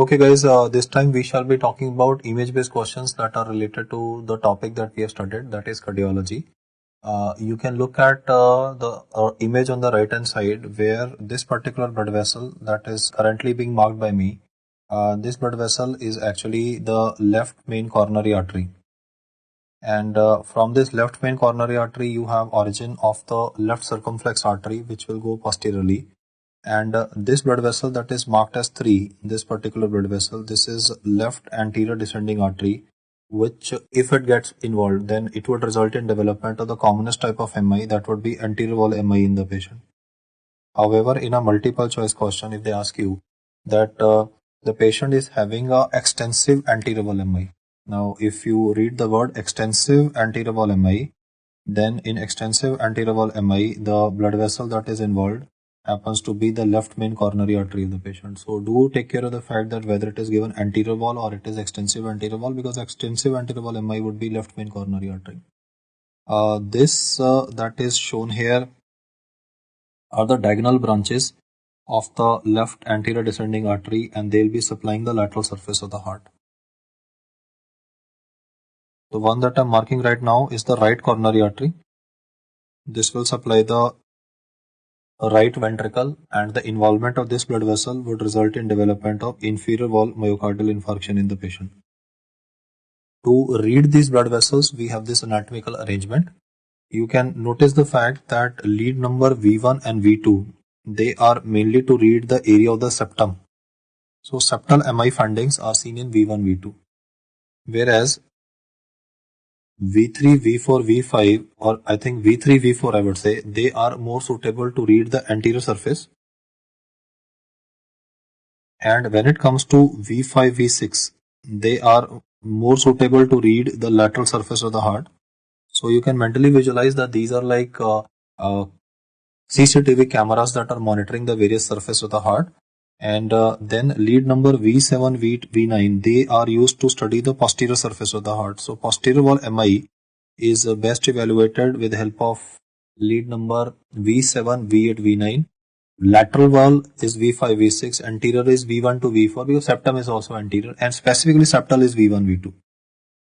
Okay guys, this time we shall be talking about image-based questions that are related to the topic that we have studied, that is cardiology. You can look at the image on the right hand side where this particular blood vessel that is currently being marked by me, this blood vessel is actually the left main coronary artery. And from this left main coronary artery, you have origin of the left circumflex artery which will go posteriorly. And this blood vessel that is marked as 3, this particular blood vessel, this is left anterior descending artery, which if it gets involved, then it would result in development of the commonest type of MI, that would be anterior wall MI in the patient. However, in a multiple choice question, if they ask you that the patient is having a extensive anterior wall MI. Now, if you read the word extensive anterior wall MI, then in extensive anterior wall MI, the blood vessel that is involved happens to be the left main coronary artery of the patient. So do take care of the fact that whether it is given anterior wall or it is extensive anterior wall, because extensive anterior wall MI would be left main coronary artery. This that is shown here are the diagonal branches of the left anterior descending artery, and they will be supplying the lateral surface of the heart. The one that I'm marking right now is the right coronary artery. This will supply the right ventricle, and the involvement of this blood vessel would result in development of inferior wall myocardial infarction in the patient. To read these blood vessels, we have this anatomical arrangement. You can notice the fact that lead number V1 and V2, they are mainly to read the area of the septum. So septal MI findings are seen in V1, V2. Whereas V3, V4, V5, or I think V3, V4 I would say, they are more suitable to read the anterior surface. And when it comes to V5, V6, they are more suitable to read the lateral surface of the heart. So you can mentally visualize that these are like CCTV cameras that are monitoring the various surface of the heart. And then lead number V7, V9, they are used to study the posterior surface of the heart. So posterior wall MI is best evaluated with the help of lead number V7, V8, V9. Lateral wall is V5, V6, anterior is V1 to V4 because septum is also anterior, and specifically septal is V1, V2.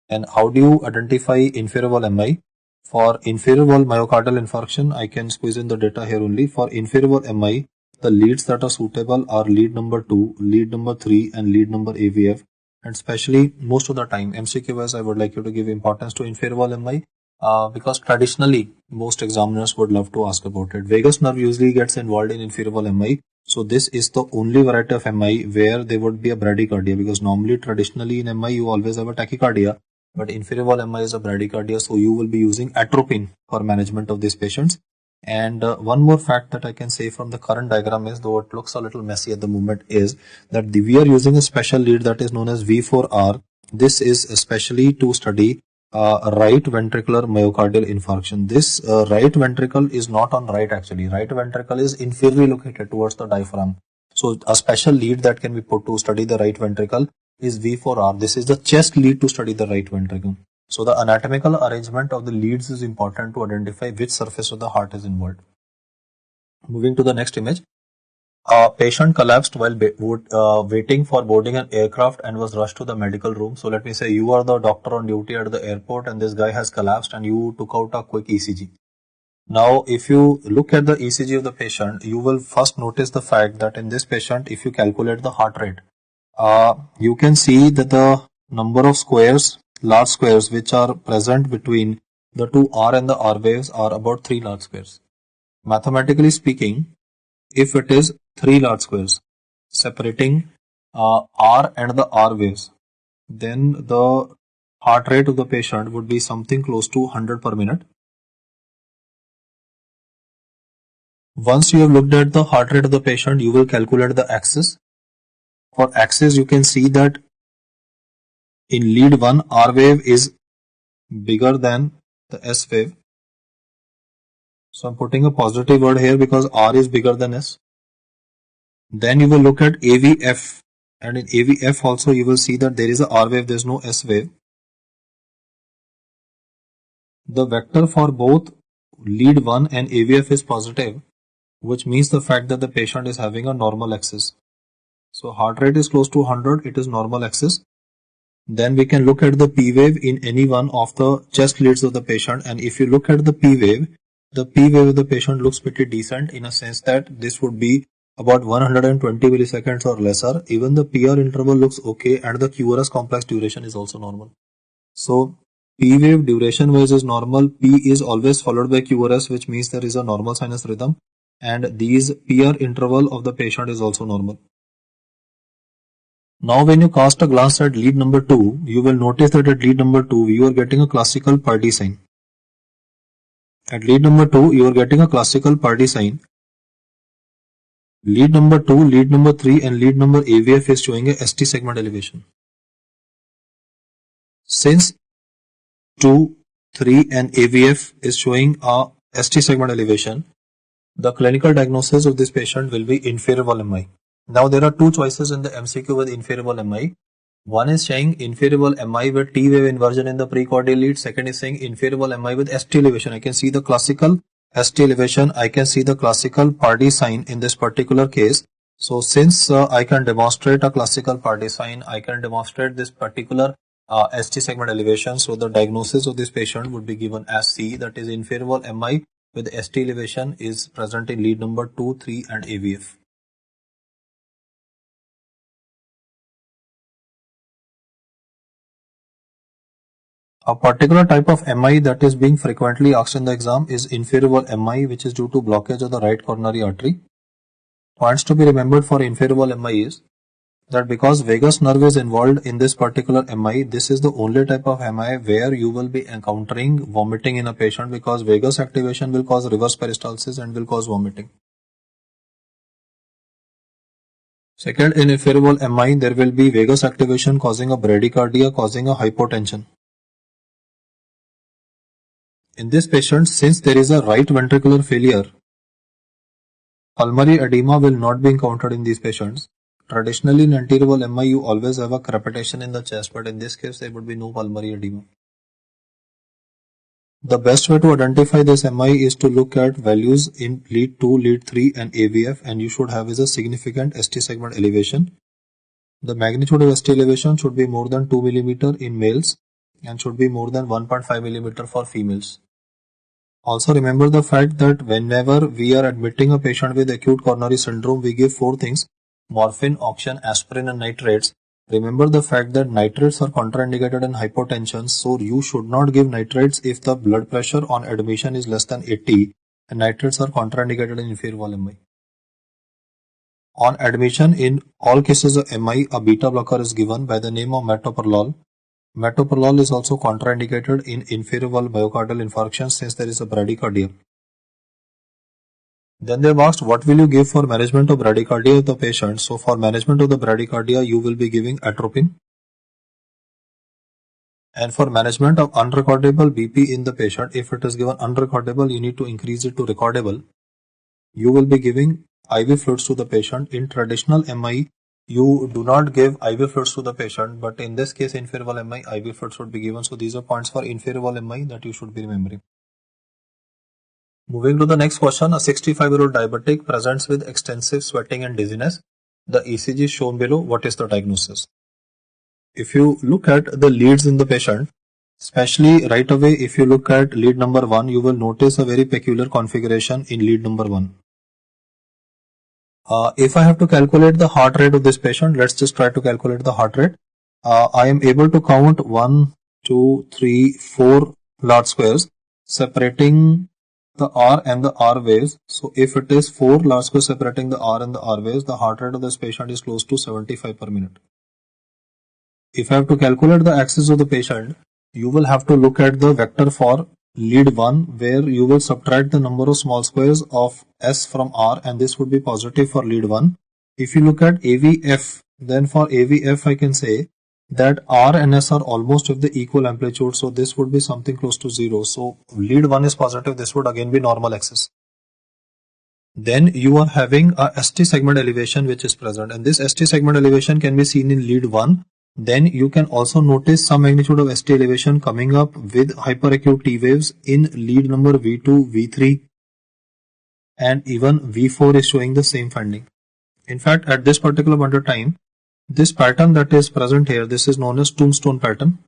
And how do you identify inferior wall MI? For inferior wall myocardial infarction, I can squeeze in the data here only. For inferior wall MI, the leads that are suitable are lead number 2, lead number 3, and lead number AVF. And especially most of the time, MCQ wise, I would like you to give importance to inferior wall MI because traditionally most examiners would love to ask about it. Vagus nerve usually gets involved in inferior wall MI. So this is the only variety of MI where there would be a bradycardia, because normally traditionally in MI you always have a tachycardia, but inferior wall MI is a bradycardia, so you will be using atropine for management of these patients. And one more fact that I can say from the current diagram is, though it looks a little messy at the moment, is that we are using a special lead that is known as V4R. This is especially to study right ventricular myocardial infarction. This right ventricle is not on right actually. Right ventricle is inferiorly located towards the diaphragm. So a special lead that can be put to study the right ventricle is V4R. This is the chest lead to study the right ventricle. So the anatomical arrangement of the leads is important to identify which surface of the heart is involved. Moving to the next image. A patient collapsed while waiting for boarding an aircraft and was rushed to the medical room. So let me say you are the doctor on duty at the airport and this guy has collapsed and you took out a quick ECG. Now, if you look at the ECG of the patient, you will first notice the fact that in this patient, if you calculate the heart rate, you can see that the number of squares, large squares, which are present between the two R and the R waves are about 3 large squares. Mathematically speaking, if it is 3 large squares separating R and the R waves, then the heart rate of the patient would be something close to 100 per minute. Once you have looked at the heart rate of the patient, you will calculate the axis. For axis, you can see that in lead 1, R wave is bigger than the S wave. So I'm putting a positive word here because R is bigger than S. Then you will look at AVF, and in AVF also you will see that there is a R wave, there is no S wave. The vector for both lead 1 and AVF is positive, which means the fact that the patient is having a normal axis. So heart rate is close to 100, it is normal axis. Then we can look at the P wave in any one of the chest leads of the patient, and if you look at the P wave of the patient looks pretty decent in a sense that this would be about 120 milliseconds or lesser. Even the PR interval looks okay, and the QRS complex duration is also normal. So P wave duration wise is normal. P is always followed by QRS, which means there is a normal sinus rhythm, and these PR interval of the patient is also normal. Now when you cast a glance at lead number 2, you will notice that at lead number 2 you are getting a classical Pardee sign. At lead number 2 you are getting a classical Pardee sign. Lead number 2, lead number 3 and lead number AVF is showing a ST segment elevation. Since 2, 3 and AVF is showing a ST segment elevation, the clinical diagnosis of this patient will be inferior wall MI. Now there are two choices in the MCQ with inferior wall MI. One is saying inferior wall MI with T wave inversion in the precordial lead. Second is saying inferior wall MI with ST elevation. I can see the classical ST elevation. I can see the classical Pardee sign in this particular case. So since I can demonstrate a classical Pardee sign, I can demonstrate this particular ST segment elevation. So the diagnosis of this patient would be given as C, that is inferior wall MI with ST elevation is present in lead number 2, 3 and AVF. A particular type of MI that is being frequently asked in the exam is inferior wall MI, which is due to blockage of the right coronary artery. Points to be remembered for inferior wall MI is that because vagus nerve is involved in this particular MI, this is the only type of MI where you will be encountering vomiting in a patient, because vagus activation will cause reverse peristalsis and will cause vomiting. Second, in inferior wall MI, there will be vagus activation causing a bradycardia, causing a hypotension. In this patient, since there is a right ventricular failure, pulmonary edema will not be encountered in these patients. Traditionally in anterior wall MI, you always have a crepitation in the chest, but in this case there would be no pulmonary edema. The best way to identify this MI is to look at values in lead 2, lead 3 and AVF, and you should have is a significant ST segment elevation. The magnitude of ST elevation should be more than 2 mm in males and should be more than 1.5 mm for females. Also remember the fact that whenever we are admitting a patient with acute coronary syndrome, we give 4 things: morphine, oxygen, aspirin and nitrates. Remember the fact that nitrates are contraindicated in hypotension, so you should not give nitrates if the blood pressure on admission is less than 80, and nitrates are contraindicated in inferior wall MI. On admission, in all cases of MI, a beta blocker is given by the name of metoprolol. Metoprolol is also contraindicated in inferior wall myocardial infarction since there is a bradycardia. Then they asked, what will you give for management of bradycardia of the patient? So for management of the bradycardia, you will be giving atropine. And for management of unrecordable BP in the patient, if it is given unrecordable, you need to increase it to recordable. You will be giving IV fluids to the patient. In traditional MI, you do not give IV fluids to the patient, but in this case, inferior wall MI, IV fluids should be given. So these are points for inferior wall MI that you should be remembering. Moving to the next question, a 65-year-old diabetic presents with extensive sweating and dizziness. The ECG is shown below. What is the diagnosis? If you look at the leads in the patient, especially right away, if you look at lead number 1, you will notice a very peculiar configuration in lead number 1. If I have to calculate the heart rate of this patient, let's just try to calculate the heart rate. I am able to count 1, 2, 3, 4 large squares separating the R and the R waves. So if it is 4 large squares separating the R and the R waves, the heart rate of this patient is close to 75 per minute. If I have to calculate the axis of the patient, you will have to look at the vector for lead 1, where you will subtract the number of small squares of S from R, and this would be positive for lead 1. If you look at AVF, then for AVF I can say that R and S are almost of the equal amplitude, so this would be something close to 0. So lead 1 is positive, this would again be normal axis. Then you are having a ST segment elevation which is present, and this ST segment elevation can be seen in lead 1. Then you can also notice some magnitude of ST elevation coming up with hyperacute T waves in lead number V2, V3, and even V4 is showing the same finding. In fact, at this particular point of time, this pattern that is present here, this is known as tombstone pattern,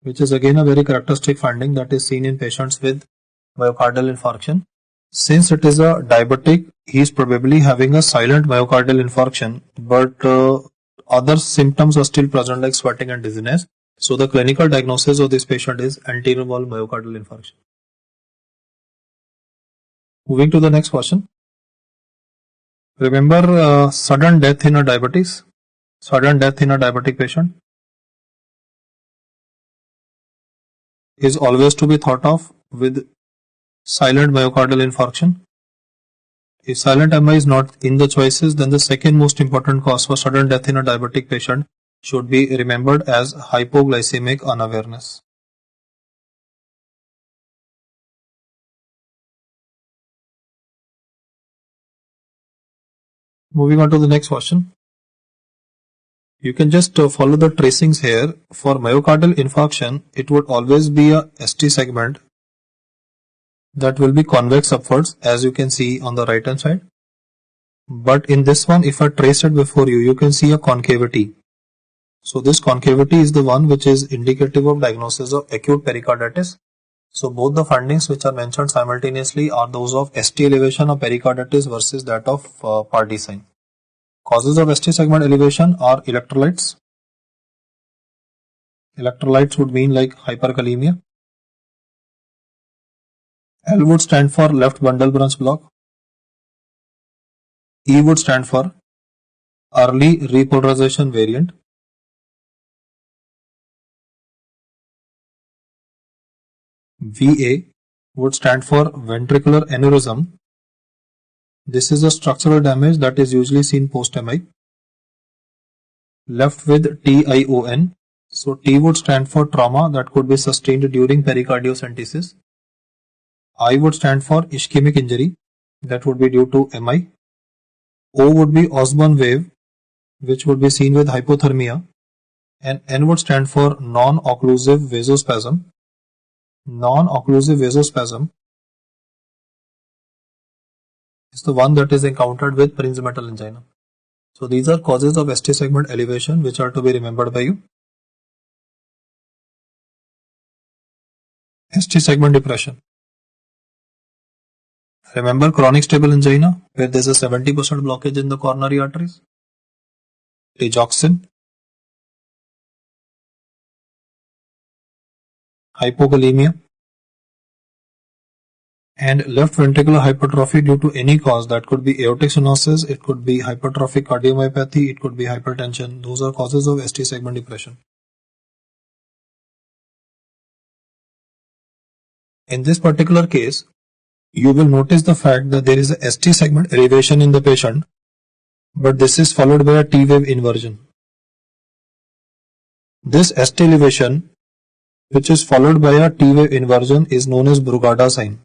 which is again a very characteristic finding that is seen in patients with myocardial infarction. Since it is a diabetic, he is probably having a silent myocardial infarction, but other symptoms are still present like sweating and dizziness. So the clinical diagnosis of this patient is anterior wall myocardial infarction. Moving to the next question. Remember sudden death in a diabetes, sudden death in a diabetic patient is always to be thought of with silent myocardial infarction. If silent MI is not in the choices, then the second most important cause for sudden death in a diabetic patient should be remembered as hypoglycemic unawareness. Moving on to the next question. You can just follow the tracings here. For myocardial infarction, it would always be a ST segment that will be convex upwards, as you can see on the right hand side. But in this one, if I trace it before you, you can see a concavity. So this concavity is the one which is indicative of diagnosis of acute pericarditis. So both the findings which are mentioned simultaneously are those of ST elevation of pericarditis versus that of Pardee sign. Causes of ST segment elevation are electrolytes. Electrolytes would mean like hyperkalemia. L would stand for left bundle branch block. E would stand for early repolarization variant. VA would stand for ventricular aneurysm. This is a structural damage that is usually seen post-MI. Left with TION. So T would stand for trauma that could be sustained during pericardiocentesis. I would stand for ischemic injury that would be due to MI. O would be Osborn wave, which would be seen with hypothermia. And N would stand for non-occlusive vasospasm. Non-occlusive vasospasm is the one that is encountered with Prinzmetal metal angina. So these are causes of ST segment elevation which are to be remembered by you. ST segment depression. Remember chronic stable angina where there is a 70% blockage in the coronary arteries. Digoxin, hypokalemia, and left ventricular hypertrophy due to any cause. That could be aortic stenosis, it could be hypertrophic cardiomyopathy, it could be hypertension. Those are causes of ST segment depression. In this particular case, you will notice the fact that there is a ST segment elevation in the patient, but this is followed by a T wave inversion. This ST elevation, which is followed by a T wave inversion, is known as Brugada sign.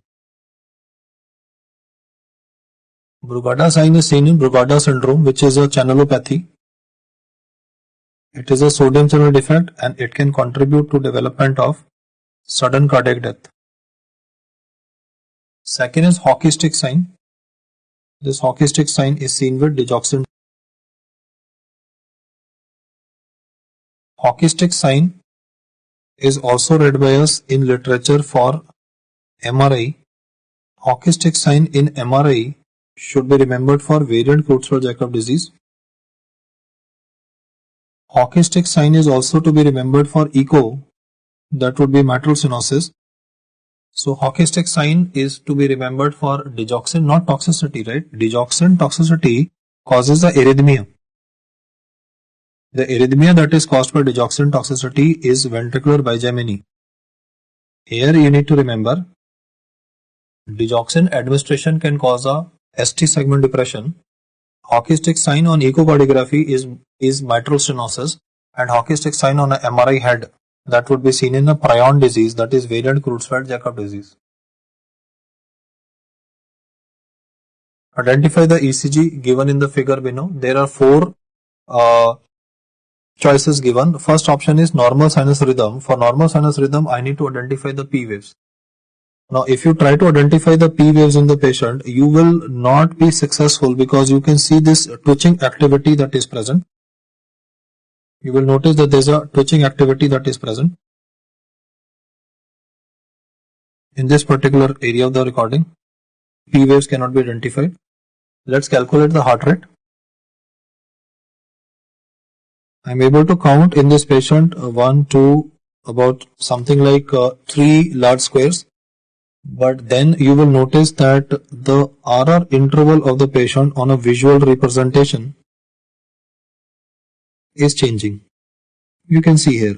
Brugada sign is seen in Brugada syndrome, which is a channelopathy. It is a sodium channel defect and it can contribute to development of sudden cardiac death. Second is hockey stick sign. This hockey stick sign is seen with digoxin. Hockey stick sign is also read by us in literature for MRI. Hockey stick sign in MRI should be remembered for variant Creutzfeldt-Jakob disease. Hockey stick sign is also to be remembered for echo, that would be mitral stenosis. So hockey stick sign is to be remembered for digoxin, not toxicity, right? Digoxin toxicity causes a arrhythmia. The arrhythmia that is caused by digoxin toxicity is ventricular bigeminy. Here you need to remember, digoxin administration can cause a ST segment depression. Hockey stick sign on echocardiography is mitral stenosis, and hockey stick sign on a MRI head that would be seen in a prion disease, that is variant Creutzfeldt-Jakob disease. Identify the ECG given in the figure below. There are four choices given. First option is normal sinus rhythm. For normal sinus rhythm, I need to identify the P waves. Now, if you try to identify the P waves in the patient, you will not be successful because you can see this twitching activity that is present. You will notice that there's a twitching activity that is present in this particular area of the recording. P waves cannot be identified. Let's calculate the heart rate. I'm able to count in this patient 1, 2, about something like 3 large squares. But then you will notice that the RR interval of the patient on a visual representation is changing. You can see here,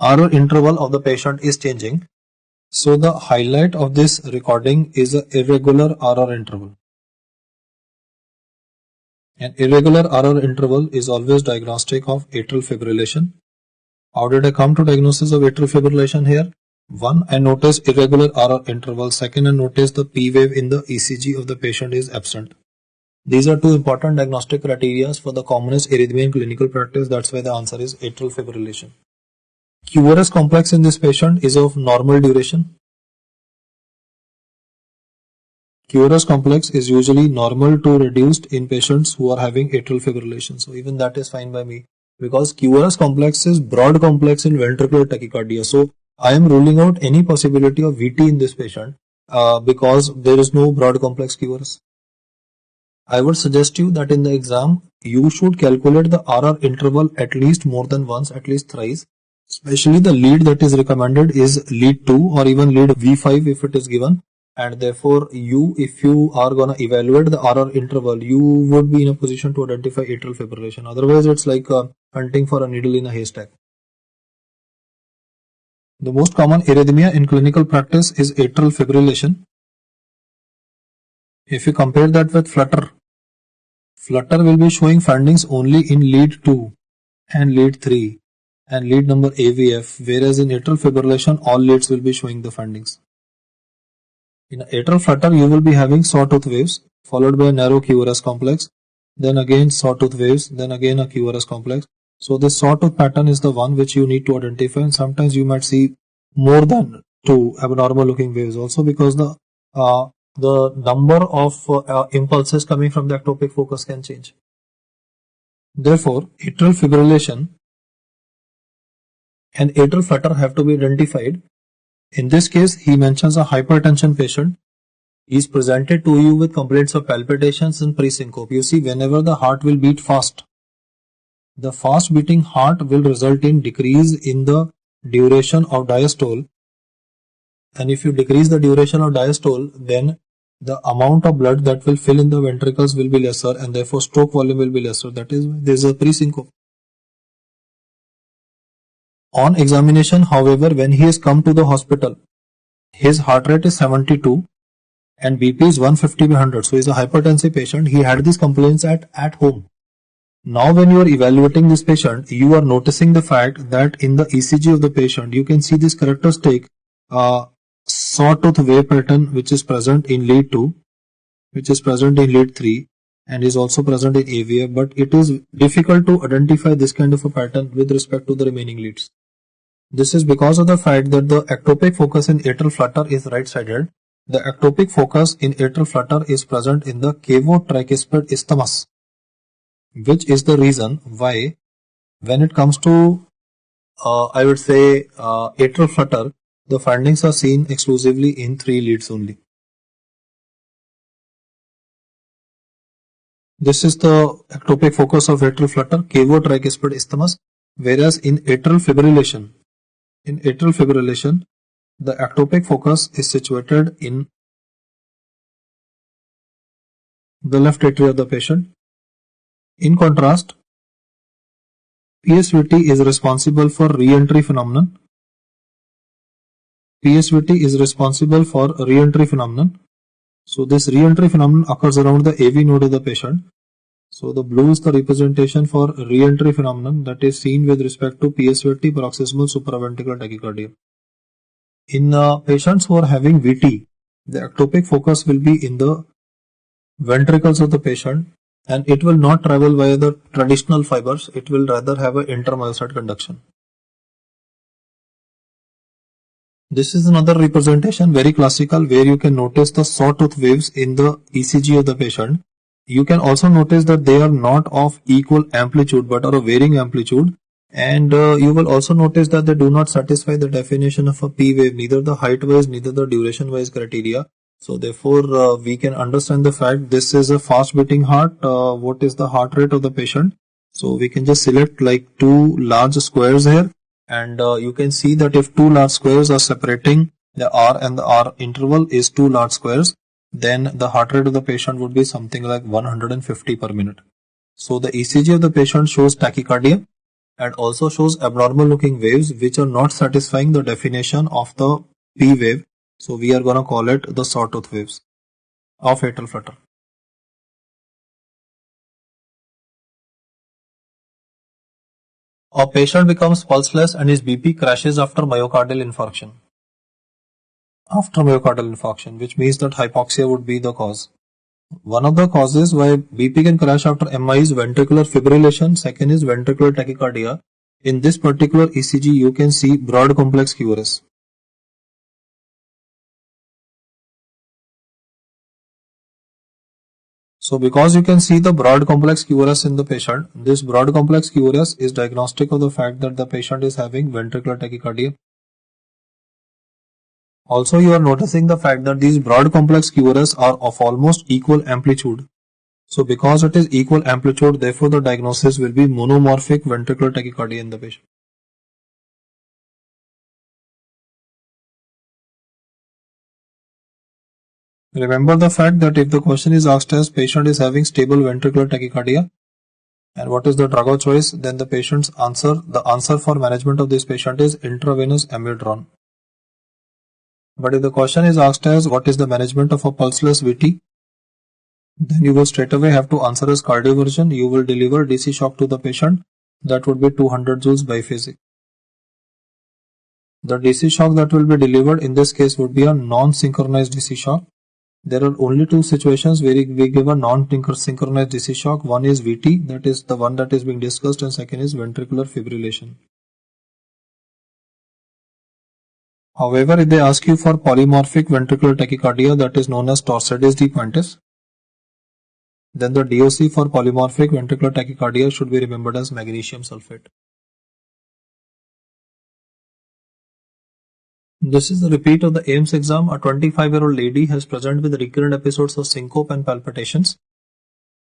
RR interval of the patient is changing. So the highlight of this recording is an irregular RR interval. An irregular RR interval is always diagnostic of atrial fibrillation. How did I come to diagnosis of atrial fibrillation here? One, I notice irregular RR interval. Second, I notice the P wave in the ECG of the patient is absent. These are two important diagnostic criteria for the commonest arrhythmia in clinical practice. That's why the answer is atrial fibrillation. QRS complex in this patient is of normal duration. QRS complex is usually normal to reduced in patients who are having atrial fibrillation. So even that is fine by me, because QRS complex is broad complex in ventricular tachycardia. So I am ruling out any possibility of VT in this patient because there is no broad complex QRS. I would suggest you that in the exam you should calculate the RR interval at least more than once, at least thrice. Especially the lead that is recommended is lead 2 or even lead V5 if it is given. And therefore if you are going to evaluate the RR interval, you would be in a position to identify atrial fibrillation. Otherwise it's like hunting for a needle in a haystack. The most common arrhythmia in clinical practice is atrial fibrillation. If you compare that with flutter will be showing findings only in lead 2 and lead 3 and lead number AVF, whereas in atrial fibrillation all leads will be showing the findings. In atrial flutter you will be having sawtooth waves followed by a narrow QRS complex, then again sawtooth waves, then again a QRS complex. So this sawtooth pattern is the one which you need to identify, and sometimes you might see more than 2 abnormal looking waves also, because the number of impulses coming from the ectopic focus can change. Therefore, atrial fibrillation and atrial flutter have to be identified. In this case, he mentions a hypertension patient. He is presented to you with complaints of palpitations and pre-syncope. You see, whenever the heart will beat fast, the fast beating heart will result in decrease in the duration of diastole. And if you decrease the duration of diastole, then the amount of blood that will fill in the ventricles will be lesser, and therefore stroke volume will be lesser. That is why there is a pre-syncope. On examination, however, when he has come to the hospital, his heart rate is 72 and BP is 150/100. So he is a hypertensive patient. He had these complaints at home. Now when you are evaluating this patient, you are noticing the fact that in the ECG of the patient, you can see this characteristic sawtooth wave pattern which is present in lead 2, which is present in lead 3 and is also present in AVF, but it is difficult to identify this kind of a pattern with respect to the remaining leads. This is because of the fact that the ectopic focus in atrial flutter is right-sided. The ectopic focus in atrial flutter is present in the cavo-tricuspid isthmus, which is the reason why when it comes to I would say atrial flutter, the findings are seen exclusively in 3 leads only. This is the ectopic focus of atrial flutter, cavo-tricuspid isthmus, whereas in atrial fibrillation, the ectopic focus is situated in the left atria of the patient. In contrast, PSVT is responsible for re-entry phenomenon. So this re-entry phenomenon occurs around the AV node of the patient. So the blue is the representation for re-entry phenomenon that is seen with respect to PSVT, paroxysmal supraventricular tachycardia. In patients who are having VT, the ectopic focus will be in the ventricles of the patient, and it will not travel via the traditional fibers. It will rather have an intermyocyte conduction. This is another representation, very classical, where you can notice the sawtooth waves in the ECG of the patient. You can also notice that they are not of equal amplitude but are of varying amplitude, and you will also notice that they do not satisfy the definition of a P wave, neither the height wise, neither the duration wise criteria. So therefore we can understand the fact this is a fast beating heart. What is the heart rate of the patient? So we can just select like two large squares here, and you can see that if two large squares are separating the R and the R interval is two large squares, then the heart rate of the patient would be something like 150 per minute. So the ECG of the patient shows tachycardia and also shows abnormal looking waves which are not satisfying the definition of the P wave. So we are going to call it the sawtooth waves of atrial flutter. A patient becomes pulseless and his BP crashes after myocardial infarction. After myocardial infarction, which means that hypoxia would be the cause. One of the causes why BP can crash after MI is ventricular fibrillation. Second is ventricular tachycardia. In this particular ECG, you can see broad complex QRS. So because you can see the broad complex QRS in the patient, this broad complex QRS is diagnostic of the fact that the patient is having ventricular tachycardia. Also, you are noticing the fact that these broad complex QRS are of almost equal amplitude. So because it is equal amplitude, therefore the diagnosis will be monomorphic ventricular tachycardia in the patient. Remember the fact that if the question is asked as patient is having stable ventricular tachycardia and what is the drug of choice, then the answer for management of this patient is intravenous amiodarone. But if the question is asked as what is the management of a pulseless VT, then you will straight away have to answer as cardioversion. You will deliver DC shock to the patient. That would be 200 joules biphasic. The DC shock that will be delivered in this case would be a non-synchronized DC shock. There are only two situations where we give a non-synchronized DC shock. One is VT, that is the one that is being discussed, and second is ventricular fibrillation. However, if they ask you for polymorphic ventricular tachycardia, that is known as Torsades de Puentes, then the DOC for polymorphic ventricular tachycardia should be remembered as magnesium sulfate. This is a repeat of the AIIMS exam. A 25-year-old lady has presented with recurrent episodes of syncope and palpitations.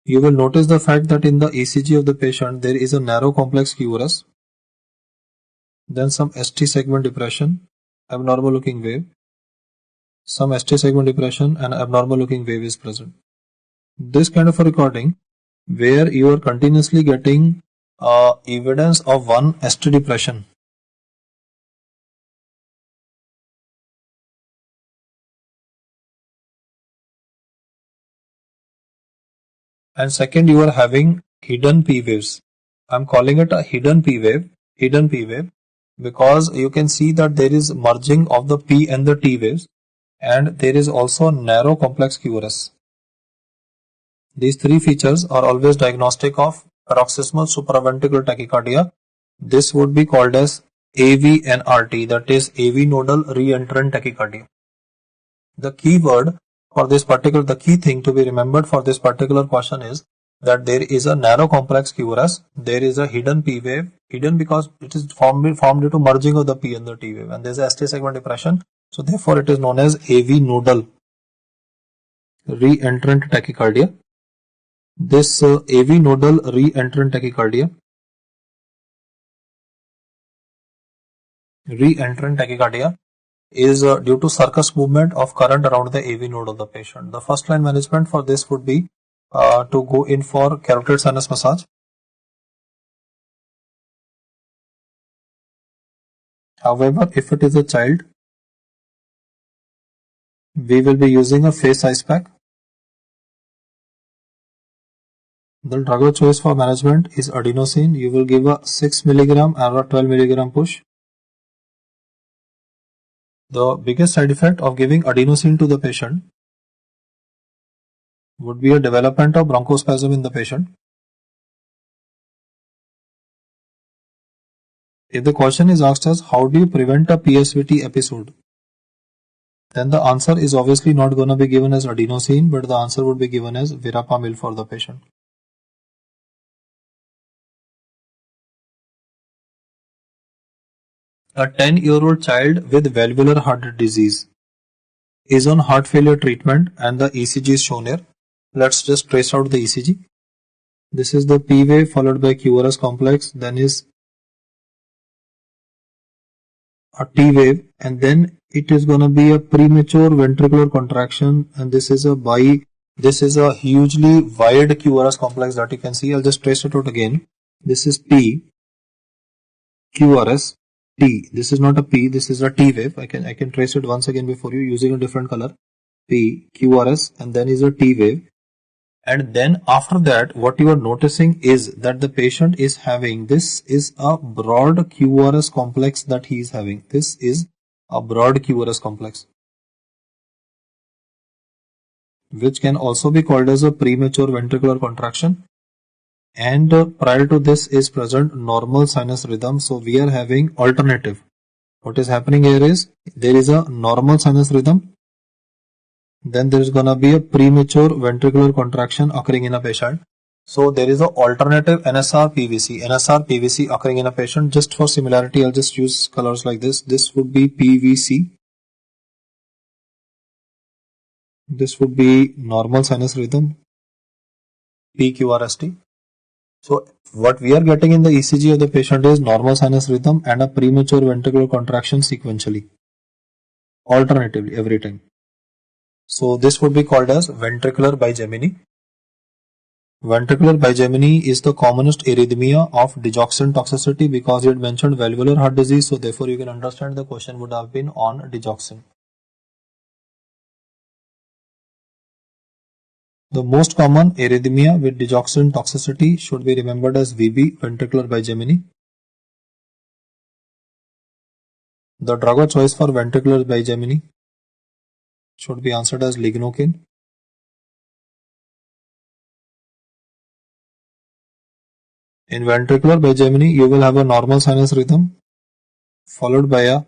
You will notice the fact that in the ECG of the patient there is a narrow complex QRS, then some ST segment depression, abnormal looking wave, some ST segment depression and abnormal looking wave is present. This kind of a recording where you are continuously getting evidence of one ST depression, and second you are having hidden P waves. I'm calling it a hidden P wave because you can see that there is merging of the P and the T waves, and there is also narrow complex QRS. These three features are always diagnostic of paroxysmal supraventricular tachycardia. This would be called as AVNRT, that is AV nodal reentrant tachycardia. The key thing to be remembered for this particular question is that there is a narrow complex QRS, there is a hidden P wave, hidden because it is formed due to merging of the P and the T wave, and there is a ST segment depression, so therefore it is known as AV nodal reentrant tachycardia. This AV nodal reentrant tachycardia is due to circus movement of current around the AV node of the patient. The first line management for this would be to go in for carotid sinus massage. However, if it is a child, we will be using a face ice pack. The drug of choice for management is adenosine. You will give a 6 mg or a 12 mg push. The biggest side effect of giving adenosine to the patient would be a development of bronchospasm in the patient. If the question is asked as how do you prevent a PSVT episode, then the answer is obviously not going to be given as adenosine, but the answer would be given as verapamil for the patient. A 10-year-old child with valvular heart disease is on heart failure treatment and the ECG is shown here. Let's just trace out the ECG. This is the P wave followed by QRS complex, then is a T wave, and then it is going to be a premature ventricular contraction, and this is a hugely wide QRS complex that you can see. I'll just trace it out again. This is P, QRS, T. This is not a P, this is a T wave. I can trace it once again before you using a different color. P, QRS, and then is a T wave. And then after that, what you are noticing is that the patient is having, this is a broad QRS complex that he is having. This is a broad QRS complex, which can also be called as a premature ventricular contraction. And prior to this is present normal sinus rhythm. So we are having alternative. What is happening here is there is a normal sinus rhythm. Then there is going to be a premature ventricular contraction occurring in a patient. So there is an alternative NSR PVC occurring in a patient. Just for similarity, I'll just use colors like this. This would be PVC. This would be normal sinus rhythm, PQRST. So what we are getting in the ECG of the patient is normal sinus rhythm and a premature ventricular contraction sequentially, alternatively every time. So this would be called as ventricular bigeminy. Ventricular bigeminy is the commonest arrhythmia of digoxin toxicity because it mentioned valvular heart disease. So therefore you can understand the question would have been on digoxin. The most common arrhythmia with digoxin toxicity should be remembered as VB, ventricular bigeminy. The drug of choice for ventricular bigeminy should be answered as lignocaine. In ventricular bigeminy, you will have a normal sinus rhythm followed by a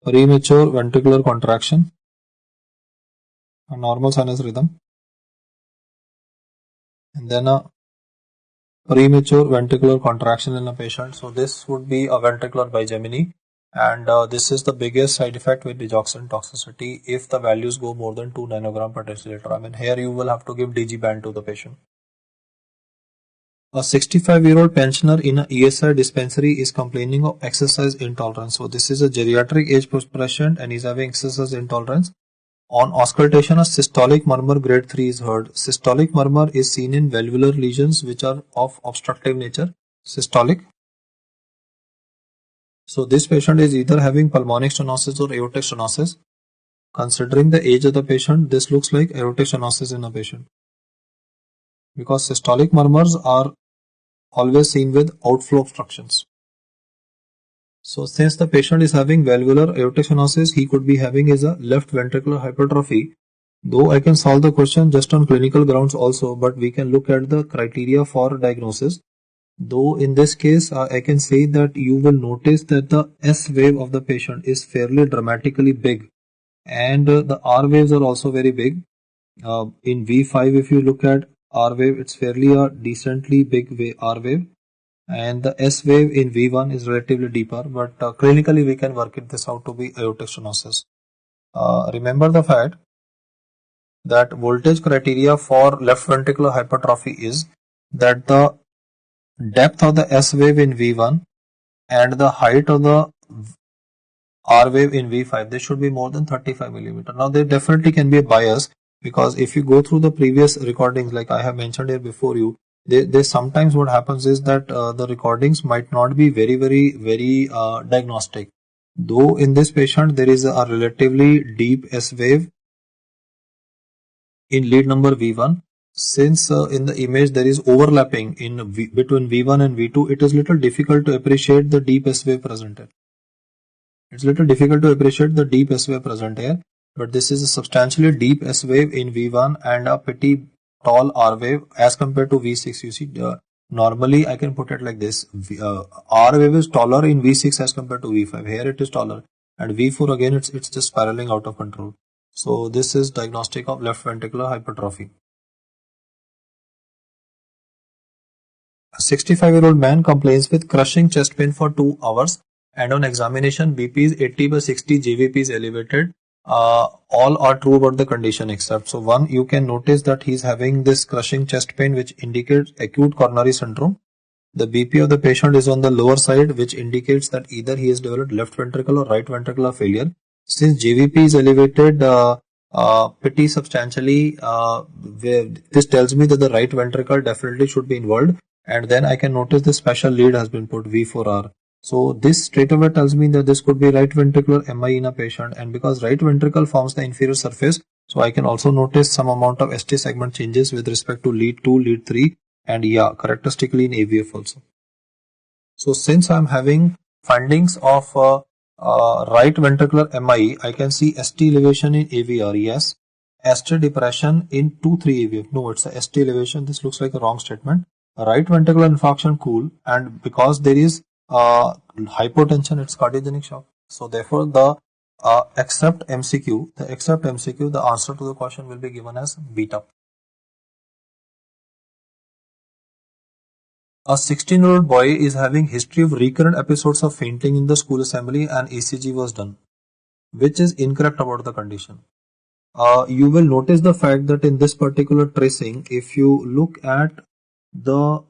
premature ventricular contraction, a normal sinus rhythm, and then a premature ventricular contraction in a patient. So this would be a ventricular bigeminy. And this is the biggest side effect with digoxin toxicity if the values go more than 2 nanogram per deciliter. I mean, here you will have to give DG band to the patient. A 65-year-old pensioner in a ESI dispensary is complaining of exercise intolerance. So this is a geriatric age patient and is having exercise intolerance. On auscultation, a systolic murmur grade 3 is heard. Systolic murmur is seen in valvular lesions which are of obstructive nature. Systolic. So this patient is either having pulmonic stenosis or aortic stenosis. Considering the age of the patient, this looks like aortic stenosis in a patient, because systolic murmurs are always seen with outflow obstructions. So since the patient is having valvular aortic stenosis, he could be having is a left ventricular hypertrophy. Though I can solve the question just on clinical grounds also, but we can look at the criteria for diagnosis. Though in this case, I can say that you will notice that the S wave of the patient is fairly dramatically big, and the R waves are also very big. In V5, if you look at R wave, it's fairly a decently big R wave, and the S wave in V1 is relatively deeper, but clinically we can work this out to be aortic stenosis. Remember the fact that voltage criteria for left ventricular hypertrophy is that the depth of the S wave in V1 and the height of the R wave in V5, they should be more than 35 millimeter. Now there definitely can be a bias, because if you go through the previous recordings, like I have mentioned here before you, they sometimes what happens is that the recordings might not be very diagnostic. Though in this patient there is a relatively deep S wave in lead number V1, since in the image there is overlapping in between V1 and V2, it is little difficult to appreciate the deep S wave present here. It's little difficult to appreciate the deep S wave present here, but this is a substantially deep S wave in V1 and a pretty tall R wave as compared to V6. You see, normally I can put it like this: R wave is taller in V6 as compared to V5. Here it is taller, and V4 again it's just spiraling out of control. So this is diagnostic of left ventricular hypertrophy. A 65-year-old man complains with crushing chest pain for 2 hours, and on examination BP is 80/60, GVP is elevated. All are true about the condition except, so one, you can notice that he's having this crushing chest pain which indicates acute coronary syndrome. The BP of the patient is on the lower side, which indicates that either he has developed left ventricle or right ventricular failure. Since GVP is elevated pretty substantially, this tells me that the right ventricle definitely should be involved, and then I can notice the special lead has been put, V4R. So this straight away tells me that this could be right ventricular MI in a patient, and because right ventricle forms the inferior surface, so I can also notice some amount of ST segment changes with respect to lead 2, lead 3, and yeah, characteristically in AVF also. So since I'm having findings of right ventricular MI, I can see ST elevation in AVR, yes. ST depression in 2-3 AVF, no, it's a ST elevation. This looks like a wrong statement. Right ventricular infarction, cool, and because there is hypotension, it's cardiogenic shock. So therefore the except MCQ, the answer to the question will be given as beta. A 16-year-old boy is having history of recurrent episodes of fainting in the school assembly and ECG was done. Which is incorrect about the condition? You will notice the fact that in this particular tracing, if you look at the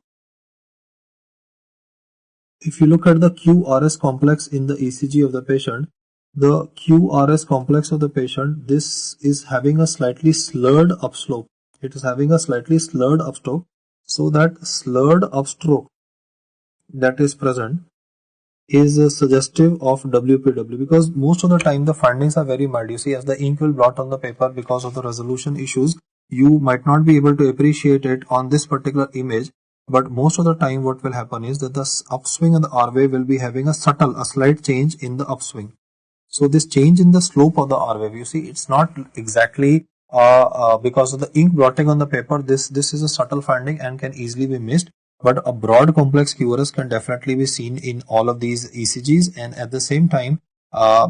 QRS complex in the ECG of the patient, the QRS complex of the patient, this is having a slightly slurred upslope. It is having a slightly slurred upstroke. So that slurred upstroke that is present is suggestive of WPW, because most of the time the findings are very mild. You see, as the ink will blot on the paper because of the resolution issues, you might not be able to appreciate it on this particular image, but most of the time what will happen is that the upswing and the R wave will be having a slight change in the upswing. So this change in the slope of the R wave, you see, it's not exactly because of the ink blotting on the paper. This is a subtle finding and can easily be missed, but a broad complex QRS can definitely be seen in all of these ECGs. And at the same time,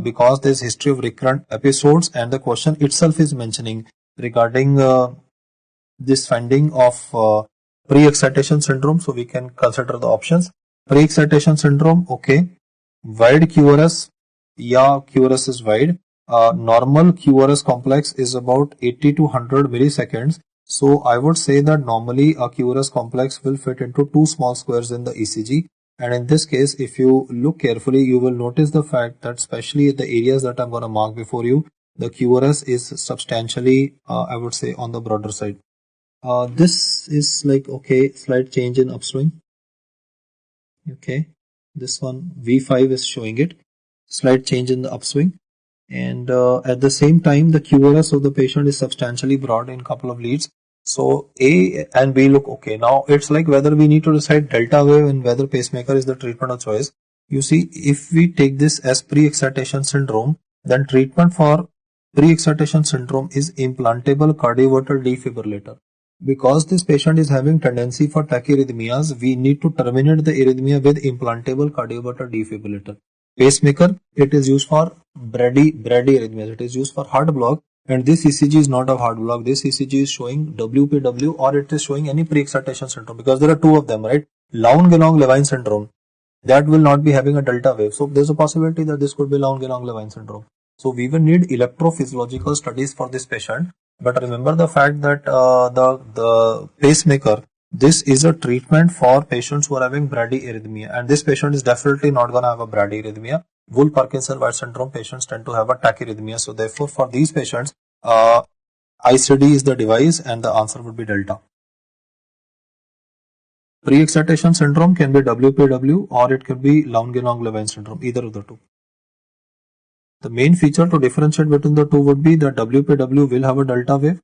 because there's history of recurrent episodes and the question itself is mentioning regarding this finding of pre-excitation syndrome, so we can consider the options. Pre-excitation syndrome, okay. Wide QRS, yeah, QRS is wide. Normal QRS complex is about 80 to 100 milliseconds. So I would say that normally a QRS complex will fit into 2 small squares in the ECG. And in this case, if you look carefully, you will notice the fact that especially the areas that I'm going to mark before you, the QRS is substantially, I would say, on the broader side. This is like, okay, slight change in upswing. Okay, this one V5 is showing it, slight change in the upswing. And at the same time, the QRS of the patient is substantially broad in couple of leads. So A and B look okay. Now it's like whether we need to decide delta wave and whether pacemaker is the treatment of choice. You see, if we take this as pre-excitation syndrome, then treatment for pre-excitation syndrome is implantable cardioverter defibrillator. Because this patient is having tendency for tachyarrhythmias, we need to terminate the arrhythmia with implantable cardioverter defibrillator. Pacemaker, it is used for bradyarrhythmias. It is used for heart block, and this ECG is not a heart block. This ECG is showing WPW, or it is showing any pre-excitation syndrome, because there are two of them, right? Lown-Ganong-Levine syndrome, that will not be having a delta wave. So there's a possibility that this could be Lown-Ganong-Levine syndrome. So we will need electrophysiological studies for this patient. But remember the fact that the pacemaker, this is a treatment for patients who are having bradyarrhythmia, and this patient is definitely not going to have a bradyarrhythmia. Wolff-Parkinson-White syndrome patients tend to have a tachyarrhythmia. So therefore, for these patients, ICD is the device, and the answer would be delta. Pre-excitation syndrome can be WPW, or it could be Lown-Ganong-Levine syndrome, either of the two. The main feature to differentiate between the two would be that WPW will have a delta wave,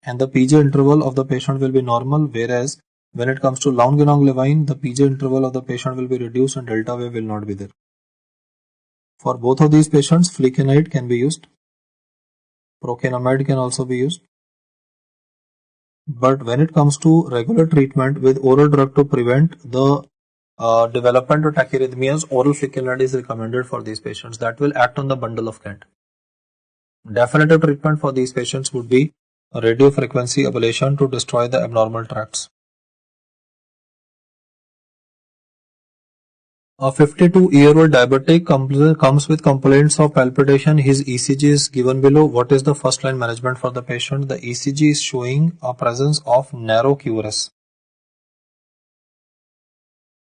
and the PJ interval of the patient will be normal, whereas when it comes to Lown-Ganong-Levine, the PJ interval of the patient will be reduced and delta wave will not be there. For both of these patients, flecainide can be used. Procainamide can also be used. But when it comes to regular treatment with oral drug to prevent the development of tachyarrhythmias, oral ficillin is recommended for these patients. That will act on the bundle of Kent. Definitive treatment for these patients would be radiofrequency ablation to destroy the abnormal tracts. A 52-year-old diabetic comes with complaints of palpitation. His ECG is given below. What is the first line management for the patient? The ECG is showing a presence of narrow QRS.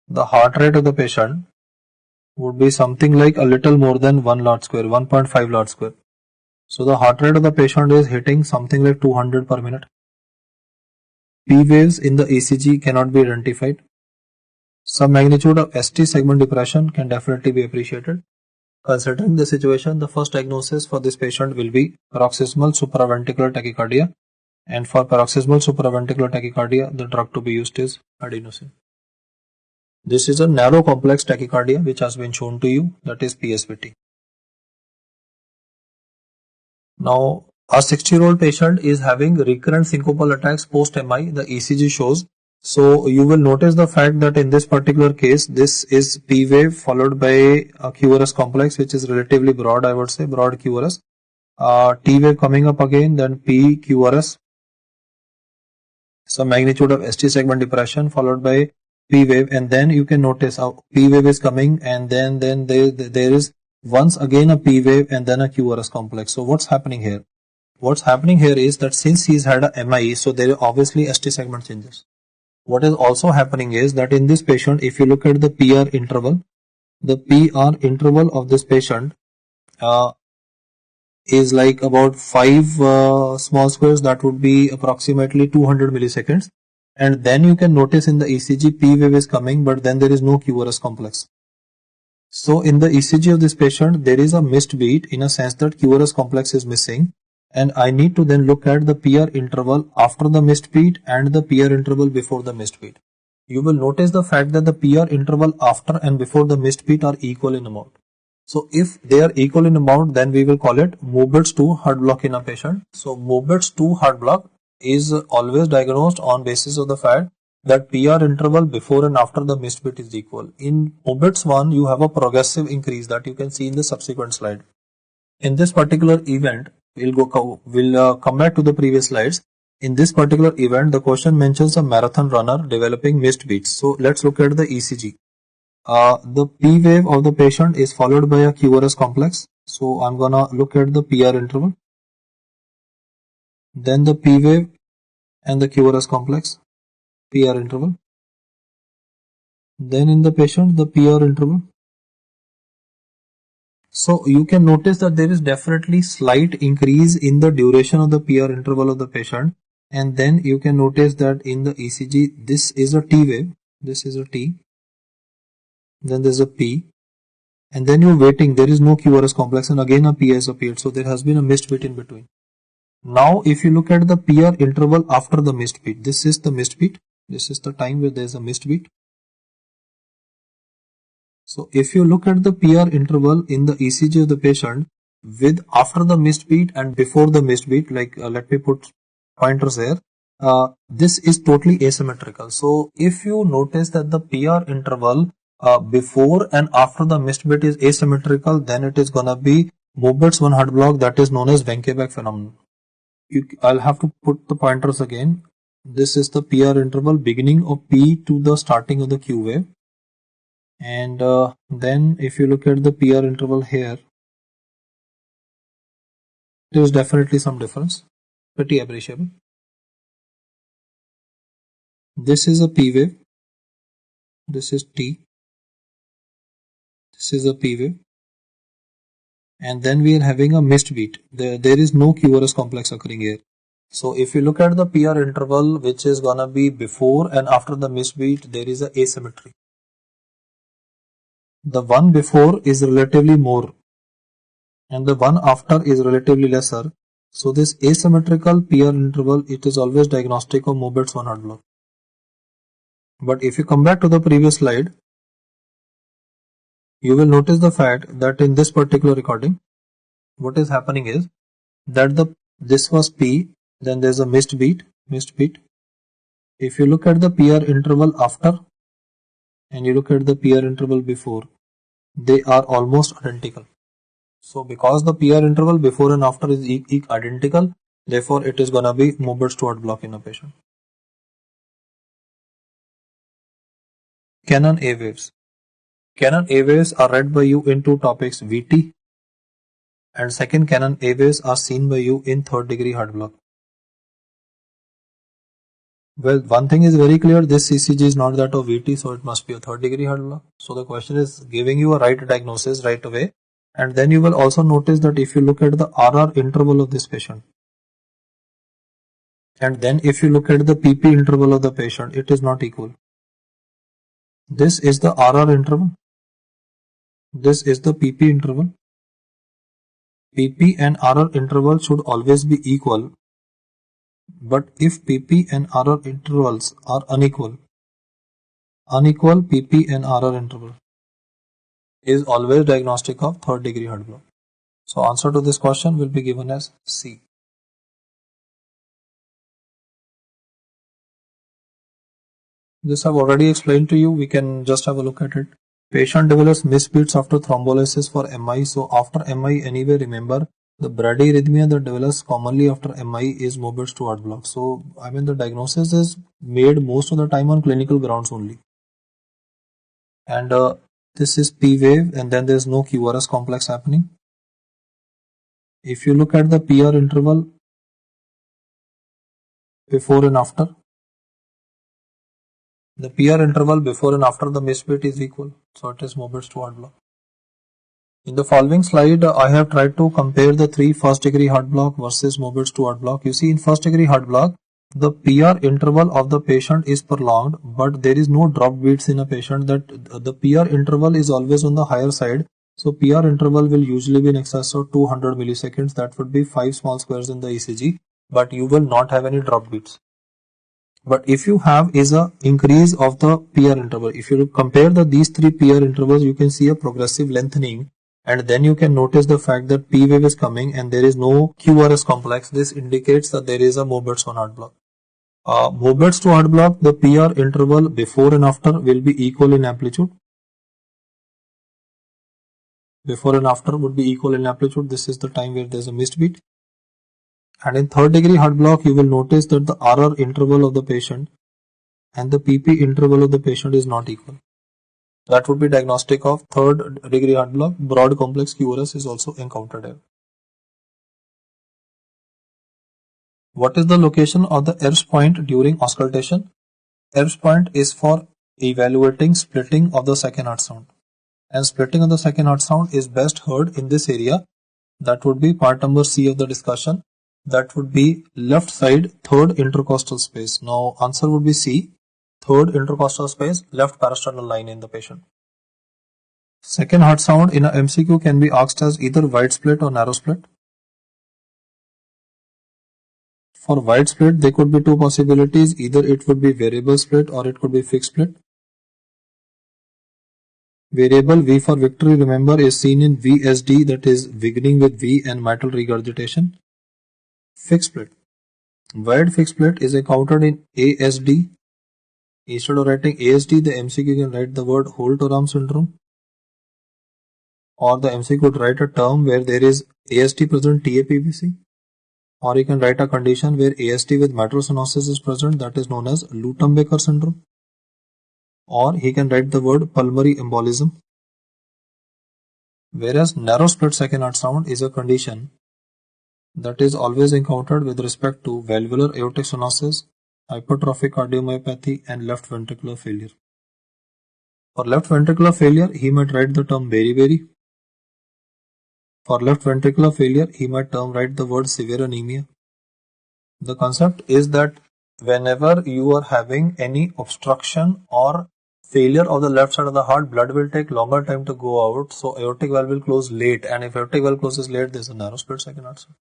The heart rate of the patient would be something like a little more than 1 log square, 1.5 log square. So the heart rate of the patient is hitting something like 200 per minute. P waves in the ECG cannot be identified. Some magnitude of ST segment depression can definitely be appreciated. Considering the situation, the first diagnosis for this patient will be paroxysmal supraventricular tachycardia, and for paroxysmal supraventricular tachycardia, the drug to be used is adenosine. This is a narrow complex tachycardia which has been shown to you, that is PSVT. Now, a 60-year-old patient is having recurrent syncopal attacks post-MI, the ECG shows. So you will notice the fact that in this particular case, this is P wave followed by a QRS complex which is relatively broad, I would say, broad QRS. T wave coming up again, then P QRS. Some magnitude of ST segment depression followed by P wave, and then you can notice how P wave is coming, and then there is once again a P wave and then a QRS complex. So what's happening here? What's happening here is that since he's had a MI, so there are obviously ST segment changes. What is also happening is that in this patient, if you look at the PR interval, the PR interval of this patient is like about 5 small squares, that would be approximately 200 milliseconds. And then you can notice in the ECG P wave is coming, but then there is no QRS complex. So in the ECG of this patient, there is a missed beat in a sense that QRS complex is missing. And I need to then look at the PR interval after the missed beat and the PR interval before the missed beat. You will notice the fact that the PR interval after and before the missed beat are equal in amount. So if they are equal in amount, then we will call it Moubert's 2 heart block in a patient. So Moubert's 2 heart block is always diagnosed on basis of the fact that PR interval before and after the missed beat is equal. In Moubert's 1, you have a progressive increase that you can see in the subsequent slide. In this particular event, we'll come back to the previous slides. In this particular event, the question mentions a marathon runner developing missed beats. So let's look at the ECG. The P wave of the patient is followed by a QRS complex. So I'm gonna look at the PR interval, then the P wave and the QRS complex, PR interval. Then in the patient, the PR interval. So you can notice that there is definitely slight increase in the duration of the PR interval of the patient, and then you can notice that in the ECG, this is a T wave, this is a T, then there's a P, and then you're waiting, there is no QRS complex, and again a P has appeared, so there has been a missed beat in between. Now if you look at the PR interval after the missed beat, this is the missed beat, this is the time where there is a missed beat. So if you look at the PR interval in the ECG of the patient with after the missed beat and before the missed beat, like let me put pointers here, this is totally asymmetrical. So if you notice that the PR interval before and after the missed beat is asymmetrical, then it is gonna be Moubert's 1 heart block, that is known as Wenckebach phenomenon. I'll have to put the pointers again. This is the PR interval beginning of P to the starting of the Q wave. And then if you look at the PR interval here, there is definitely some difference, pretty appreciable. This is a P wave, this is T, this is a P wave, and then we are having a missed beat. There is no QRS complex occurring here. So if you look at the PR interval, which is gonna be before and after the missed beat, there is a asymmetry. The one before is relatively more and the one after is relatively lesser. So this asymmetrical PR interval, it is always diagnostic of Moubert's 1 heart block. But if you come back to the previous slide, you will notice the fact that in this particular recording, what is happening is that this was P, then there's a missed beat. If you look at the PR interval after, and you look at the PR interval before, they are almost identical. So because the PR interval before and after is identical, therefore it is gonna be Moberts-Stewart block in a patient. Canon A waves. Canon A waves are read by you in two topics, VT, and second Canon A waves are seen by you in third degree heart block. Well, one thing is very clear, this ECG is not that of VT, so it must be a third degree heart block. So the question is giving you a right diagnosis right away. And then you will also notice that if you look at the RR interval of this patient, and then if you look at the PP interval of the patient, it is not equal. This is the RR interval. This is the PP interval. PP and RR interval should always be equal. But if PP and RR intervals are unequal PP and RR interval is always diagnostic of third degree heart block. So answer to this question will be given as C. This I've already explained to you. We can just have a look at it. Patient develops missed beats after thrombolysis for MI. So after MI anyway, remember the bradyarrhythmia that develops commonly after MI is Moberts-Stewart block. So I mean the diagnosis is made most of the time on clinical grounds only. And this is P wave, and then there is no QRS complex happening. If you look at the PR interval before and after, the PR interval before and after the missed beat is equal, so it is Moberts-Stewart block. In the following slide, I have tried to compare the three first degree heart block versus Moberts-Stewart block. You see, in first degree heart block, the PR interval of the patient is prolonged, but there is no drop beats in a patient. That the PR interval is always on the higher side. So PR interval will usually be in excess of 200 milliseconds. That would be 5 small squares in the ECG, but you will not have any drop beats. But if you have is a increase of the PR interval, if you compare these three PR intervals, you can see a progressive lengthening, and then you can notice the fact that P wave is coming and there is no QRS complex. This indicates that there is a Moberts-1 heart block. Moberts-2 heart block, the PR interval before and after will be equal in amplitude. Before and after would be equal in amplitude. This is the time where there is a missed beat. And in third degree heart block, you will notice that the RR interval of the patient and the PP interval of the patient is not equal. That would be diagnostic of third degree heart block. Broad complex QRS is also encountered here. What is the location of the Erb's point during auscultation? Erb's point is for evaluating splitting of the second heart sound. And splitting of the second heart sound is best heard in this area. That would be part number C of the discussion. That would be left side third intercostal space. Now answer would be C. Third intercostal space, left parasternal line in the patient. Second heart sound in a MCQ can be asked as either wide split or narrow split. For wide split, there could be two possibilities. Either it would be variable split or it could be fixed split. Variable V for victory, remember, is seen in VSD, that is beginning with V and mitral regurgitation. Fixed split. Wide fixed split is encountered in ASD. Instead of writing ASD, the MCQ can write the word Holt-Oram syndrome. Or the MCQ could write a term where there is ASD present TAPVC. Or you can write a condition where ASD with mitral stenosis is present, that is known as Luton-Baker syndrome. Or he can write the word pulmonary embolism. Whereas narrow split second heart sound is a condition that is always encountered with respect to valvular aortic stenosis, hypertrophic cardiomyopathy and left ventricular failure. For left ventricular failure, he might write the term beriberi. For left ventricular failure, he might write the word severe anemia. The concept is that whenever you are having any obstruction or failure of the left side of the heart, blood will take longer time to go out, so aortic valve will close late, and if aortic valve closes late, there is a narrow split second heart sound.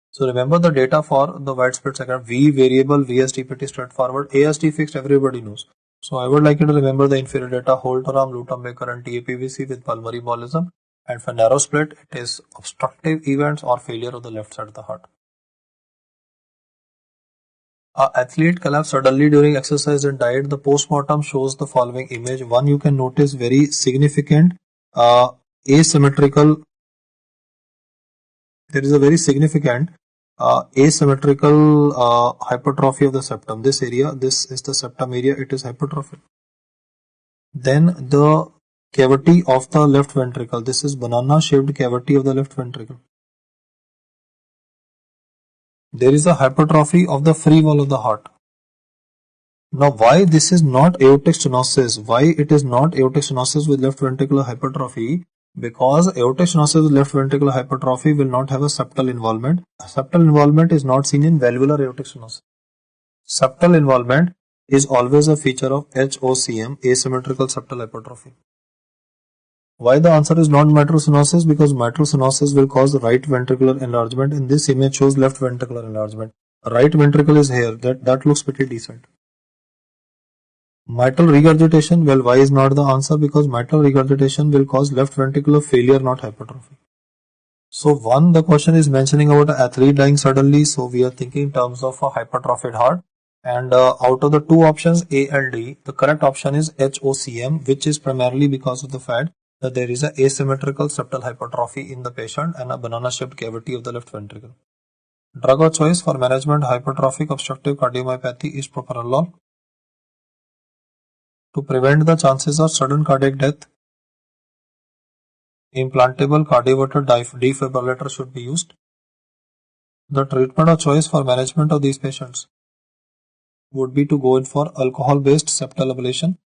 So remember the data for the wide split second, V variable, VSD pretty straightforward, ASD fixed everybody knows. So I would like you to remember the inferior data, Holt-Oram, Luton-Baker and TAPVC with pulmonary embolism, and for narrow split it is obstructive events or failure of the left side of the heart. An athlete collapsed suddenly during exercise and died. The postmortem shows the following image. One, you can notice very significant asymmetrical. There is a very significant asymmetrical hypertrophy of the septum. This area, this is the septum area, it is hypertrophic. Then the cavity of the left ventricle. This is banana shaped cavity of the left ventricle. There is a hypertrophy of the free wall of the heart. Now, why this is not aortic stenosis? Why it is not aortic stenosis with left ventricular hypertrophy? Because aortic stenosis with left ventricular hypertrophy will not have a septal involvement. Septal involvement is not seen in valvular aortic stenosis. Septal involvement is always a feature of HOCM, asymmetrical septal hypertrophy. Why the answer is not mitral stenosis? Because mitral stenosis will cause right ventricular enlargement. In this image shows left ventricular enlargement. Right ventricle is here. That looks pretty decent. Mitral regurgitation, well, why is not the answer? Because mitral regurgitation will cause left ventricular failure, not hypertrophy. So one, the question is mentioning about an athlete dying suddenly, so we are thinking in terms of a hypertrophied heart. And out of the two options, A and D, the correct option is HOCM, which is primarily because of the fact that there is an asymmetrical septal hypertrophy in the patient and a banana-shaped cavity of the left ventricle. Drug of choice for management hypertrophic obstructive cardiomyopathy is propranolol. To prevent the chances of sudden cardiac death, implantable cardioverter defibrillator should be used. The treatment of choice for management of these patients would be to go in for alcohol-based septal ablation,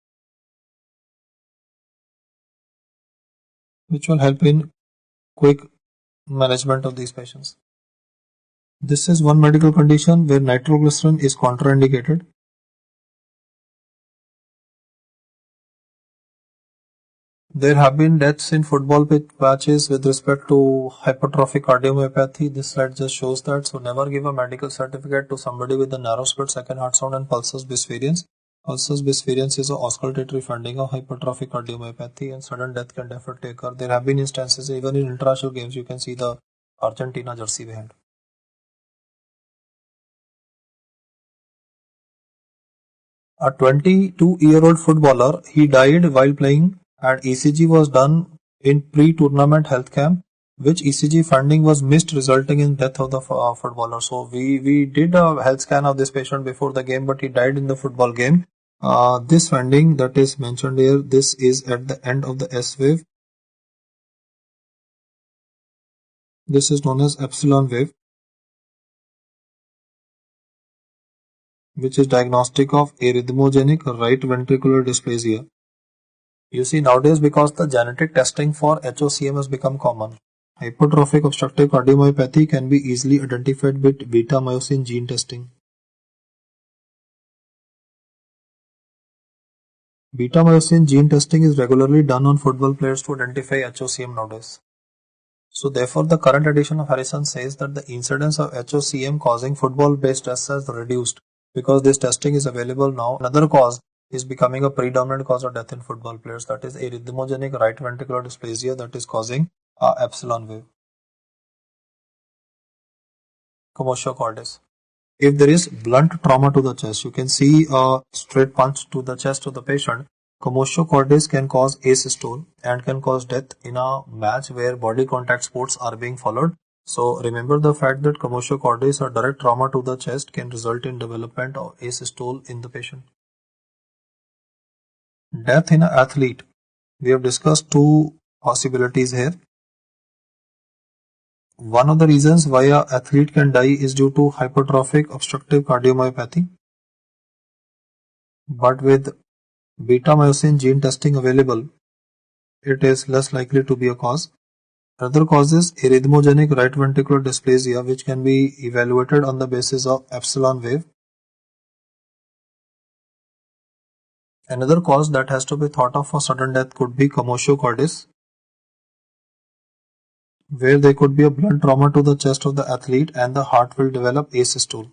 which will help in quick management of these patients. This is one medical condition where nitroglycerin is contraindicated. There have been deaths in football matches with respect to hypertrophic cardiomyopathy. This slide just shows that. So never give a medical certificate to somebody with a narrow split second heart sound and pulsus bisvariance. Pulsus bisvariance is an auscultatory finding of hypertrophic cardiomyopathy, and sudden death can definitely occur. There have been instances even in international games. You can see the Argentina jersey behind. A 22-year-old footballer, he died while playing, and ECG was done in pre-tournament health camp, which ECG finding was missed, resulting in death of the footballer. So we did a health scan of this patient before the game, but he died in the football game. This finding that is mentioned here, this is at the end of the S wave. This is known as epsilon wave, which is diagnostic of arrhythmogenic right ventricular dysplasia. You see, nowadays, because the genetic testing for HOCM has become common, hypertrophic obstructive cardiomyopathy can be easily identified with beta-myosin gene testing. Beta-myosin gene testing is regularly done on football players to identify HOCM nowadays. So therefore, the current edition of Harrison says that the incidence of HOCM causing football-based deaths has reduced because this testing is available now. Another cause is becoming a predominant cause of death in football players, that is arrhythmogenic right ventricular dysplasia that is causing epsilon wave. Commotio cordis. If there is blunt trauma to the chest, you can see a straight punch to the chest of the patient. Commotio cordis can cause asystole and can cause death in a match where body contact sports are being followed. So remember the fact that commotio cordis or direct trauma to the chest can result in development of asystole in the patient. Death in an athlete. We have discussed two possibilities here. One of the reasons why an athlete can die is due to hypertrophic obstructive cardiomyopathy. But with beta-myosin gene testing available, it is less likely to be a cause. Another cause is arrhythmogenic right ventricular dysplasia, which can be evaluated on the basis of epsilon wave. Another cause that has to be thought of for sudden death could be commotio cordis, where there could be a blunt trauma to the chest of the athlete and the heart will develop asystole.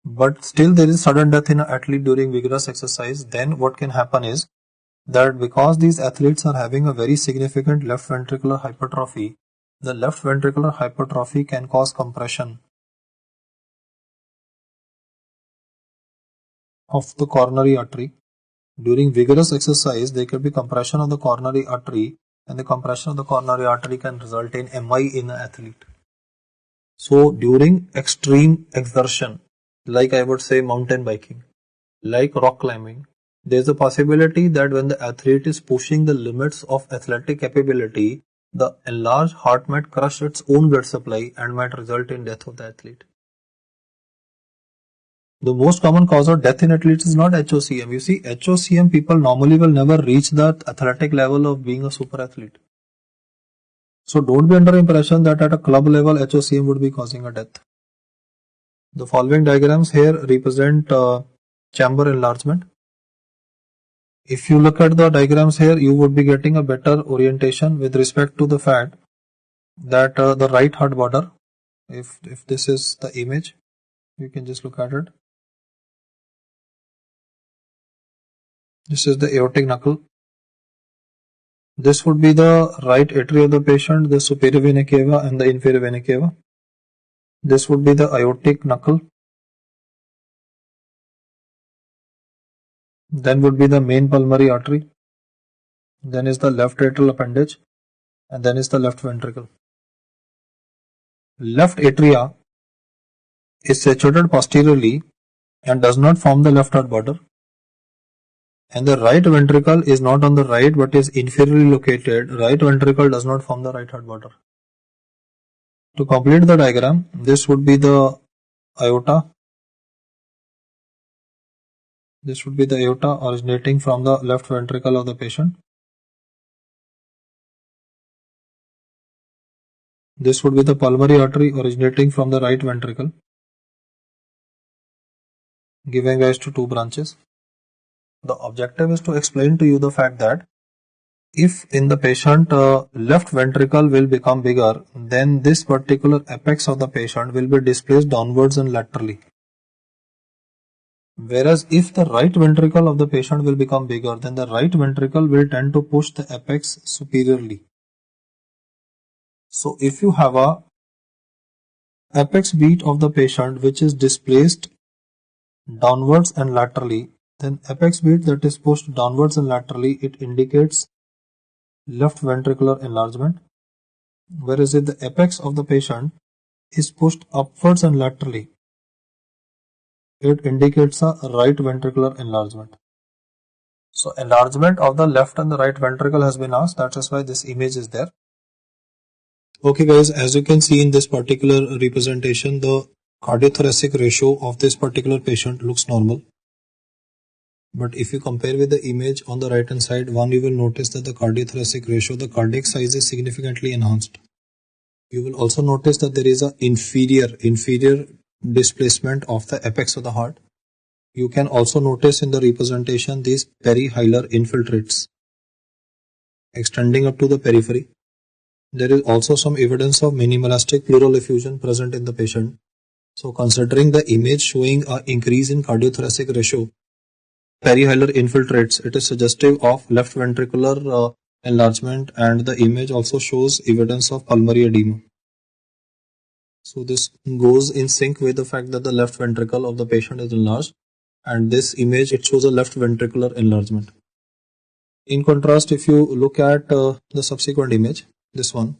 But still there is sudden death in an athlete during vigorous exercise. Then what can happen is that because these athletes are having a very significant left ventricular hypertrophy, the left ventricular hypertrophy can cause compression of the coronary artery. During vigorous exercise, there can be compression of the coronary artery, and the compression of the coronary artery can result in MI in an athlete. So during extreme exertion, like I would say mountain biking, like rock climbing, there is a possibility that when the athlete is pushing the limits of athletic capability, the enlarged heart might crush its own blood supply and might result in death of the athlete. The most common cause of death in athletes is not HOCM. You see, HOCM people normally will never reach the athletic level of being a super athlete. So don't be under impression that at a club level HOCM would be causing a death. The following diagrams here represent chamber enlargement. If you look at the diagrams here, you would be getting a better orientation with respect to the fact that the right heart border, if this is the image, you can just look at it. This is the aortic knuckle. This would be the right atria of the patient, the superior vena cava and the inferior vena cava. This would be the aortic knuckle. Then would be the main pulmonary artery. Then is the left atrial appendage, and then is the left ventricle. Left atria is situated posteriorly and does not form the left heart border. And the right ventricle is not on the right but is inferiorly located. Right ventricle does not form the right heart border. To complete the diagram, this would be the aorta. This would be the aorta originating from the left ventricle of the patient. This would be the pulmonary artery originating from the right ventricle, giving rise to two branches. The objective is to explain to you the fact that if in the patient left ventricle will become bigger, then this particular apex of the patient will be displaced downwards and laterally. Whereas if the right ventricle of the patient will become bigger, then the right ventricle will tend to push the apex superiorly. So if you have a apex beat of the patient which is displaced downwards and laterally, then apex beat that is pushed downwards and laterally, it indicates left ventricular enlargement. Whereas if the apex of the patient is pushed upwards and laterally, it indicates a right ventricular enlargement. So enlargement of the left and the right ventricle has been asked. That is why this image is there. Okay guys, as you can see in this particular representation, the cardiothoracic ratio of this particular patient looks normal. But if you compare with the image on the right hand side, you will notice that the cardiothoracic ratio, the cardiac size is significantly enhanced. You will also notice that there is an inferior displacement of the apex of the heart. You can also notice in the representation these perihilar infiltrates extending up to the periphery. There is also some evidence of minimalistic pleural effusion present in the patient. So considering the image showing an increase in cardiothoracic ratio, perihilar infiltrates, it is suggestive of left ventricular enlargement, and the image also shows evidence of pulmonary edema. So this goes in sync with the fact that the left ventricle of the patient is enlarged, and this image, it shows a left ventricular enlargement. In contrast, if you look at the subsequent image, this one,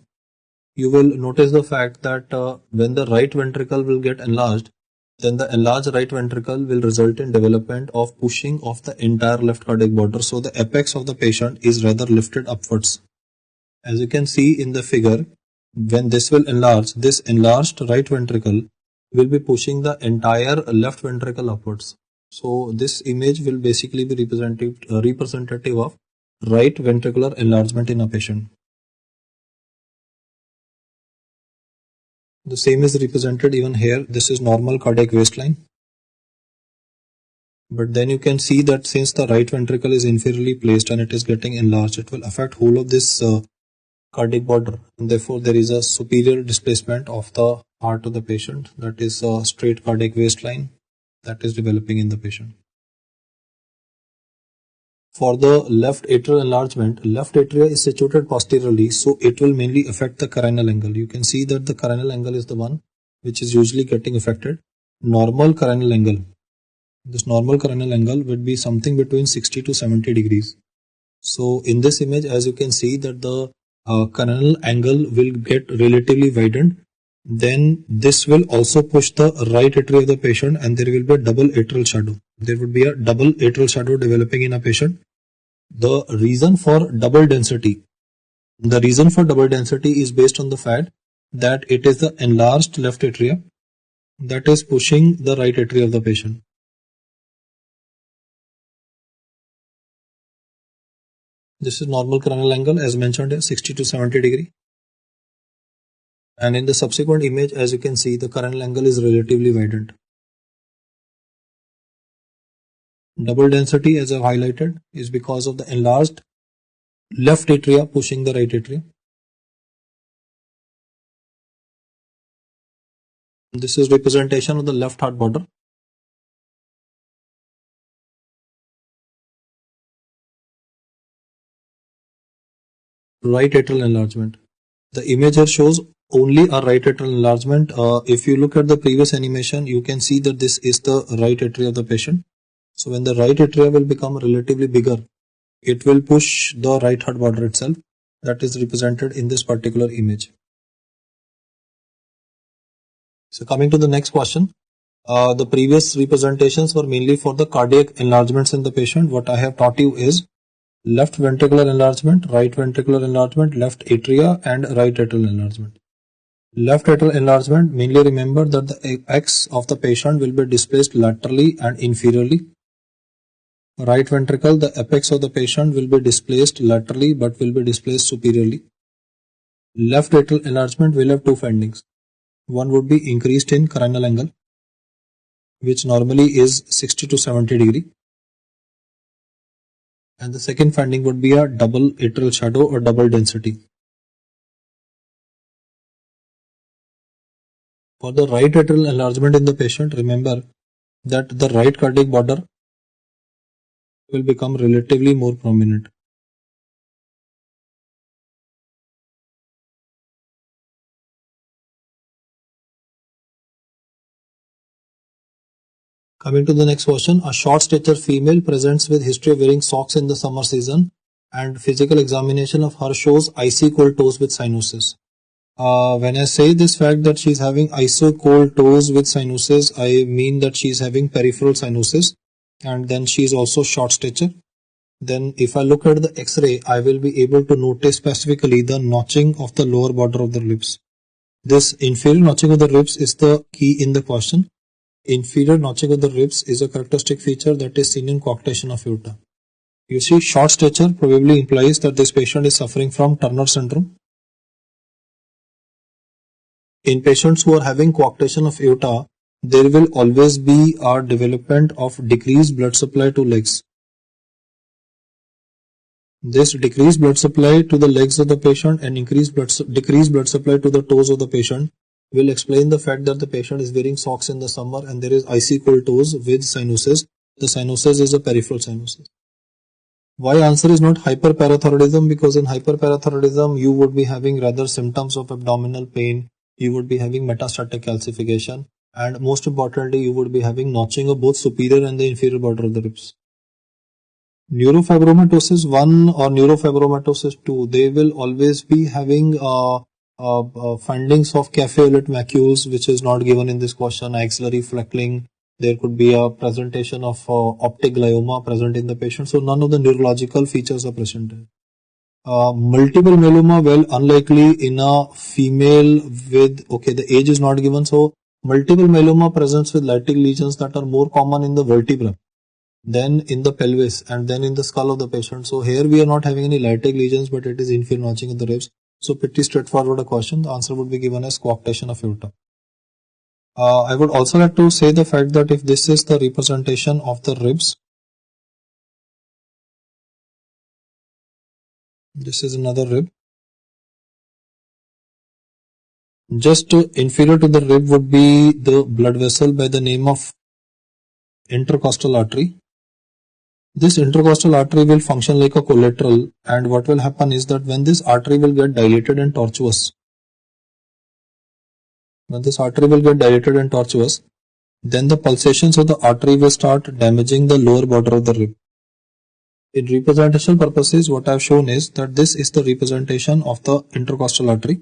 you will notice the fact that when the right ventricle will get enlarged, then the enlarged right ventricle will result in development of pushing of the entire left cardiac border. So the apex of the patient is rather lifted upwards. As you can see in the figure, when this will enlarge, this enlarged right ventricle will be pushing the entire left ventricle upwards. So this image will basically be representative of right ventricular enlargement in a patient. The same is represented even here. This is normal cardiac waistline. But then you can see that since the right ventricle is inferiorly placed and it is getting enlarged, it will affect whole of this cardiac border. And therefore, there is a superior displacement of the heart of the patient. That is a straight cardiac waistline that is developing in the patient. For the left atrial enlargement, left atria is situated posteriorly, so it will mainly affect the carinal angle. You can see that the carinal angle is the one which is usually getting affected. Normal carinal angle This normal cranial angle would be something between 60 to 70 degrees. So in this image, as you can see that the cranial angle will get relatively widened. Then this will also push the right atria of the patient, and there will be a double atrial shadow. There would be a double atrial shadow developing in a patient. The reason for double density is based on the fact that it is the enlarged left atria that is pushing the right atria of the patient. This is normal cranial angle, as mentioned here, 60 to 70 degree. And in the subsequent image, as you can see, the cranial angle is relatively widened. Double density, as I've highlighted, is because of the enlarged left atria pushing the right atria. This is representation of the left heart border. Right atrial enlargement. The image here shows only a right atrial enlargement. If you look at the previous animation, you can see that this is the right atria of the patient. So when the right atria will become relatively bigger, it will push the right heart border itself. That is represented in this particular image. So coming to the next question, the previous representations were mainly for the cardiac enlargements in the patient. What I have taught you is left ventricular enlargement, right ventricular enlargement, left atria, and right atrial enlargement. Left atrial enlargement, mainly remember that the apex of the patient will be displaced laterally and inferiorly. Right ventricle, the apex of the patient will be displaced laterally but will be displaced superiorly. Left atrial enlargement will have two findings. One would be increased in cranial angle, which normally is 60 to 70 degree. And the second finding would be a double atrial shadow or double density. For the right atrial enlargement in the patient, remember that the right cardiac border will become relatively more prominent. Coming to the next question, a short stature female presents with history of wearing socks in the summer season, and physical examination of her shows icy cold toes with cyanosis. When I say this fact that she's having icy cold toes with cyanosis, I mean that she's having peripheral cyanosis, and then she's also short stature. Then if I look at the X-ray, I will be able to notice specifically the notching of the lower border of the ribs. This inferior notching of the ribs is the key in the question. Inferior notching of the ribs is a characteristic feature that is seen in coarctation of aorta. You see, short stature probably implies that this patient is suffering from Turner syndrome. In patients who are having coarctation of aorta, there will always be a development of decreased blood supply to legs. This decreased blood supply to the legs of the patient and decreased blood supply to the toes of the patient will explain the fact that the patient is wearing socks in the summer and there is icy cold toes with cyanosis. The cyanosis is a peripheral cyanosis. Why answer is not hyperparathyroidism? Because in hyperparathyroidism you would be having rather symptoms of abdominal pain, you would be having metastatic calcification, and most importantly you would be having notching of both superior and the inferior border of the ribs. Neurofibromatosis 1 or neurofibromatosis 2, they will always be having findings of cafe-au-lait macules, which is not given in this question, axillary fleckling. There could be a presentation of optic glioma present in the patient. So none of the neurological features are present. Multiple myeloma, well, unlikely in a female with, okay, the age is not given. So multiple myeloma presents with lytic lesions that are more common in the vertebra, then in the pelvis, and then in the skull of the patient. So here we are not having any lytic lesions, but it is inferior notching of the ribs. So pretty straightforward a question. The answer would be given as coarctation of aorta. I would also like to say the fact that if this is the representation of the ribs, this is another rib. Just inferior to the rib would be the blood vessel by the name of intercostal artery. This intercostal artery will function like a collateral, and what will happen is that when this artery will get dilated and tortuous, then the pulsations of the artery will start damaging the lower border of the rib. In representational purposes, what I have shown is that this is the representation of the intercostal artery.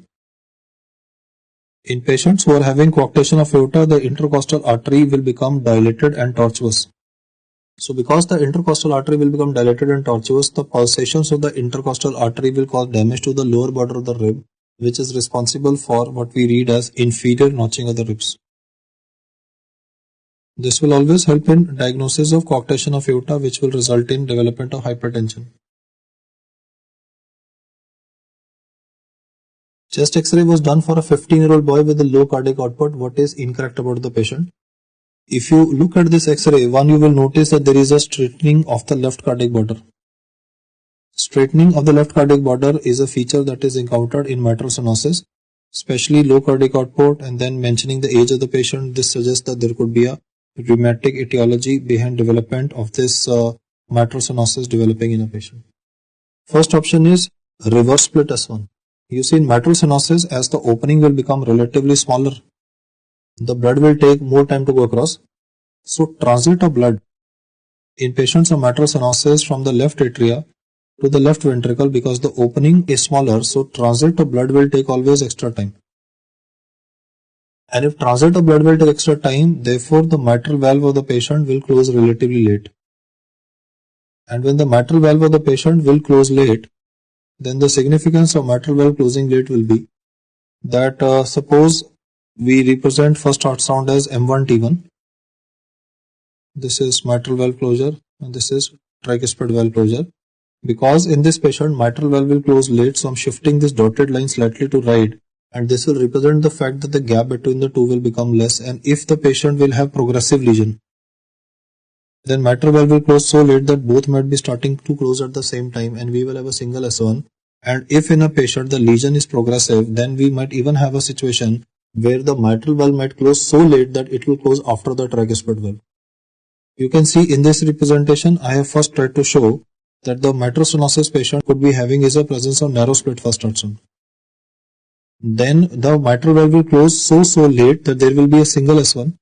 In patients who are having coarctation of aorta, the intercostal artery will become dilated and tortuous. So because the intercostal artery will become dilated and tortuous, the pulsations of the intercostal artery will cause damage to the lower border of the rib, which is responsible for what we read as inferior notching of the ribs. This will always help in diagnosis of coarctation of aorta, which will result in development of hypertension. Chest X-ray was done for a 15-year-old boy with a low cardiac output. What is incorrect about the patient? If you look at this X-ray, one, you will notice that there is a straightening of the left cardiac border. Straightening of the left cardiac border is a feature that is encountered in mitral stenosis, especially low cardiac output, and then mentioning the age of the patient. This suggests that there could be a rheumatic etiology behind development of this mitral stenosis developing in a patient. First option is reverse split S1. You see, in mitral stenosis, as the opening will become relatively smaller, the blood will take more time to go across. So transit of blood in patients of mitral stenosis from the left atria to the left ventricle, because the opening is smaller, so transit of blood will take always extra time. And if transit of blood will take extra time, therefore the mitral valve of the patient will close relatively late. And when the mitral valve of the patient will close late, then the significance of mitral valve closing late will be that suppose we represent first ultrasound as M1T1. This is mitral valve closure and this is tricuspid valve closure. Because in this patient mitral valve will close late, so I'm shifting this dotted line slightly to right, and this will represent the fact that the gap between the two will become less, and if the patient will have progressive lesion, then mitral valve will close so late that both might be starting to close at the same time and we will have a single S1. And if in a patient the lesion is progressive, then we might even have a situation where the mitral valve might close so late that it will close after the tricuspid valve. You can see in this representation, I have first tried to show that the mitral stenosis patient could be having is a presence of narrow split first ultrasound. Then the mitral valve will close so late that there will be a single S1,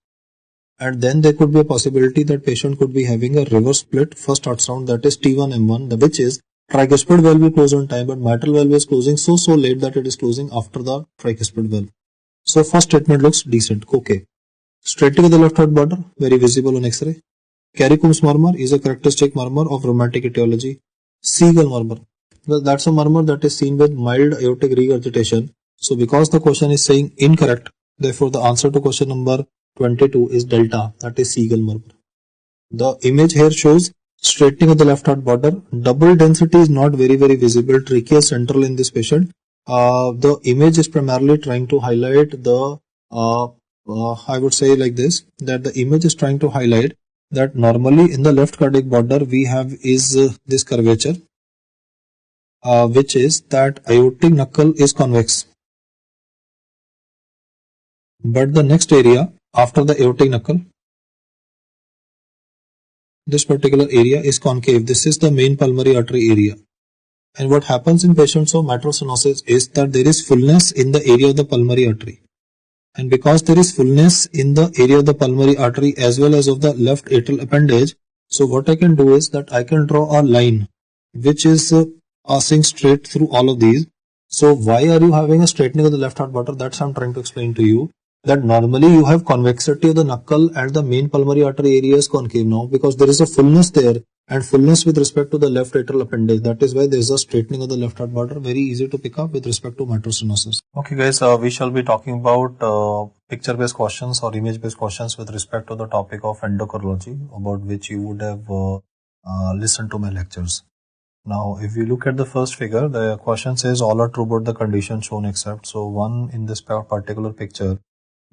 and then there could be a possibility that patient could be having a reverse split first ultrasound, that is T1M1, which is tricuspid valve will close on time, but mitral valve is closing so late that it is closing after the tricuspid valve. So first statement looks decent, okay. Straightening of the left heart border, very visible on X-ray. Carey-Coombs murmur is a characteristic murmur of rheumatic etiology. Siegel murmur, well, that's a murmur that is seen with mild aortic regurgitation. So because the question is saying incorrect, therefore the answer to question number 22 is delta, that is Siegel murmur. The image here shows straightening of the left heart border. Double density is not very visible, trachea central in this patient. The image is primarily trying to highlight the, I would say like this, that the image is trying to highlight that normally in the left cardiac border we have is this curvature, which is that aortic knuckle is convex, but the next area after the aortic knuckle, this particular area is concave. This is the main pulmonary artery area. And what happens in patients of mitral stenosis is that there is fullness in the area of the pulmonary artery. And because there is fullness in the area of the pulmonary artery as well as of the left atrial appendage, so what I can do is that I can draw a line which is passing straight through all of these. So why are you having a straightening of the left heart border? That's what I'm trying to explain to you. That normally you have convexity of the knuckle and the main pulmonary artery area is concave now, because there is a fullness there and fullness with respect to the left atrial appendage. That is why there is a straightening of the left heart border. Very easy to pick up with respect to mitral stenosis. Okay guys, we shall be talking about picture based questions or image based questions with respect to the topic of endocardiology, about which you would have listened to my lectures. Now if you look at the first figure, the question says all are true about the condition shown except. So one, in this particular picture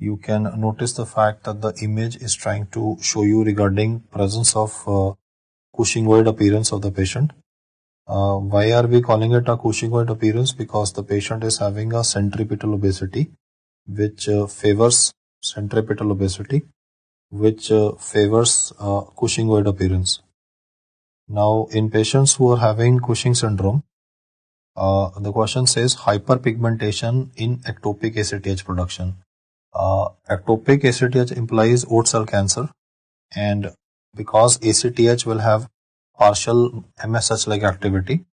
you can notice the fact that the image is trying to show you regarding presence of Cushingoid appearance of the patient. Why are we calling it a Cushingoid appearance? Because the patient is having a centripetal obesity, which favors Cushingoid appearance. Now in patients who are having Cushing syndrome, the question says hyperpigmentation in ectopic ACTH production. Ectopic ACTH implies oat cell cancer, and because ACTH will have partial MSH-like activity,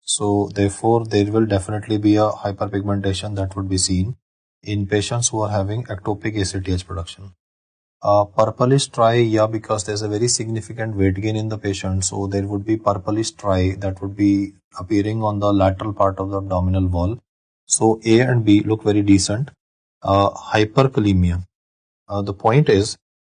so therefore there will definitely be a hyperpigmentation that would be seen in patients who are having ectopic ACTH production. Purplish striae, yeah, because there's a very significant weight gain in the patient, so there would be purplish striae that would be appearing on the lateral part of the abdominal wall. So A and B look very decent. Hyperkalemia. The point is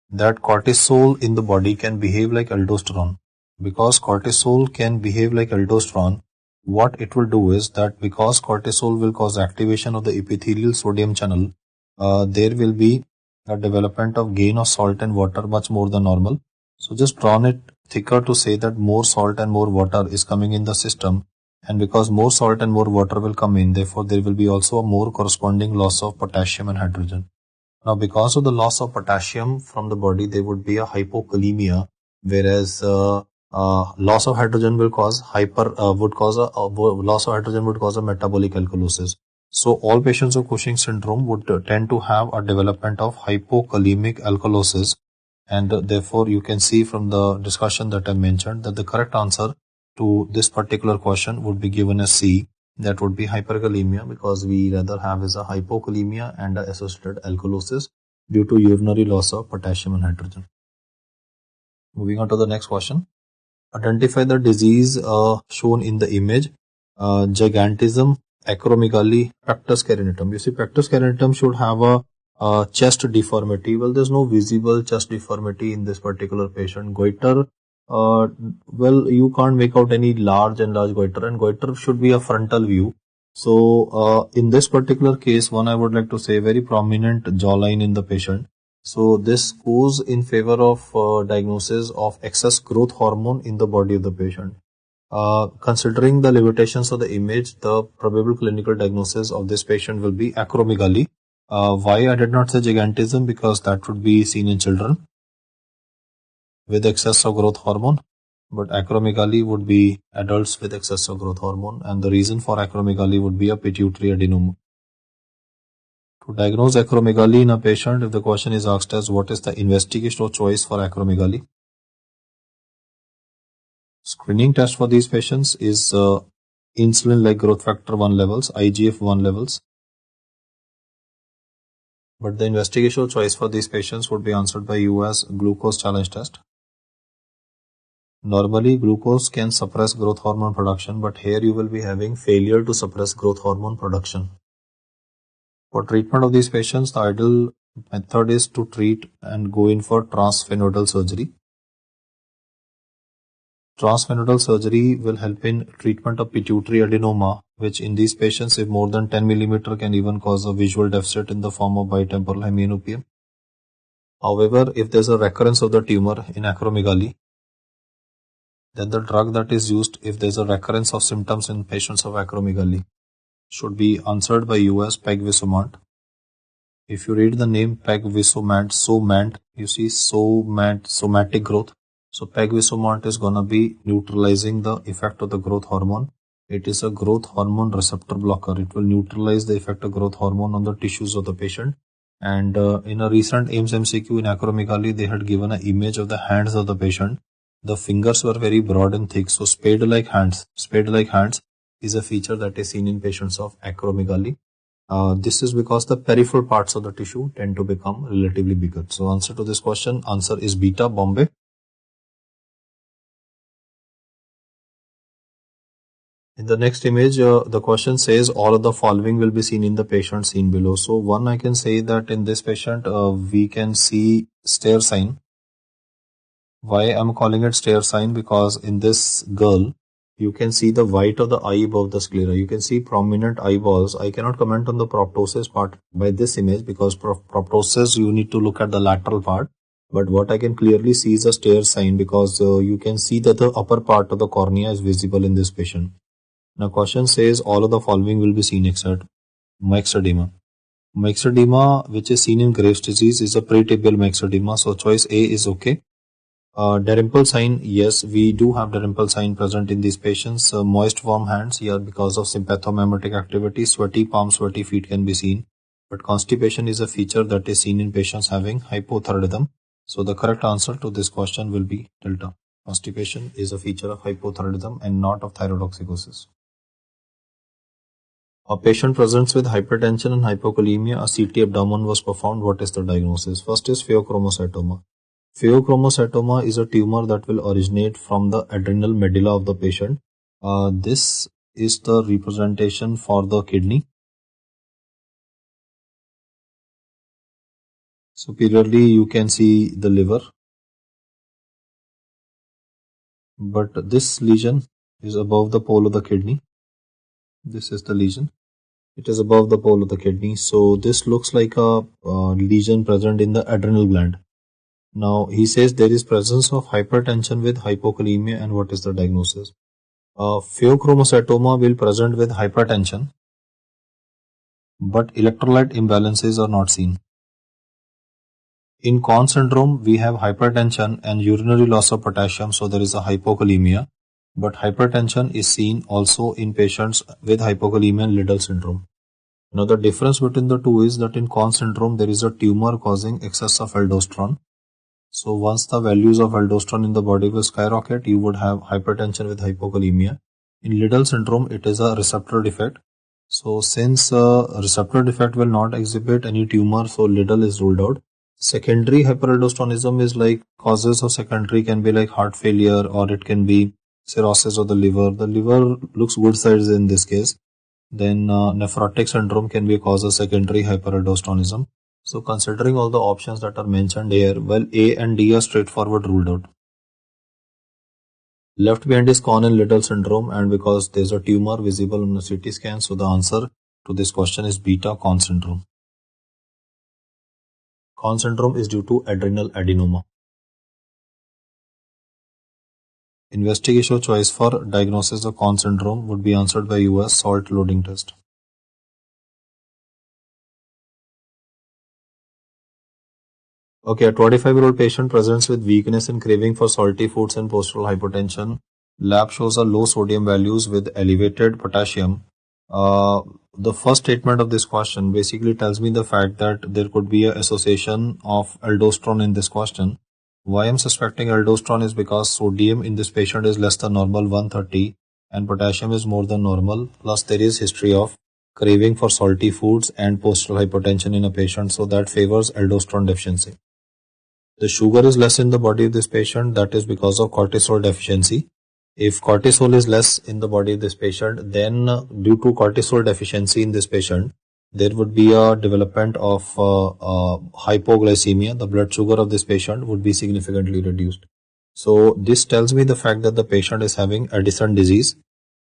that cortisol in the body can behave like aldosterone. Because cortisol can behave like aldosterone, what it will do is that because cortisol will cause activation of the epithelial sodium channel, there will be a development of gain of salt and water much more than normal. So just drawn it thicker to say that more salt and more water is coming in the system, and because more salt and more water will come in, therefore there will be also a more corresponding loss of potassium and hydrogen. Now, because of the loss of potassium from the body, there would be a hypokalemia, whereas loss of hydrogen will cause loss of hydrogen would cause a metabolic alkalosis. So all patients of Cushing syndrome would tend to have a development of hypokalemic alkalosis, and therefore you can see from the discussion that I mentioned that the correct answer to this particular question would be given as C. That would be hyperkalemia, because we rather have is a hypokalemia and a associated alkalosis due to urinary loss of potassium and hydrogen. Moving on to the next question. Identify the disease shown in the image. Gigantism, acromegaly, pectus carinatum. You see, pectus carinatum should have a chest deformity. Well, there's no visible chest deformity in this particular patient. Goiter, well, you can't make out any large goiter, and goiter should be a frontal view. So in this particular case, one I would like to say very prominent jawline in the patient. So this goes in favor of diagnosis of excess growth hormone in the body of the patient. Considering the limitations of the image, the probable clinical diagnosis of this patient will be acromegaly. Why I did not say gigantism? Because that would be seen in children with excess of growth hormone, but acromegaly would be adults with excess of growth hormone, and the reason for acromegaly would be a pituitary adenoma. To diagnose acromegaly in a patient, if the question is asked as what is the investigation of choice for acromegaly, screening test for these patients is insulin-like growth factor 1 levels, IGF-1 levels. But the investigation of choice for these patients would be answered by you as glucose challenge test. Normally, glucose can suppress growth hormone production, but here you will be having failure to suppress growth hormone production. For treatment of these patients, the ideal method is to treat and go in for transsphenoidal surgery. Transsphenoidal surgery will help in treatment of pituitary adenoma, which in these patients, if more than 10 mm, can even cause a visual deficit in the form of bitemporal hemianopia. However, if there is a recurrence of the tumor in acromegaly, then the drug that is used if there is a recurrence of symptoms in patients of acromegaly should be answered by you as pegvisomant. If you read the name pegvisomant, somant, you see somatic growth. So pegvisomant is gonna be neutralizing the effect of the growth hormone. It is a growth hormone receptor blocker. It will neutralize the effect of growth hormone on the tissues of the patient. And in a recent AIIMS MCQ in acromegaly, they had given an image of the hands of the patient. The fingers were very broad and thick, so spade-like hands. Spade-like hands is a feature that is seen in patients of acromegaly. This is because the peripheral parts of the tissue tend to become relatively bigger. So answer to this question, answer is beta, Bombay. In the next image, the question says all of the following will be seen in the patient seen below. So one, I can say that in this patient, we can see stare sign. Why I'm calling it stare sign? Because in this girl, you can see the white of the eye above the sclera. You can see prominent eyeballs. I cannot comment on the proptosis part by this image because proptosis you need to look at the lateral part. But what I can clearly see is a stare sign because you can see that the upper part of the cornea is visible in this patient. Now question says all of the following will be seen except myxedema. Myxedema, which is seen in Graves' disease, is a pretibial myxedema. So choice A is okay. Dalrymple sign, yes, we do have Dalrymple sign present in these patients. Moist warm hands, yeah, because of sympathomimetic activity. Sweaty palms, sweaty feet can be seen. but constipation is a feature that is seen in patients having hypothyroidism. So the correct answer to this question will be delta. Constipation is a feature of hypothyroidism and not of thyrotoxicosis. A patient presents with hypertension and hypokalemia. A CT abdomen was performed. What is the diagnosis? First is pheochromocytoma. Pheochromocytoma is a tumor that will originate from the adrenal medulla of the patient. This is the representation for the kidney. Superiorly, you can see the liver, but this lesion is above the pole of the kidney. This is the lesion. It is above the pole of the kidney. So this looks like a lesion present in the adrenal gland. Now he says there is presence of hypertension with hypokalemia, and what is the diagnosis? Pheochromocytoma will present with hypertension, but electrolyte imbalances are not seen. In Conn syndrome, we have hypertension and urinary loss of potassium, so there is a hypokalemia. But hypertension is seen also in patients with hypokalemia and Liddle syndrome. Now the difference between the two is that in Conn syndrome, there is a tumor causing excess of aldosterone. So once the values of aldosterone in the body will skyrocket, you would have hypertension with hypokalemia. In Liddle syndrome, it is a receptor defect. So since receptor defect will not exhibit any tumor, so Liddle is ruled out. Secondary hyperaldosteronism is like causes of secondary can be like heart failure, or it can be cirrhosis of the liver. The liver looks good size in this case. Then nephrotic syndrome can be a cause of secondary hyperaldosteronism. So considering all the options that are mentioned here, well, A and D are straightforward ruled out. Left behind is Conn and Liddle syndrome, and because there's a tumor visible on the CT scan, so the answer to this question is beta Conn syndrome. Conn syndrome is due to adrenal adenoma. Investigational choice for diagnosis of Conn syndrome would be answered by US salt loading test. Okay, a 25-year-old patient presents with weakness and craving for salty foods and postural hypotension. Lab shows a low sodium values with elevated potassium. The first statement of this question basically tells me the fact that there could be an association of aldosterone in this question. Why I'm suspecting aldosterone is because sodium in this patient is less than normal 130 and potassium is more than normal, plus there is history of craving for salty foods and postural hypotension in a patient, so that favors aldosterone deficiency. The sugar is less in the body of this patient, that is because of cortisol deficiency. If cortisol is less in the body of this patient, then due to cortisol deficiency in this patient, there would be a development of hypoglycemia. The blood sugar of this patient would be significantly reduced. So this tells me the fact that the patient is having Addison disease,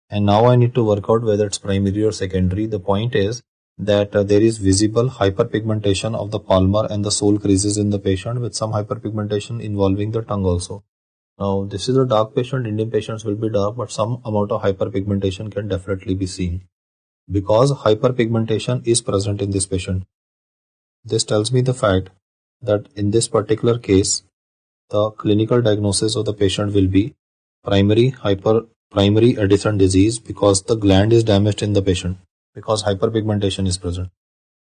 and now I need to work out whether it's primary or secondary. The point is that there is visible hyperpigmentation of the palmar and the sole creases in the patient, with some hyperpigmentation involving the tongue also. Now this is a dark patient. Indian patients will be dark, but some amount of hyperpigmentation can definitely be seen. Because hyperpigmentation is present in this patient, this tells me the fact that in this particular case, the clinical diagnosis of the patient will be primary Addison disease, because the gland is damaged in the patient, because hyperpigmentation is present.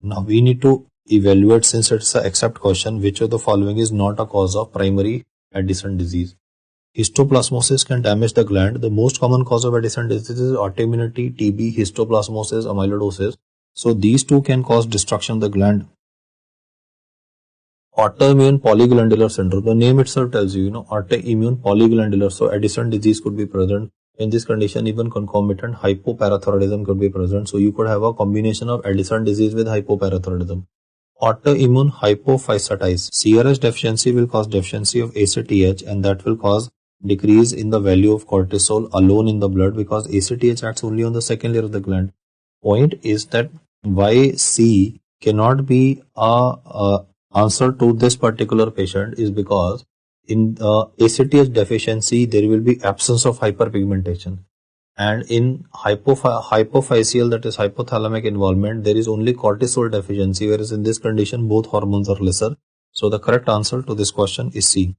Now we need to evaluate, since it's an except question, which of the following is not a cause of primary Addison disease. Histoplasmosis can damage the gland. The most common cause of Addison disease is autoimmunity, TB, histoplasmosis, amyloidosis. So these two can cause destruction of the gland. Autoimmune polyglandular syndrome, the name itself tells you, autoimmune polyglandular. So Addison disease could be present. In this condition, even concomitant hypoparathyroidism could be present. So you could have a combination of Addison disease with hypoparathyroidism. Autoimmune hypophysitis. CRS deficiency will cause deficiency of ACTH, and that will cause decrease in the value of cortisol alone in the blood, because ACTH acts only on the second layer of the gland. Point is that why C cannot be a answer to this particular patient is because in ACTH deficiency there will be absence of hyperpigmentation, and in hypophyseal, that is hypothalamic involvement, there is only cortisol deficiency, whereas in this condition both hormones are lesser. So the correct answer to this question is C.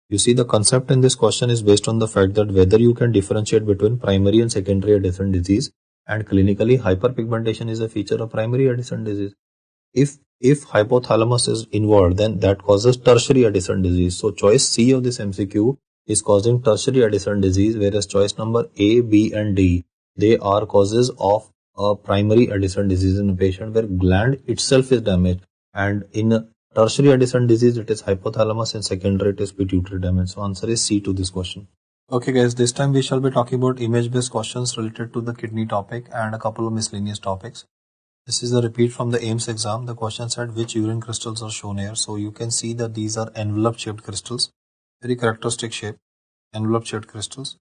You see, the concept in this question is based on the fact that whether you can differentiate between primary and secondary Addison disease, and clinically hyperpigmentation is a feature of primary Addison disease. If hypothalamus is involved, then that causes tertiary Addison disease. So choice C of this MCQ is causing tertiary Addison disease, whereas choice number A, B, and D, they are causes of a primary Addison disease in a patient where gland itself is damaged. And in tertiary Addison disease, it is hypothalamus, and secondary it is pituitary damage. So answer is C to this question. Okay guys, this time we shall be talking about image-based questions related to the kidney topic and a couple of miscellaneous topics. This is a repeat from the AIIMS exam. The question said which urine crystals are shown here. So you can see that these are envelope-shaped crystals. Very characteristic shape. Envelope-shaped crystals.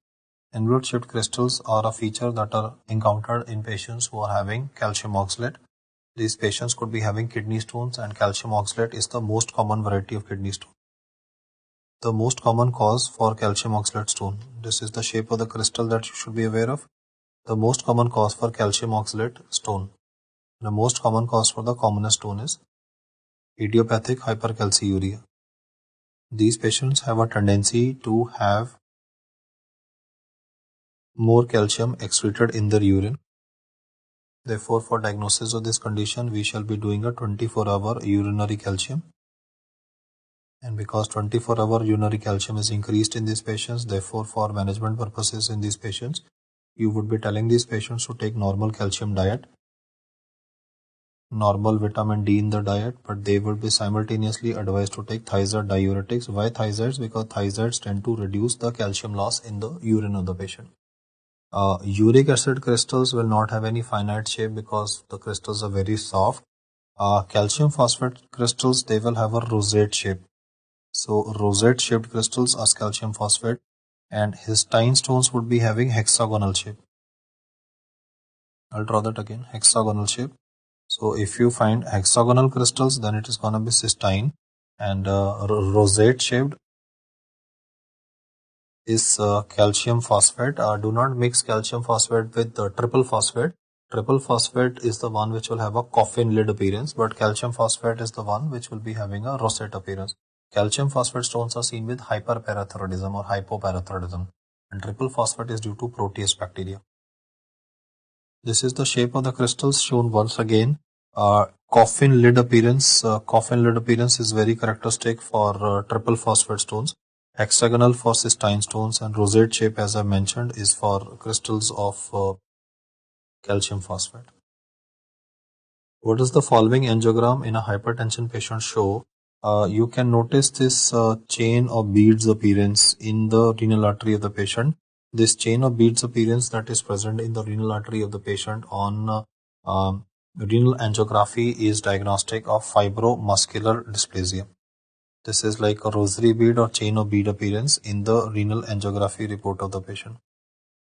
Envelope-shaped crystals are a feature that are encountered in patients who are having calcium oxalate. These patients could be having kidney stones, and calcium oxalate is the most common variety of kidney stone. The most common cause for calcium oxalate stone. This is the shape of the crystal that you should be aware of. The most common cause for calcium oxalate stone. The most common cause for the commonest stone is idiopathic hypercalciuria. These patients have a tendency to have more calcium excreted in their urine. Therefore, for diagnosis of this condition, we shall be doing a 24-hour urinary calcium. And because 24-hour urinary calcium is increased in these patients, therefore, for management purposes in these patients, you would be telling these patients to take normal calcium diet, normal vitamin D in the diet, but they would be simultaneously advised to take thiazide diuretics. Why thiazides? Because thiazides tend to reduce the calcium loss in the urine of the patient. Uric acid crystals will not have any finite shape because the crystals are very soft. Calcium phosphate crystals, they will have a rosette shape. So rosette shaped crystals are calcium phosphate, and histine stones would be having hexagonal shape. I'll draw that again, hexagonal shape. So if you find hexagonal crystals, then it is going to be cystine, and rosette shaped is calcium phosphate. Do not mix calcium phosphate with triple phosphate. Triple phosphate is the one which will have a coffin lid appearance, but calcium phosphate is the one which will be having a rosette appearance. Calcium phosphate stones are seen with hyperparathyroidism or hypoparathyroidism, and triple phosphate is due to Proteus bacteria. This is the shape of the crystals shown once again. Coffin lid appearance. Coffin lid appearance is very characteristic for triple phosphate stones. Hexagonal for cystine stones, and rosette shape, as I mentioned, is for crystals of calcium phosphate. What does the following angiogram in a hypertension patient show? You can notice this chain of beads appearance in the renal artery of the patient. This chain of beads appearance that is present in the renal artery of the patient on renal angiography is diagnostic of fibromuscular dysplasia. This is like a rosary bead or chain of bead appearance in the renal angiography report of the patient.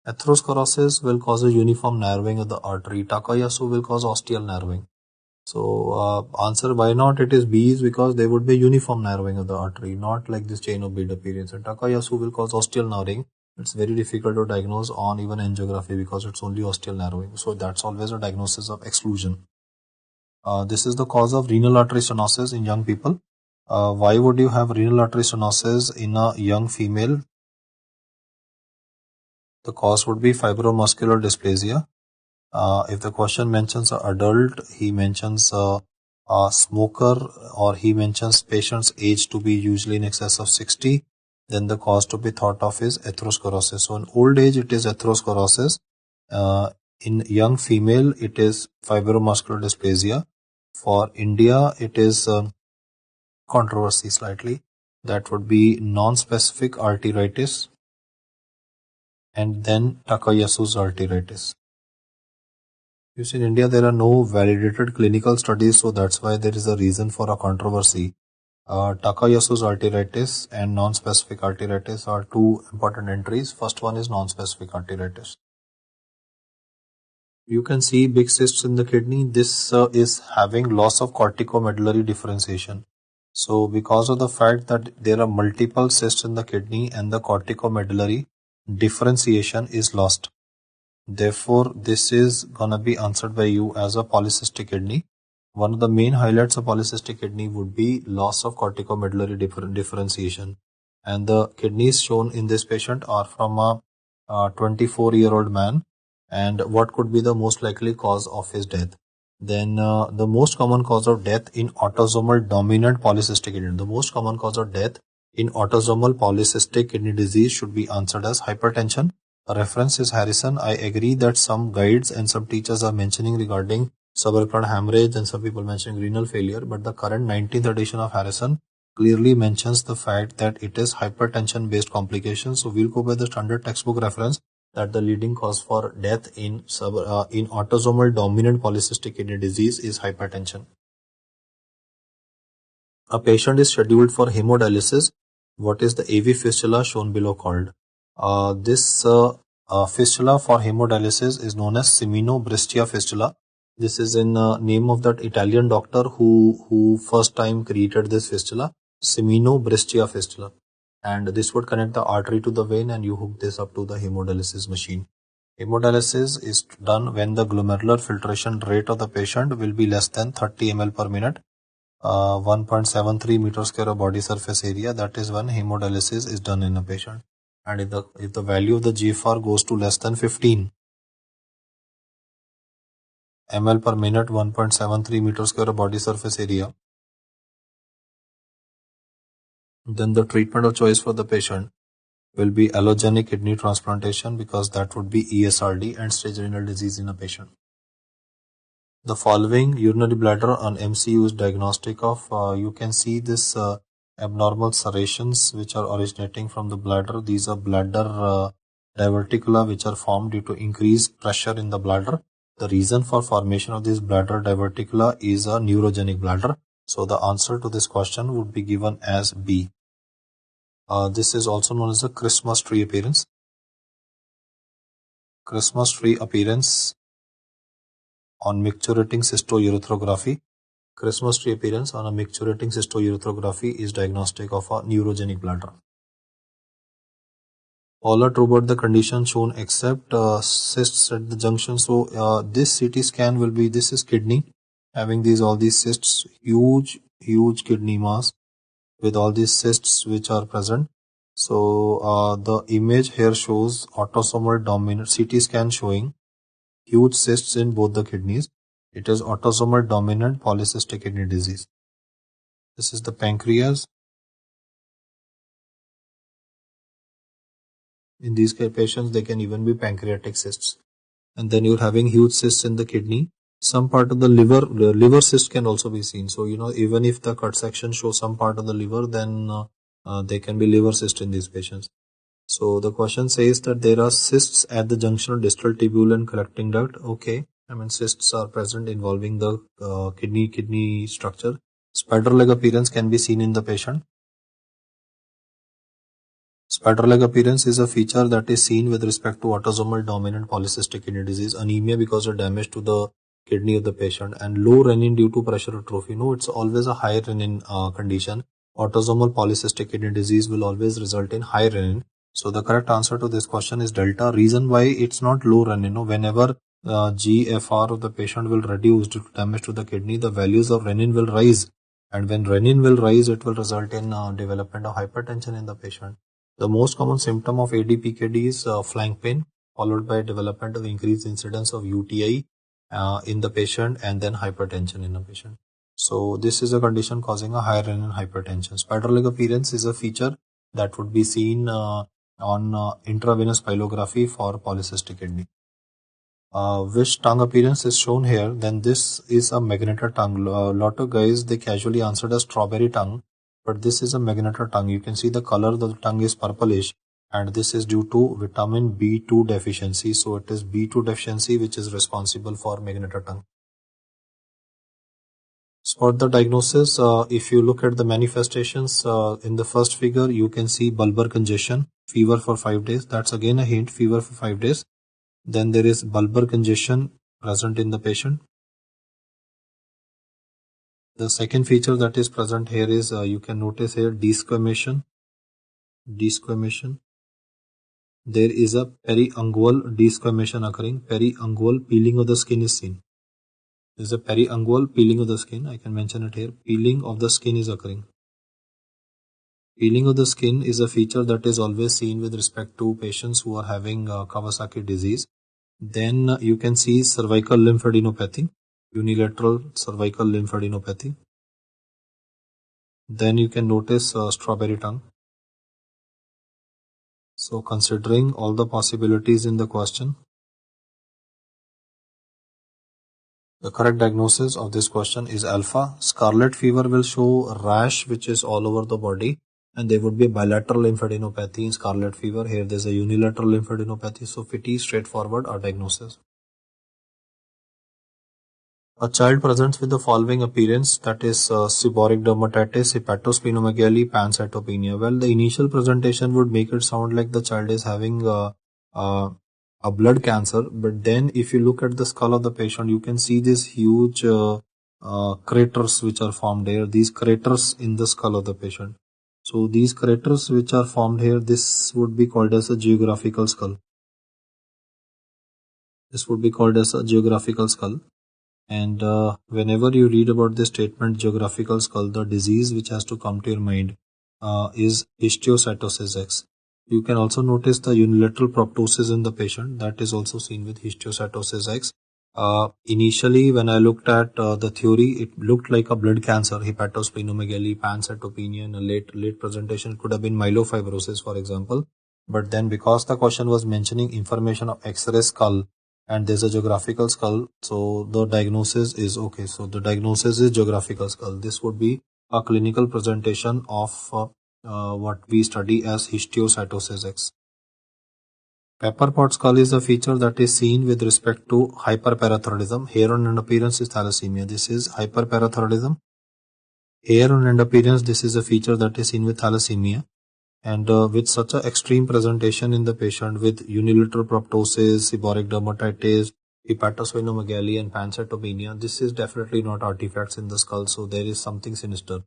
Atherosclerosis will cause a uniform narrowing of the artery. Takayasu will cause ostial narrowing. So answer why not it is B is because there would be uniform narrowing of the artery, not like this chain of bead appearance. And Takayasu will cause ostial narrowing. It's very difficult to diagnose on even angiography because it's only ostial narrowing. So that's always a diagnosis of exclusion. This is the cause of renal artery stenosis in young people. Why would you have renal artery stenosis in a young female? The cause would be fibromuscular dysplasia. If the question mentions an adult, he mentions a smoker, or he mentions patient's age to be usually in excess of 60, then the cause to be thought of is atherosclerosis. So in old age, it is atherosclerosis. In young female, it is fibromuscular dysplasia. For India, it is controversy slightly. That would be non-specific arteritis and then Takayasu's arteritis. You see, in India, there are no validated clinical studies, so that's why there is a reason for a controversy. Takayasu's arteritis and non-specific arteritis are two important entries. First one is non-specific arteritis. You can see big cysts in the kidney. This is having loss of corticomedullary differentiation. So because of the fact that there are multiple cysts in the kidney and the corticomedullary differentiation is lost, therefore this is gonna be answered by you as a polycystic kidney. One of the main highlights of polycystic kidney would be loss of corticomedullary differentiation, and the kidneys shown in this patient are from a 24-year-old man. And what could be the most likely cause of his death? Then the most common cause of death in autosomal dominant polycystic kidney. The most common cause of death in autosomal polycystic kidney disease should be answered as hypertension. A reference is Harrison. I agree that some guides and some teachers are mentioning regarding subarachnoid hemorrhage and some people mentioning renal failure, but the current 19th edition of Harrison clearly mentions the fact that it is hypertension based complications. So we'll go by the standard textbook reference that the leading cause for death in autosomal dominant polycystic kidney disease is hypertension. A patient is scheduled for hemodialysis. What is the AV fistula shown below called? This fistula for hemodialysis is known as Semino-Brescia fistula. This is in name of that Italian doctor who first time created this fistula, Semino-Brescia fistula. And this would connect the artery to the vein and you hook this up to the hemodialysis machine. Hemodialysis is done when the glomerular filtration rate of the patient will be less than 30 ml per minute, 1.73 meters square of body surface area. That is when hemodialysis is done in a patient. And if the value of the GFR goes to less than 15 ml per minute, 1.73 meters square of body surface area, then the treatment of choice for the patient will be allogenic kidney transplantation, because that would be ESRD, and stage renal disease in a patient. The following urinary bladder on MCU is diagnostic of, you can see this abnormal serrations which are originating from the bladder. These are bladder diverticula which are formed due to increased pressure in the bladder. The reason for formation of this bladder diverticula is a neurogenic bladder. So the answer to this question would be given as B. This is also known as a Christmas tree appearance. Christmas tree appearance on micturating cystourethropy. Christmas tree appearance on a micturating cystourethropy is diagnostic of a neurogenic bladder. All are true about the condition shown except cysts at the junction. So this CT scan will be, this is kidney having all these cysts, huge kidney mass with all these cysts which are present. So the image here shows autosomal dominant, CT scan showing huge cysts in both the kidneys. It is autosomal dominant polycystic kidney disease. This is the pancreas. In these patients, they can even be pancreatic cysts. And then you're having huge cysts in the kidney. Some part of the liver cyst can also be seen. So, even if the cut section shows some part of the liver, then there can be liver cyst in these patients. So the question says that there are cysts at the junction of distal tubule and collecting duct. Okay, cysts are present involving the kidney structure. Spider leg appearance can be seen in the patient. Spider leg appearance is a feature that is seen with respect to autosomal dominant polycystic kidney disease. Anemia because of damage to the kidney of the patient, and low renin due to pressure atrophy. No, it's always a high renin condition. Autosomal polycystic kidney disease will always result in high renin. So the correct answer to this question is delta. Reason why it's not low renin. Whenever GFR of the patient will reduce due to damage to the kidney, the values of renin will rise. And when renin will rise, it will result in development of hypertension in the patient. The most common symptom of ADPKD is flank pain, followed by development of increased incidence of UTI in the patient, and then hypertension in the patient. So this is a condition causing a higher renin hypertension. Spider leg appearance is a feature that would be seen on intravenous pyelography for polycystic kidney. Which tongue appearance is shown here? Then this is a magnetar tongue. A lot of guys, they casually answered a strawberry tongue, but this is a magnetar tongue. You can see the color of the tongue is purplish, and this is due to vitamin B2 deficiency. So it is B2 deficiency which is responsible for magnetar tongue. For the diagnosis, if you look at the manifestations in the first figure, you can see bulbar congestion, fever for 5 days. That's again a hint, fever for 5 days. Then there is bulbar congestion present in the patient. The second feature that is present here is, you can notice here, desquamation. There is a periungual desquamation occurring. Periungual peeling of the skin is seen. There is a periungual peeling of the skin. I can mention it here. Peeling of the skin is occurring. Peeling of the skin is a feature that is always seen with respect to patients who are having Kawasaki disease. Then you can see cervical lymphadenopathy. unilateral cervical lymphadenopathy. Then you can notice strawberry tongue. So considering all the possibilities in the question, the correct diagnosis of this question is alpha. Scarlet fever will show rash which is all over the body, and there would be a bilateral lymphadenopathy in scarlet fever. Here there's a unilateral lymphadenopathy, so pretty straightforward our diagnosis. A child presents with the following appearance, that is seborrheic dermatitis, hepatosplenomegaly, pancytopenia. Well, the initial presentation would make it sound like the child is having a blood cancer, but then if you look at the skull of the patient, you can see these huge craters which are formed here, these craters in the skull of the patient. So these craters which are formed here, this would be called as a geographical skull. This would be called as a geographical skull. And whenever you read about the statement geographical skull, the disease which has to come to your mind is histiocytosis X. You can also notice the unilateral proptosis in the patient, that is also seen with histiocytosis X. Initially, when I looked at the theory, it looked like a blood cancer, hepatosplenomegaly, pancytopenia. In a late presentation, it could have been myelofibrosis, for example. But then, because the question was mentioning information of X-ray skull and there's a geographical skull, so the diagnosis is okay. So the diagnosis is geographical skull. This would be a clinical presentation of what we study as histiocytosis X. Pepper pot skull is a feature that is seen with respect to hyperparathyroidism. Hair on end appearance is thalassemia. This is hyperparathyroidism. Hair on end appearance, this is a feature that is seen with thalassemia. And with such an extreme presentation in the patient with unilateral proptosis, seborrheic dermatitis, hepatosplenomegaly and pancytopenia, this is definitely not artifacts in the skull, so there is something sinister.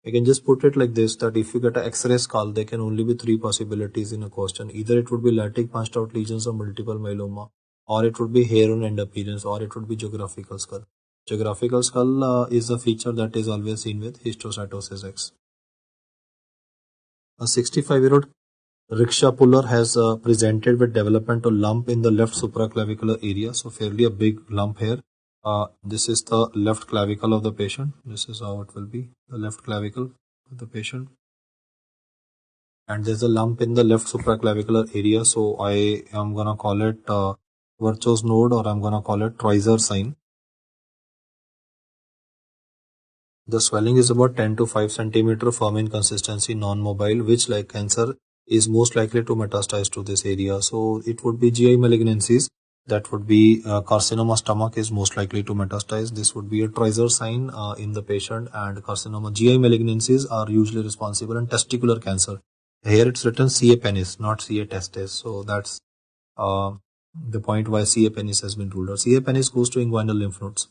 I can just put it like this, that if you get an X-ray skull, there can only be three possibilities in a question. Either it would be lattic punched out lesions or multiple myeloma, or it would be hair on end appearance, or it would be geographical skull. Geographical skull is a feature that is always seen with histiocytosis X. A 65-year-old rickshaw puller has presented with developmental lump in the left supraclavicular area, so fairly a big lump here. This is the left clavicle of the patient. This is how it will be, the left clavicle of the patient. And there's a lump in the left supraclavicular area, so I am gonna call it Virchow's node, or I'm gonna call it Troiser sign. The swelling is about 10 to 5 centimeter, firm in consistency, non-mobile, which like cancer is most likely to metastasize to this area. So it would be GI malignancies. That would be carcinoma stomach is most likely to metastasize. This would be a Troiser sign in the patient, and carcinoma GI malignancies are usually responsible in testicular cancer. Here it's written CA penis, not CA testis. So that's the point why CA penis has been ruled out. CA penis goes to inguinal lymph nodes.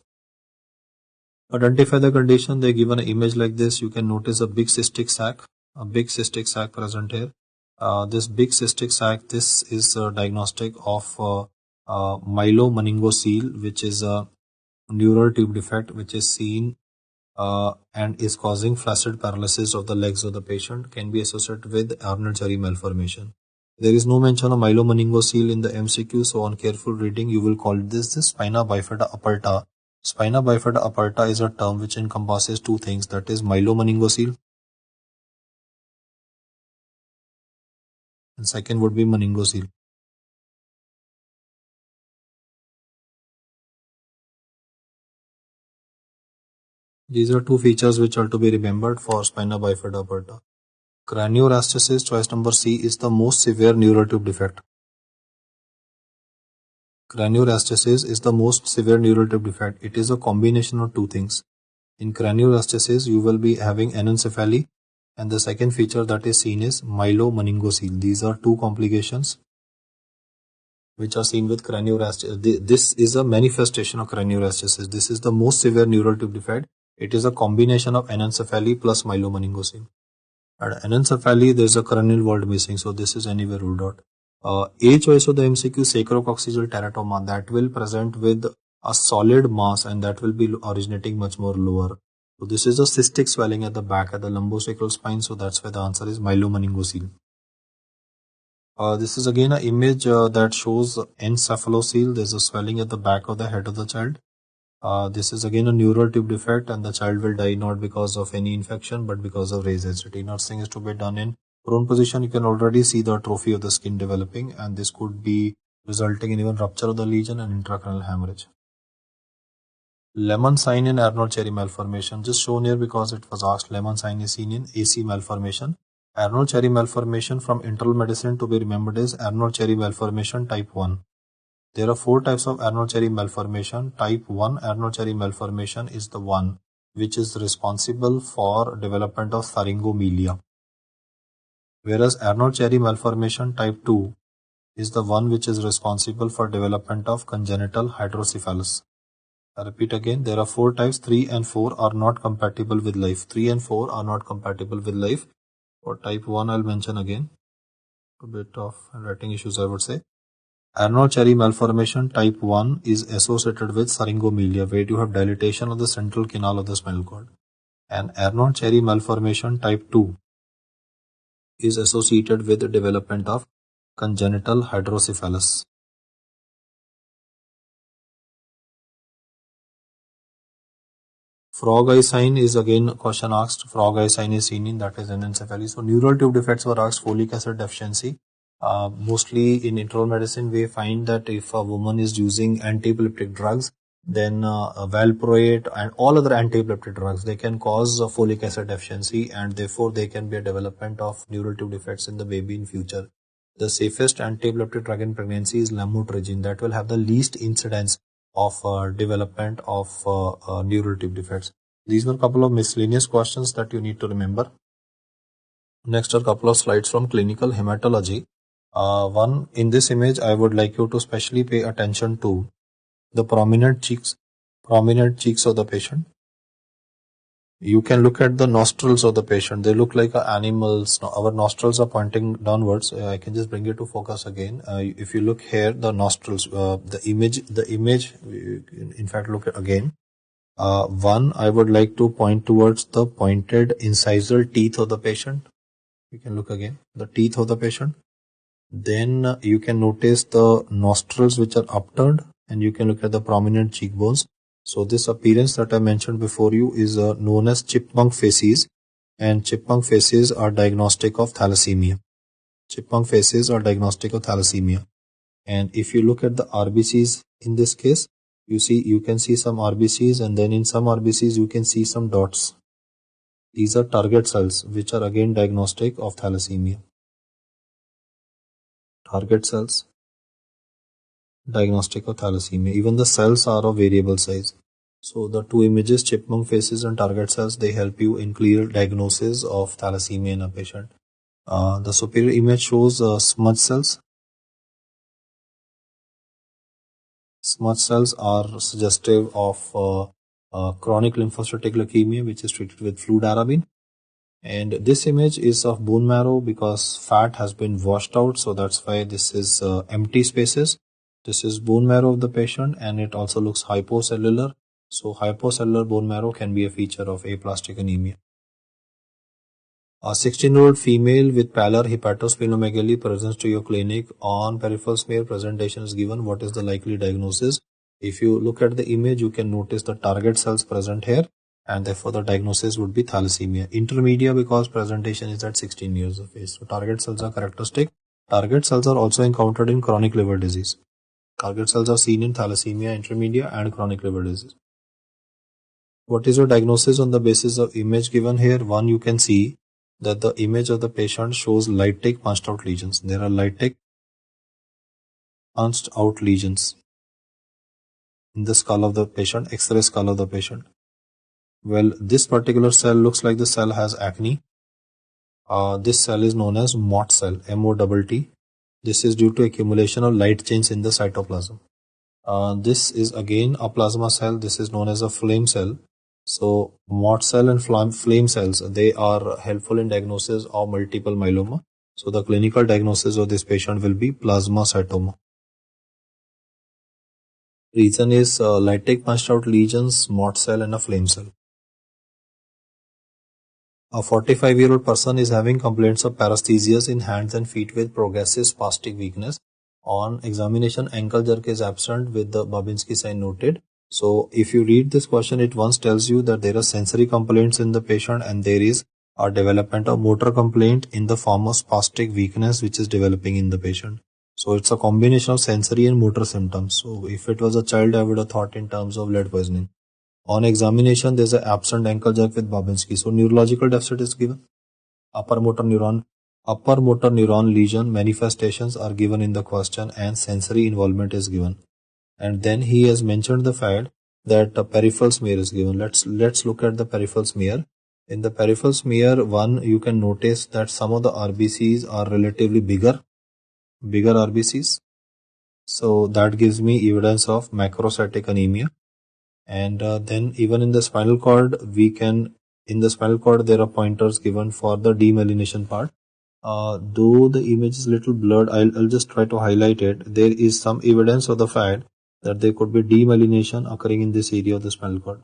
Identify the condition. They given an image like this. You can notice a big cystic sac present here. This big cystic sac, this is a diagnostic of myelomeningocele, which is a neural tube defect which is seen and is causing flaccid paralysis of the legs of the patient, can be associated with Arnold-Chiari malformation. There is no mention of myelomeningocele in the MCQ, so on careful reading you will call this the spina bifida aperta. Spina bifida aperta is a term which encompasses two things, that is myelomeningocele and second would be meningocele. These are two features which are to be remembered for spina bifida aperta. Craniorastasis, choice number C, is the most severe neural tube defect. Craniorastasis is the most severe neural tube defect. It is a combination of two things. In craniorastasis, you will be having anencephaly, and the second feature that is seen is myelomeningocele. These are two complications which are seen with craniorastasis. This is a manifestation of craniorastasis. This is the most severe neural tube defect. It is a combination of anencephaly plus myelomeningocele. At anencephaly, there is a cranial wall missing, so this is anywhere ruled out. A choice of the MCQ, sacrococcygeal teratoma, that will present with a solid mass and that will be originating much more lower. So this is a cystic swelling at the back at the lumbosacral spine, so that's why the answer is myelomeningocele. This is again an image that shows encephalocele. There's a swelling at the back of the head of the child. This is again a neural tube defect, and the child will die not because of any infection but because of raised HRT. Nursing is to be done in prone position. You can already see the atrophy of the skin developing, and this could be resulting in even rupture of the lesion and intracranial hemorrhage. Lemon sign in Arnold-Chiari malformation, just shown here because it was asked. Lemon sign is seen in AC malformation. Arnold-Chiari malformation from internal medicine to be remembered is Arnold-Chiari malformation type 1. There are 4 types of Arnold-Chiari malformation. Type 1 Arnold-Chiari malformation is the one which is responsible for development of pharyngomelia. Whereas Arnold-Chiari malformation type 2 is the one which is responsible for development of congenital hydrocephalus. I repeat again, there are 4 types. 3 and 4 are not compatible with life. 3 and 4 are not compatible with life. For type 1, I'll mention again. A bit of writing issues, I would say. Arnold-Chiari malformation type 1 is associated with pharyngomelia, where you have dilatation of the central canal of the spinal cord. And Arnold-Chiari malformation type 2 is associated with the development of congenital hydrocephalus. Frog eye sign is again a question asked. Frog eye sign is seen in, that is anencephaly. So neural tube defects were asked. Folic acid deficiency. Mostly in internal medicine, we find that if a woman is using antiepileptic drugs, then valproate and all other antiepileptic drugs, they can cause folic acid deficiency, and therefore they can be a development of neural tube defects in the baby in future. The safest antiepileptic drug in pregnancy is lamotrigine. That will have the least incidence of development of neural tube defects. These were a couple of miscellaneous questions that you need to remember. Next are a couple of slides from clinical hematology. One, in this image, I would like you to specially pay attention to the prominent cheeks of the patient. You can look at the nostrils of the patient. They look like animals. Our nostrils are pointing downwards. I can just bring it to focus again. If you look here, the nostrils, the image, in fact, look at again. One, I would like to point towards the pointed incisal teeth of the patient. You can look again, the teeth of the patient. Then you can notice the nostrils which are upturned, and you can look at the prominent cheekbones. So this appearance that I mentioned before you is known as chipmunk faces, and chipmunk faces are diagnostic of thalassemia. Chipmunk faces are diagnostic of thalassemia. And if you look at the RBCs in this case, you can see some RBCs, and then in some RBCs you can see some dots. These are target cells, which are again diagnostic of thalassemia. Target cells, diagnostic of thalassemia. Even the cells are of variable size. So the two images, chipmunk faces and target cells, they help you in clear diagnosis of thalassemia in a patient. The superior image shows smudge cells. Smudge cells are suggestive of chronic lymphocytic leukemia, which is treated with fludarabine. And this image is of bone marrow because fat has been washed out, so that's why this is empty spaces. This is bone marrow of the patient, and it also looks hypocellular. So hypocellular bone marrow can be a feature of aplastic anemia. A 16-year-old female with pallor hepatosplenomegaly presents to your clinic. On peripheral smear presentation is given. What is the likely diagnosis? If you look at the image, you can notice the target cells present here, and therefore the diagnosis would be thalassemia. Intermedia because presentation is at 16 years of age. So target cells are characteristic. Target cells are also encountered in chronic liver disease. Target cells are seen in thalassemia, intermedia, and chronic liver disease. What is your diagnosis on the basis of image given here? One, you can see that the image of the patient shows lytic punched out lesions. There are lytic punched out lesions in the skull of the patient, X-ray skull of the patient. Well, this particular cell looks like the cell has acne. This cell is known as MOT cell, MOTT. This is due to accumulation of light chains in the cytoplasm. This is again a plasma cell. This is known as a flame cell. So MOT cell and flame cells, they are helpful in diagnosis of multiple myeloma. So the clinical diagnosis of this patient will be plasmacytoma. Reason is lytic punched out lesions, MOT cell, and a flame cell. A 45-year-old person is having complaints of paresthesias in hands and feet with progressive spastic weakness. On examination, ankle jerk is absent with the Babinski sign noted. So if you read this question, it once tells you that there are sensory complaints in the patient and there is a development of motor complaint in the form of spastic weakness which is developing in the patient. So it's a combination of sensory and motor symptoms. So if it was a child, I would have thought in terms of lead poisoning. On examination, there's an absent ankle jerk with Babinski. So neurological deficit is given. Upper motor neuron lesion manifestations are given in the question and sensory involvement is given. And then he has mentioned the fact that the peripheral smear is given. Let's look at the peripheral smear. In the peripheral smear, one, you can notice that some of the RBCs are relatively bigger RBCs. So that gives me evidence of macrocytic anemia. And then even in the spinal cord, in the spinal cord, there are pointers given for the demyelination part. Though the image is little blurred, I'll just try to highlight it. There is some evidence of the fact that there could be demyelination occurring in this area of the spinal cord.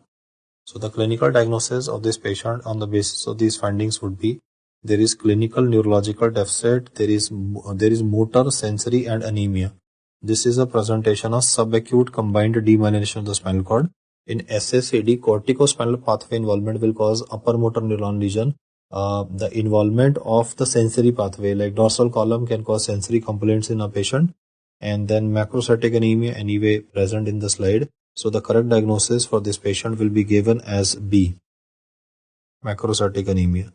So the clinical diagnosis of this patient on the basis of these findings would be there is clinical neurological deficit, there is motor, sensory and anemia. This is a presentation of subacute combined demyelination of the spinal cord. In SSAD, corticospinal pathway involvement will cause upper motor neuron lesion. The involvement of the sensory pathway like dorsal column can cause sensory complaints in a patient, and then macrocytic anemia anyway present in the slide. So the correct diagnosis for this patient will be given as B, macrocytic anemia,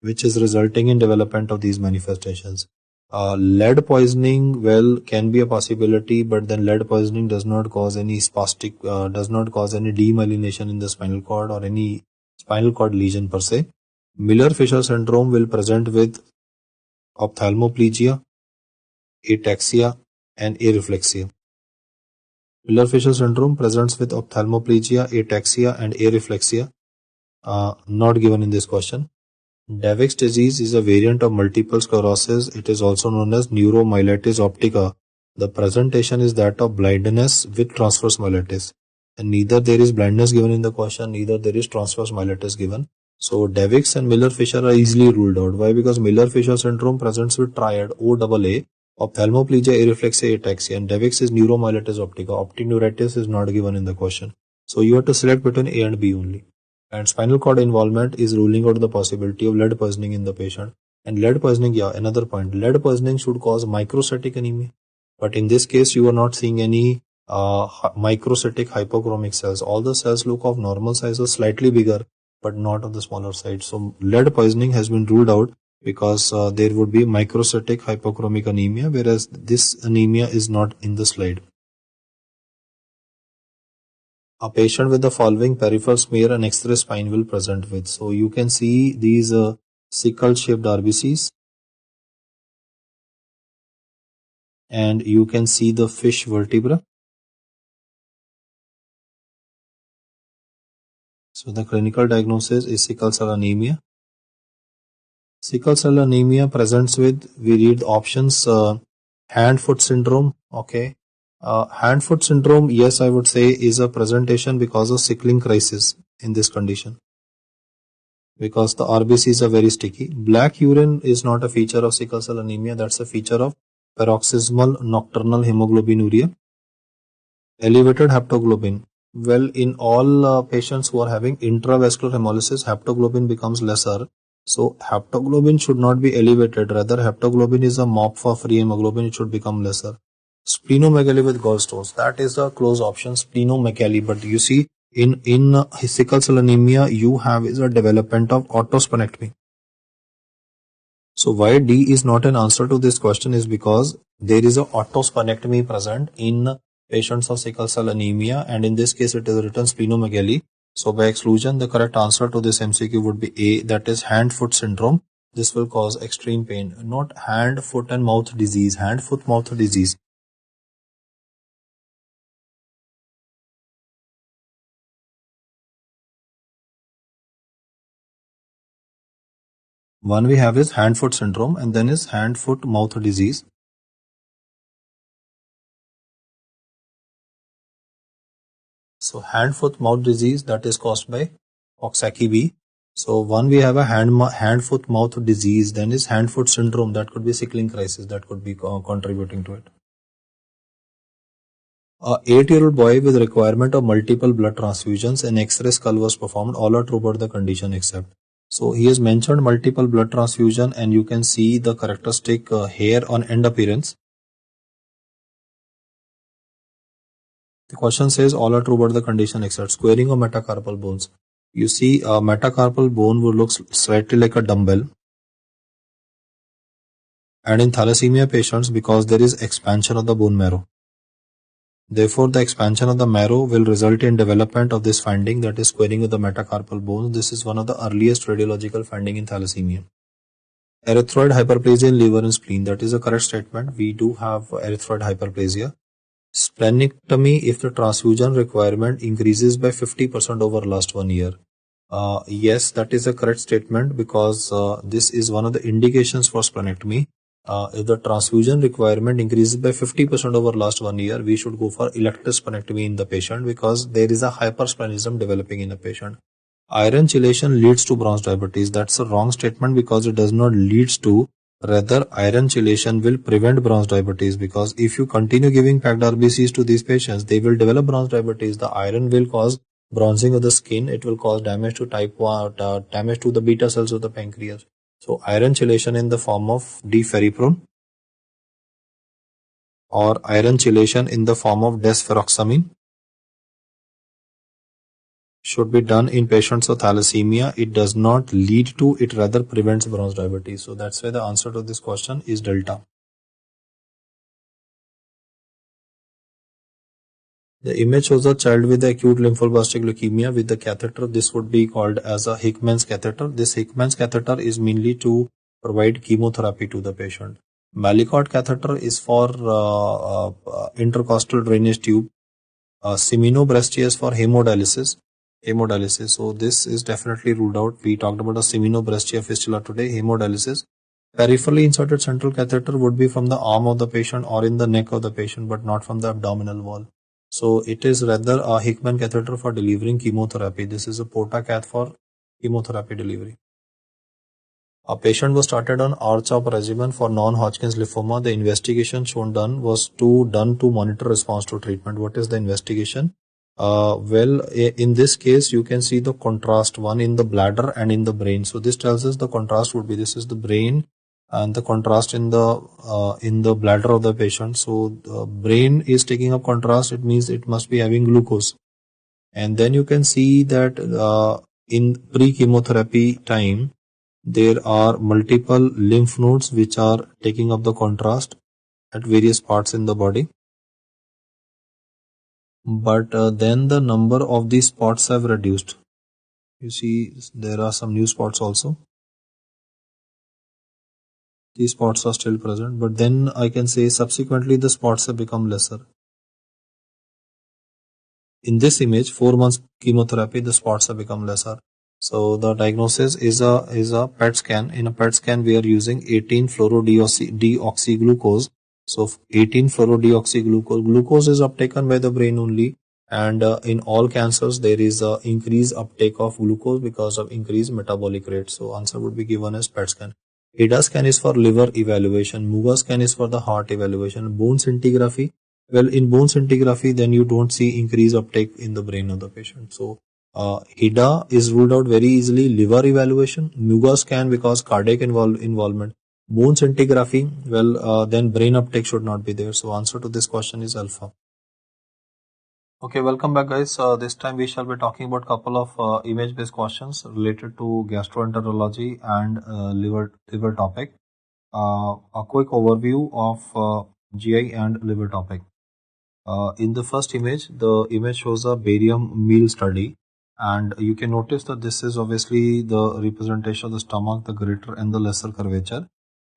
which is resulting in development of these manifestations. Lead poisoning, well, can be a possibility, but then lead poisoning does not cause any does not cause any demyelination in the spinal cord or any spinal cord lesion per se. Miller-Fisher syndrome will present with ophthalmoplegia, ataxia and areflexia. Miller-Fisher syndrome presents with ophthalmoplegia, ataxia and areflexia, not given in this question. Davick's disease is a variant of multiple sclerosis. It is also known as neuromyelitis optica. The presentation is that of blindness with transverse myelitis. And neither there is blindness given in the question, neither there is transverse myelitis given. So Davick's and Miller-Fisher are easily ruled out. Why? Because Miller-Fisher syndrome presents with triad OAA, ophthalmoplegia, areflexia, ataxia, and Davick's is neuromyelitis optica. Optic neuritis is not given in the question. So you have to select between A and B only. And spinal cord involvement is ruling out the possibility of lead poisoning in the patient. And lead poisoning, yeah, another point. Lead poisoning should cause microcytic anemia. But in this case, you are not seeing any microcytic hypochromic cells. All the cells look of normal size or slightly bigger, but not of the smaller side. So lead poisoning has been ruled out because there would be microcytic hypochromic anemia, whereas this anemia is not in the slide. A patient with the following peripheral smear and X-ray spine will present with. So you can see these sickle-shaped RBCs, and you can see the fish vertebra. So the clinical diagnosis is sickle cell anemia. Sickle cell anemia presents with, we read options, hand-foot syndrome. Okay. Hand-foot syndrome, yes, I would say is a presentation because of sickling crisis in this condition, because the RBCs are very sticky. Black urine is not a feature of sickle cell anemia. That's a feature of paroxysmal nocturnal hemoglobinuria. Elevated haptoglobin. Well, in all patients who are having intravascular hemolysis, haptoglobin becomes lesser. So haptoglobin should not be elevated. Rather, haptoglobin is a mop for free hemoglobin. It should become lesser. Splenomegaly with gallstones, that is the close option, splenomegaly. But you see, in sickle cell anemia, you have is a development of autosplenectomy. So why D is not an answer to this question is because there is a autosplenectomy present in patients of sickle cell anemia, and in this case it is written splenomegaly. So by exclusion, the correct answer to this MCQ would be A, that is hand-foot syndrome. This will cause extreme pain, not hand, foot and mouth disease, hand, foot, mouth disease. One we have is hand-foot syndrome, and then is hand-foot-mouth disease. So hand-foot-mouth disease, that is caused by Coxsackie B. So one we have a hand-foot-mouth disease, then is hand-foot syndrome, that could be sickling crisis, that could be contributing to it. A 8-year-old boy with requirement of multiple blood transfusions and X-ray skull was performed. All are true about the condition except. So he has mentioned multiple blood transfusion, and you can see the characteristic hair on end appearance. The question says all are true about the condition except squaring of metacarpal bones. You see a metacarpal bone would look slightly like a dumbbell. And in thalassemia patients, because there is expansion of the bone marrow. Therefore, the expansion of the marrow will result in development of this finding, that is squaring of the metacarpal bones. This is one of the earliest radiological finding in thalassemia. Erythroid hyperplasia in liver and spleen. That is a correct statement. We do have erythroid hyperplasia. Splenectomy if the transfusion requirement increases by 50% over last 1 year. Yes, that is a correct statement, because this is one of the indications for splenectomy. If the transfusion requirement increases by 50% over last 1 year, we should go for elective splenectomy in the patient, because there is a hypersplenism developing in the patient. Iron chelation leads to bronze diabetes. That's a wrong statement, because it does not lead to. Rather, iron chelation will prevent bronze diabetes, because if you continue giving packed RBCs to these patients, they will develop bronze diabetes. The iron will cause bronzing of the skin. It will cause damage to type 1, damage to the beta cells of the pancreas. So iron chelation in the form of D-ferriprone or iron chelation in the form of desferoxamine should be done in patients of thalassemia. It does not lead to, it rather prevents bronze diabetes. So that's why the answer to this question is delta. The image shows a child with acute lymphoblastic leukemia with the catheter. This would be called as a Hickman's catheter. This Hickman's catheter is mainly to provide chemotherapy to the patient. Malicot catheter is for intercostal drainage tube. Seminobrestia is for hemodialysis. So this is definitely ruled out. We talked about a seminobrestia fistula today, hemodialysis. Peripherally inserted central catheter would be from the arm of the patient or in the neck of the patient, but not from the abdominal wall. So it is rather a Hickman catheter for delivering chemotherapy. This is a portacath for chemotherapy delivery. A patient was started on R-CHOP regimen for non-Hodgkin's lymphoma. The investigation was done to monitor response to treatment. What is the investigation? Well, in this case, you can see the contrast, one in the bladder and in the brain. So this tells us the contrast would be, this is the brain and the contrast in the bladder of the patient. So the brain is taking up contrast. It means it must be having glucose. And then you can see that in pre-chemotherapy time, there are multiple lymph nodes which are taking up the contrast at various parts in the body. But then the number of these spots have reduced. You see, there are some new spots also. These spots are still present, but then I can say subsequently the spots have become lesser. In this image, 4 months chemotherapy, the spots have become lesser. So the diagnosis is a PET scan. In a PET scan, we are using 18-fluorodeoxyglucose. So 18-fluorodeoxyglucose, glucose is uptaken by the brain only, and in all cancers there is a increased uptake of glucose because of increased metabolic rate. So answer would be given as PET scan. HIDA scan is for liver evaluation. MUGA scan is for the heart evaluation. Bone scintigraphy. Well, in bone scintigraphy, then you don't see increased uptake in the brain of the patient. So HIDA is ruled out very easily. Liver evaluation, MUGA scan because cardiac involvement. Bone scintigraphy, well, then brain uptake should not be there. So answer to this question is alpha. Okay, welcome back, guys. This time we shall be talking about couple of image-based questions related to gastroenterology and liver topic. A quick overview of GI and liver topic. In the first image, the image shows a barium meal study, and you can notice that this is obviously the representation of the stomach, the greater and the lesser curvature.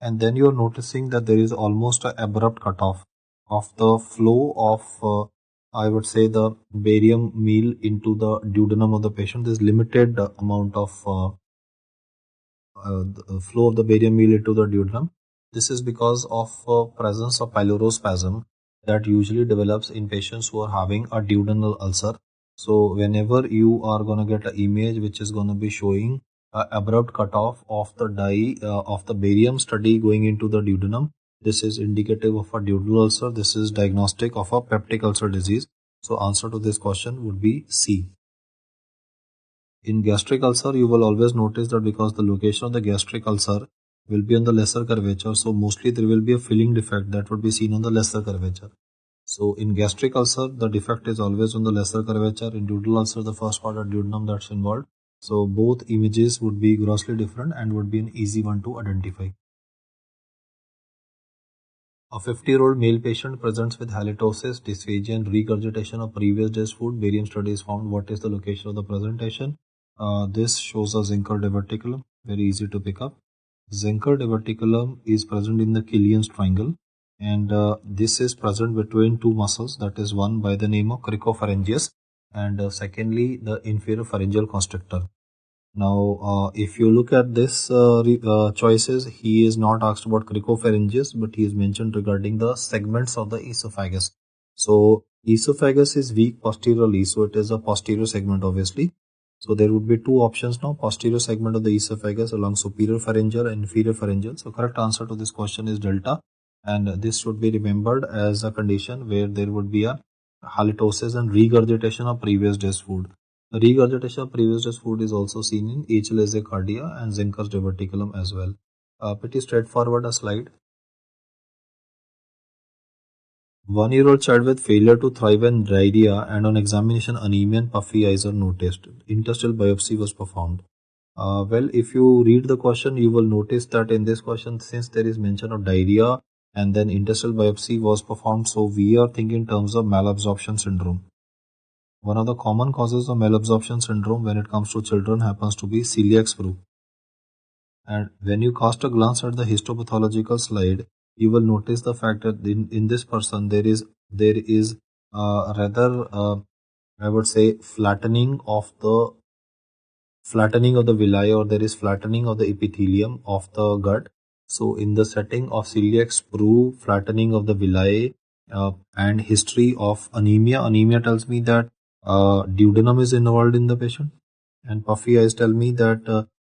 And then you're noticing that there is almost an abrupt cutoff of the flow of I would say the barium meal into the duodenum of the patient. There's limited amount of the flow of the barium meal into the duodenum. This is because of presence of pylorospasm that usually develops in patients who are having a duodenal ulcer. So whenever you are going to get an image which is going to be showing abrupt cutoff of the of the barium study going into the duodenum, This is indicative of a duodenal ulcer. This is diagnostic of a peptic ulcer disease. So answer to this question would be C. In gastric ulcer, you will always notice that because the location of the gastric ulcer will be on the lesser curvature, so mostly there will be a filling defect that would be seen on the lesser curvature. So in gastric ulcer, the defect is always on the lesser curvature. In duodenal ulcer, the first part of duodenum that's involved. So both images would be grossly different and would be an easy one to identify. A 50-year-old male patient presents with halitosis, dysphagia, and regurgitation of previous day's food. Barium studies found. What is the location of the presentation? This shows a Zenker diverticulum, very easy to pick up. Zenker diverticulum is present in the Killian's triangle, and this is present between two muscles, that is one by the name of cricopharyngeus, and secondly the inferior pharyngeal constrictor. Now, if you look at this choices, he is not asked about cricopharyngeus, but he is mentioned regarding the segments of the esophagus. So, esophagus is weak posteriorly, so it is a posterior segment obviously. So, there would be two options now, posterior segment of the esophagus along superior pharyngeal and inferior pharyngeal. So, correct answer to this question is delta, and this should be remembered as a condition where there would be a halitosis and regurgitation of previous day's food. Regurgitation of previous day's food is also seen in Achilles cardia and Zenker's diverticulum as well. Pretty straightforward a slide. 1-year-old child with failure to thrive and diarrhea, and on examination anemia and puffy eyes are noticed. Interstitial biopsy was performed. Well, if you read the question, you will notice that in this question, since there is mention of diarrhea and then interstitial biopsy was performed, so we are thinking in terms of malabsorption syndrome. One of the common causes of malabsorption syndrome when it comes to children happens to be celiac sprue. And when you cast a glance at the histopathological slide, you will notice the fact that in this person there is rather I would say flattening of the villi, or there is flattening of the epithelium of the gut. So in the setting of celiac sprue, flattening of the villi, and history of anemia tells me that duodenum is involved in the patient, and puffy eyes tell me that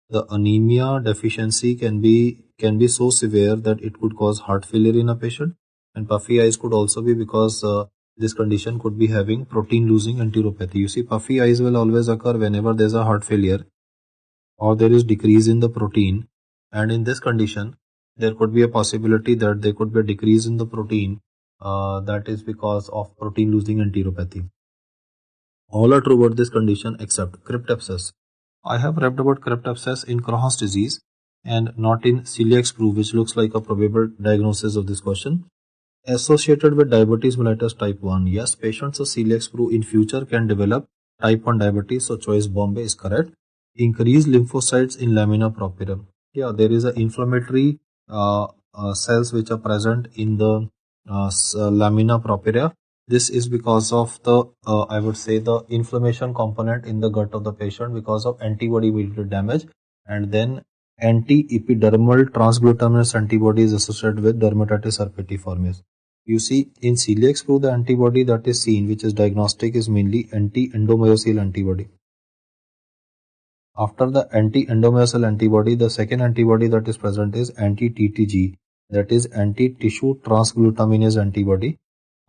the anemia deficiency can be so severe that it could cause heart failure in a patient, and puffy eyes could also be because this condition could be having protein losing enteropathy. You see, puffy eyes will always occur whenever there is a heart failure or there is decrease in the protein, and in this condition there could be a possibility that there could be a decrease in the protein that is because of protein losing enteropathy. All are true about this condition except cryptopsis. I have read about cryptopsis in Crohn's disease and not in celiac sprue, which looks like a probable diagnosis of this question. Associated with diabetes mellitus type 1. Yes, patients of celiac sprue in future can develop type 1 diabetes, so choice Bombay is correct. Increased lymphocytes in lamina propria. Yeah, there is a inflammatory cells which are present in the lamina propria. This is because of the I would say the inflammation component in the gut of the patient because of antibody mediated damage, and then anti-epidermal transglutaminase antibody is associated with dermatitis herpetiformis. You see, in celiac sprue, the antibody that is seen, which is diagnostic, is mainly anti-endomyosil antibody. After the anti-endomyosil antibody, the second antibody that is present is anti-TTG, that is anti-tissue transglutaminase antibody.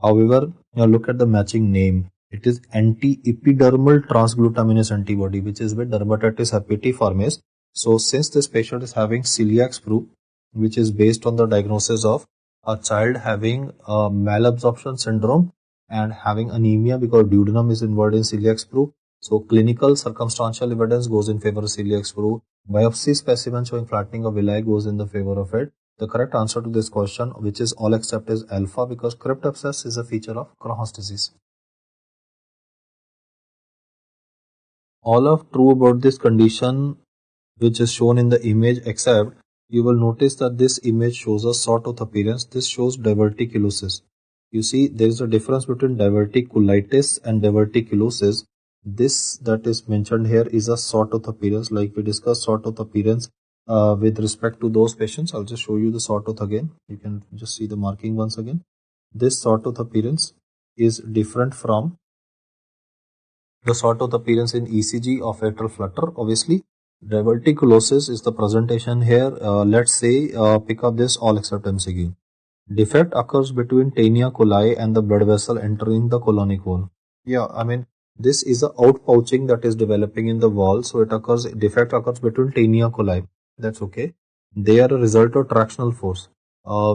However, now look at the matching name. It is anti-epidermal transglutaminase antibody, which is with dermatitis herpetiformis. So, since this patient is having celiac sprue, which is based on the diagnosis of a child having malabsorption syndrome and having anemia because duodenum is involved in celiac sprue, so clinical circumstantial evidence goes in favor of celiac sprue. Biopsy specimen showing flattening of villi goes in the favor of it. The correct answer to this question, which is all except, is alpha, because cryptopsis is a feature of Crohn's disease. All are true about this condition, which is shown in the image, except you will notice that this image shows a sawtooth appearance. This shows diverticulosis. You see, there is a difference between diverticulitis and diverticulosis. This that is mentioned here is a sawtooth appearance, like we discussed sawtooth appearance with respect to those patients. I'll just show you the sawtooth again. You can just see the marking once again. This sawtooth appearance is different from the sawtooth appearance in ECG of atrial flutter. Obviously, diverticulosis is the presentation here. Let's say pick up this all except MCQ. Defect occurs between Taenia coli and the blood vessel entering the colonic wall. Yeah, I mean, this is a outpouching that is developing in the wall. So defect occurs between Taenia coli. That's okay. They are a result of tractional force.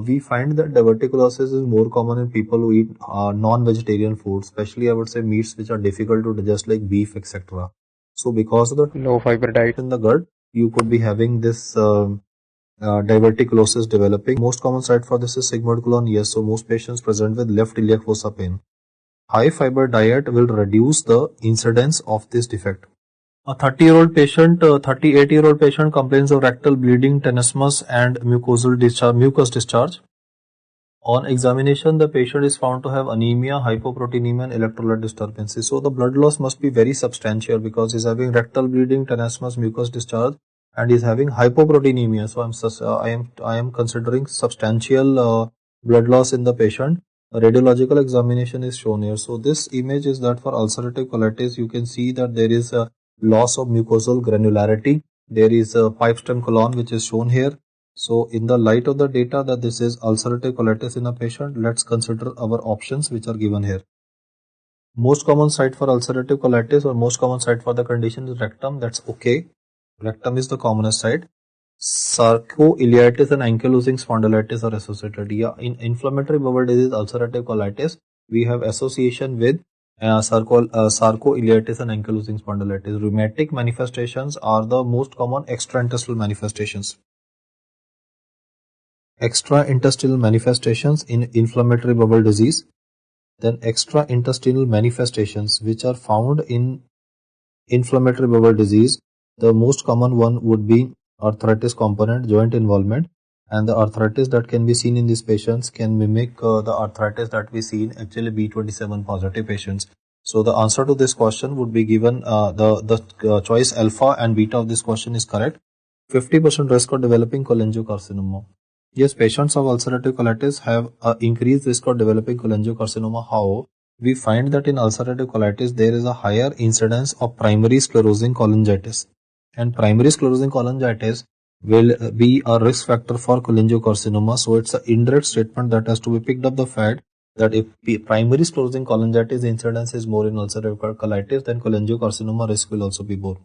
We find that diverticulosis is more common in people who eat non-vegetarian food, especially I would say meats which are difficult to digest like beef, etc. So because of the low fiber diet. in the gut, you could be having this diverticulosis developing. Most common site for this is sigmoid colon. Yes, so most patients present with left iliac fossa pain. High fiber diet will reduce the incidence of this defect. A 38-year-old patient complains of rectal bleeding, tenesmus, and mucus discharge. On examination, the patient is found to have anemia, hypoproteinemia, and electrolyte disturbances. So the blood loss must be very substantial because he's having rectal bleeding, tenesmus, mucus discharge, and he's having hypoproteinemia. So I am considering substantial blood loss in the patient. A radiological examination is shown here. So this image is that for ulcerative colitis, you can see that there is a loss of mucosal granularity. There is a pipe stem colon which is shown here. So in the light of the data that this is ulcerative colitis in a patient, let's consider our options which are given here. Most common site for ulcerative colitis or most common site for the condition is rectum. That's okay. Rectum is the commonest site. Sarcoileitis and ankylosing spondylitis are associated. Yeah, in inflammatory bowel disease, ulcerative colitis, we have association with sarcoileitis and ankylosing spondylitis. Rheumatic manifestations are the most common extraintestinal manifestations. Extraintestinal manifestations in inflammatory bowel disease. Then extraintestinal manifestations which are found in inflammatory bowel disease. The most common one would be arthritis component, joint involvement, and the arthritis that can be seen in these patients can mimic the arthritis that we see in actually B27 positive patients. So the answer to this question would be given the choice alpha and beta of this question is correct. 50% risk of developing cholangiocarcinoma. Yes, patients of ulcerative colitis have an increased risk of developing cholangiocarcinoma. How? We find that in ulcerative colitis there is a higher incidence of primary sclerosing cholangitis, and primary sclerosing cholangitis will be a risk factor for cholangiocarcinoma. So it's an indirect statement that has to be picked up the fact that if primary sclerosing cholangitis incidence is more in ulcerative colitis, then cholangiocarcinoma risk will also be more.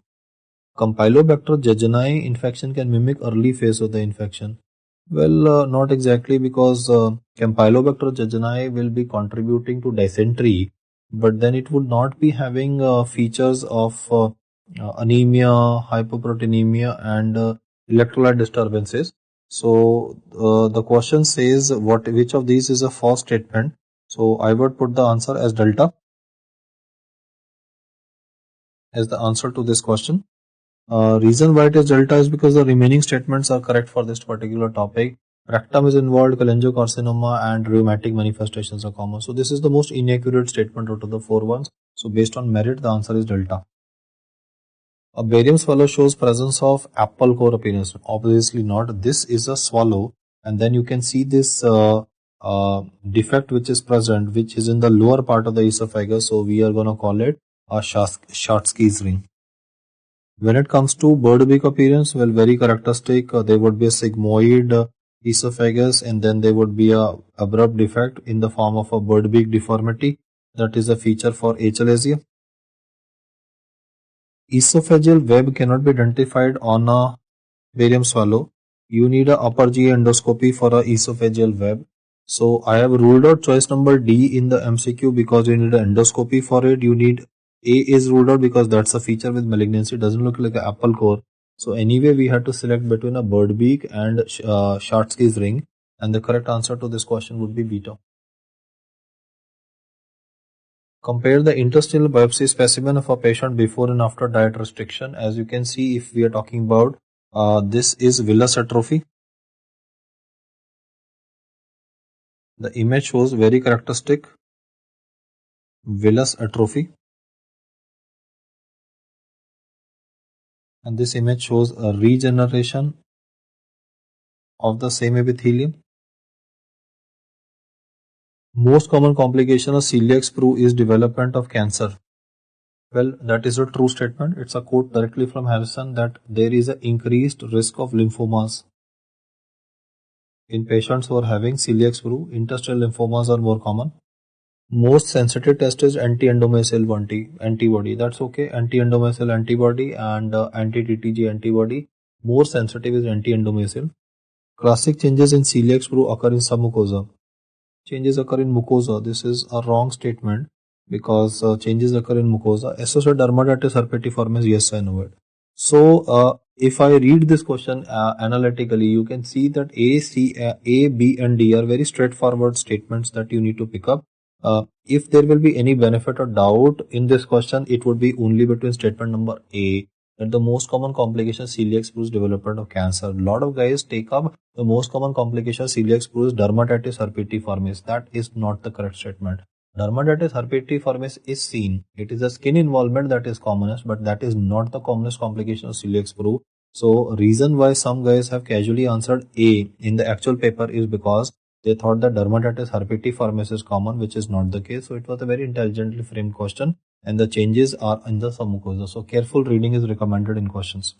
Campylobacter jejuni infection can mimic early phase of the infection. Well, not exactly, because Campylobacter jejuni will be contributing to dysentery, but then it would not be having features of anemia, hypoproteinemia, and electrolyte disturbances. So the question says which of these is a false statement. So I would put the answer as delta as the answer to this question. Reason why it is delta is because the remaining statements are correct for this particular topic. Rectum is involved, cholangiocarcinoma, and rheumatic manifestations are common. So this is the most inaccurate statement out of the four ones. So based on merit, the answer is delta. A barium swallow shows presence of apple core appearance. Obviously not. This is a swallow, and then you can see this defect which is present, which is in the lower part of the esophagus. So we are going to call it a Schatzki's ring. When it comes to bird beak appearance, well, very characteristic. There would be a sigmoid esophagus, and then there would be a abrupt defect in the form of a bird beak deformity. That is a feature for achalasia. Esophageal web cannot be identified on a barium swallow. You need a upper GI endoscopy for a esophageal web. So I have ruled out choice number D in the MCQ because you need an endoscopy for it. You need A is ruled out because that's a feature with malignancy. It doesn't look like an apple core. So anyway, we had to select between a bird beak and Schatzki's ring, and the correct answer to this question would be beta. Compare the intestinal biopsy specimen of a patient before and after diet restriction. As you can see, if we are talking about this is villus atrophy. The image shows very characteristic villus atrophy, and this image shows a regeneration of the same epithelium. Most common complication of celiac sprue is development of cancer. Well, that is a true statement. It's a quote directly from Harrison that there is an increased risk of lymphomas. In patients who are having celiac sprue, intestinal lymphomas are more common. Most sensitive test is anti-endomycin antibody. That's okay. Anti-endomycin antibody and anti-TTG antibody. More sensitive is anti-endomycin. Classic changes in celiac sprue occur in submucosa. Changes occur in mucosa. This is a wrong statement because changes occur in mucosa. Associated dermatitis herpetiformis, yes, I know it. So, if I read this question analytically, you can see that A, B, and D are very straightforward statements that you need to pick up. If there will be any benefit or doubt in this question, it would be only between statement number A, that the most common complication celiac sprue is development of cancer. A lot of guys take up the most common complication celiac sprue is dermatitis herpetiformis. That is not the correct statement. Dermatitis herpetiformis is seen. It is a skin involvement that is commonest, but that is not the commonest complication of celiac sprue. So, reason why some guys have casually answered A in the actual paper is because they thought that dermatitis herpetiformis is common, which is not the case. So, it was a very intelligently framed question, and the changes are in the submucosa. So, careful reading is recommended in questions.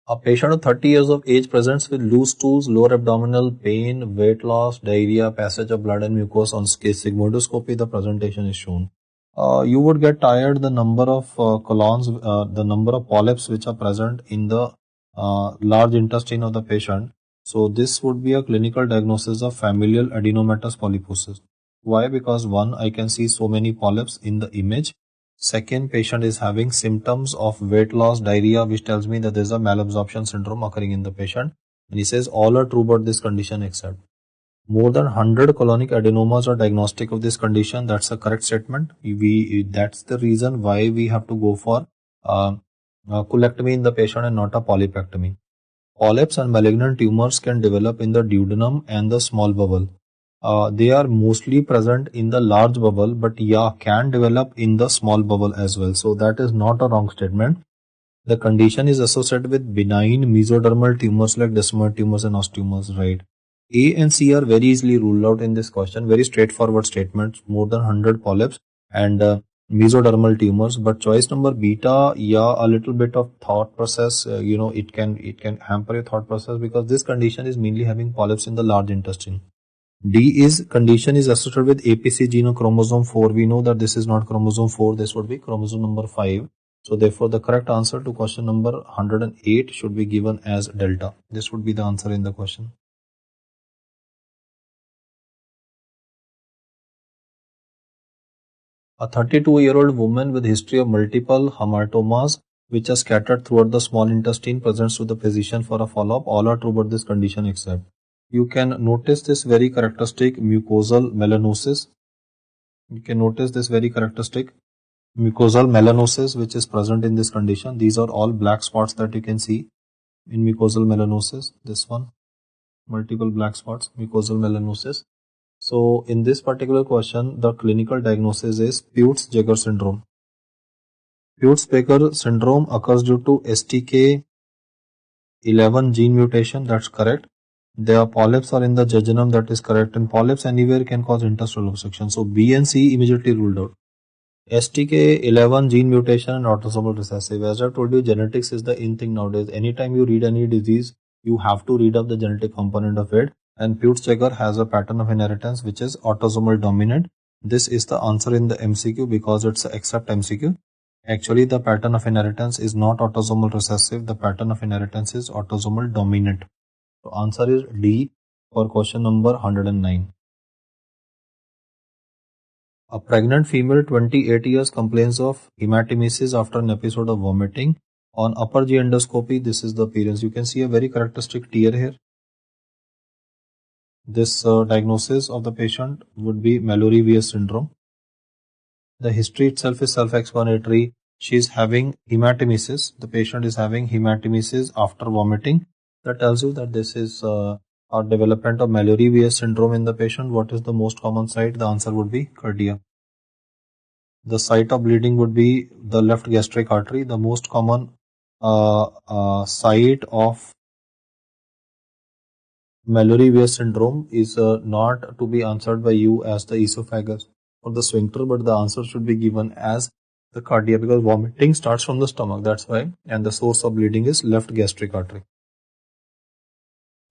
A patient of 30 years of age presents with loose stools, lower abdominal pain, weight loss, diarrhea, passage of blood and mucus on sigmoidoscopy. The presentation is shown. You would get tired the number of colons, the number of polyps which are present in the large intestine of the patient. So this would be a clinical diagnosis of familial adenomatous polyposis. Why? Because one, I can see so many polyps in the image. Second, patient is having symptoms of weight loss, diarrhea, which tells me that there is a malabsorption syndrome occurring in the patient. And he says all are true about this condition except. More than 100 colonic adenomas are diagnostic of this condition. That's a correct statement. That's the reason why we have to go for colectomy in the patient and not a polypectomy. Polyps and malignant tumors can develop in the duodenum and the small bowel. They are mostly present in the large bowel, but can develop in the small bowel as well. So that is not a wrong statement. The condition is associated with benign mesodermal tumors like desmoid tumors and osteomas, right? A and C are very easily ruled out in this question. Very straightforward statements. More than 100 polyps and mesodermal tumors. But choice number beta, a little bit of thought process. It can hamper your thought process because this condition is mainly having polyps in the large intestine. D is condition is associated with APC gene of chromosome 4. We know that this is not chromosome 4. This would be chromosome number 5. So therefore the correct answer to question number 108 should be given as delta. This would be the answer in the question. A 32-year-old woman with history of multiple hematomas which are scattered throughout the small intestine presents to the physician for a follow-up. All are true about this condition except. You can notice this very characteristic mucosal melanosis. You can notice this very characteristic mucosal melanosis which is present in this condition. These are all black spots that you can see in mucosal melanosis. This one, multiple black spots, mucosal melanosis. So in this particular question, the clinical diagnosis is Peutz-Jeghers syndrome. Peutz-Jeghers syndrome occurs due to STK11 gene mutation. That's correct. The polyps are in the jejunum. That is correct. And polyps anywhere can cause intestinal obstruction. So B and C immediately ruled out. STK11 gene mutation and autosomal recessive. As I told you, genetics is the in thing nowadays. Anytime you read any disease, you have to read up the genetic component of it. And Peutz-Jeghers has a pattern of inheritance which is autosomal dominant. This is the answer in the MCQ because it's a except MCQ. Actually, the pattern of inheritance is not autosomal recessive. The pattern of inheritance is autosomal dominant. So answer is D for question number 109. A pregnant female 28 years complains of hematemesis after an episode of vomiting. On upper G endoscopy, this is the appearance. You can see a very characteristic tear here. This diagnosis of the patient would be Mallory-Weiss syndrome. The history itself is self-explanatory. She is having hematemesis. The patient is having hematemesis after vomiting. That tells you that this is a development of Mallory-Weiss syndrome in the patient. What is the most common site? The answer would be cardia. The site of bleeding would be the left gastric artery. The most common site of Mallory-Weiss syndrome is not to be answered by you as the esophagus or the sphincter, but the answer should be given as the cardia because vomiting starts from the stomach. That's why, and the source of bleeding is left gastric artery.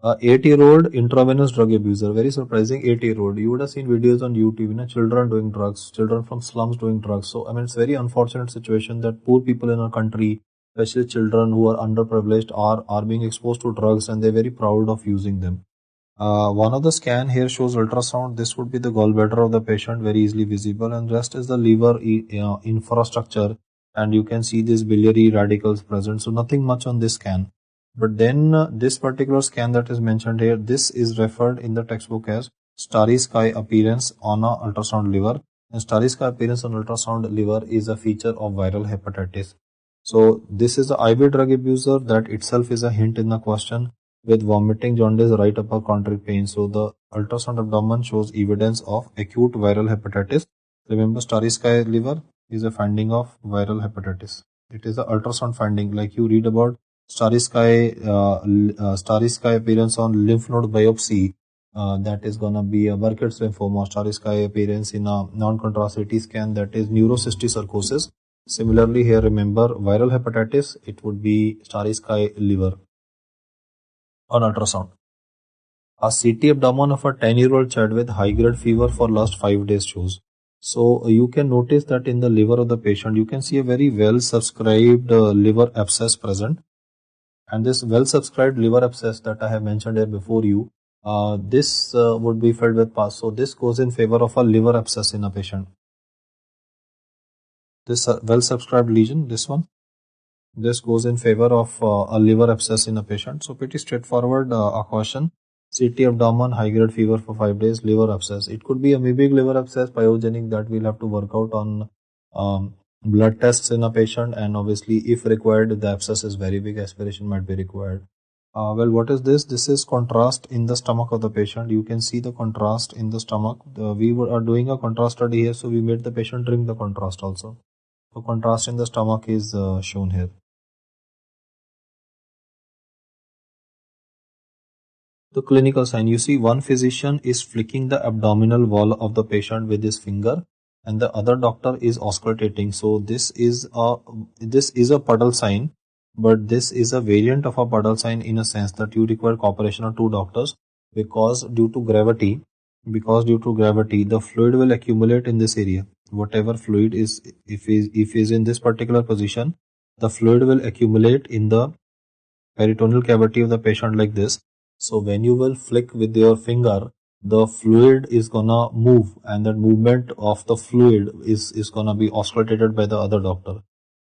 A 8-year-old intravenous drug abuser, very surprising. 8-year-old, you would have seen videos on YouTube, children doing drugs, children from slums doing drugs. So I mean, it's very unfortunate situation that poor people in our country, especially children who are underprivileged, are being exposed to drugs, and they're very proud of using them. One of the scan here shows ultrasound. This would be the gallbladder of the patient, very easily visible, and rest is the liver infrastructure, and you can see these biliary radicals present. So nothing much on this scan. But then this particular scan that is mentioned here, this is referred in the textbook as starry sky appearance on a ultrasound liver. And starry sky appearance on ultrasound liver is a feature of viral hepatitis. So this is the IV drug abuser. That itself is a hint in the question, with vomiting, jaundice, right upper contrary pain. So the ultrasound abdomen shows evidence of acute viral hepatitis. Remember, starry sky liver is a finding of viral hepatitis. It is the ultrasound finding, like you read about starry sky appearance on lymph node biopsy. That is gonna be a Burkitt's lymphoma. Starry sky appearance in a non-contrast CT scan, that is neurocysticercosis. Similarly, here remember viral hepatitis, it would be starry sky liver on ultrasound. A CT abdomen of a 10-year-old child with high-grade fever for last 5 days shows. So you can notice that in the liver of the patient, you can see a very well-subscribed liver abscess present. And this well-subscribed liver abscess that I have mentioned here before you, this would be filled with pus. So this goes in favor of a liver abscess in a patient. This well-subscribed lesion, this one, this goes in favor of a liver abscess in a patient. So pretty straightforward a question. CT abdomen, high-grade fever for 5 days, liver abscess. It could be amoebic liver abscess, pyogenic, that we'll have to work out on blood tests in a patient, and obviously if required, the abscess is very big, aspiration might be required. Well, what is this? This is contrast in the stomach of the patient. You can see the contrast in the stomach. We are doing a contrast study here, so we made the patient drink the contrast also. So contrast in the stomach is shown here. The clinical sign, you see one physician is flicking the abdominal wall of the patient with his finger, and the other doctor is auscultating. So this is a puddle sign, but this is a variant of a puddle sign in a sense that you require cooperation of two doctors, because due to gravity, the fluid will accumulate in this area. Whatever fluid is, if is in this particular position, the fluid will accumulate in the peritoneal cavity of the patient like this. So when you will flick with your finger, the fluid is gonna move, and that movement of the fluid is gonna be auscultated by the other doctor.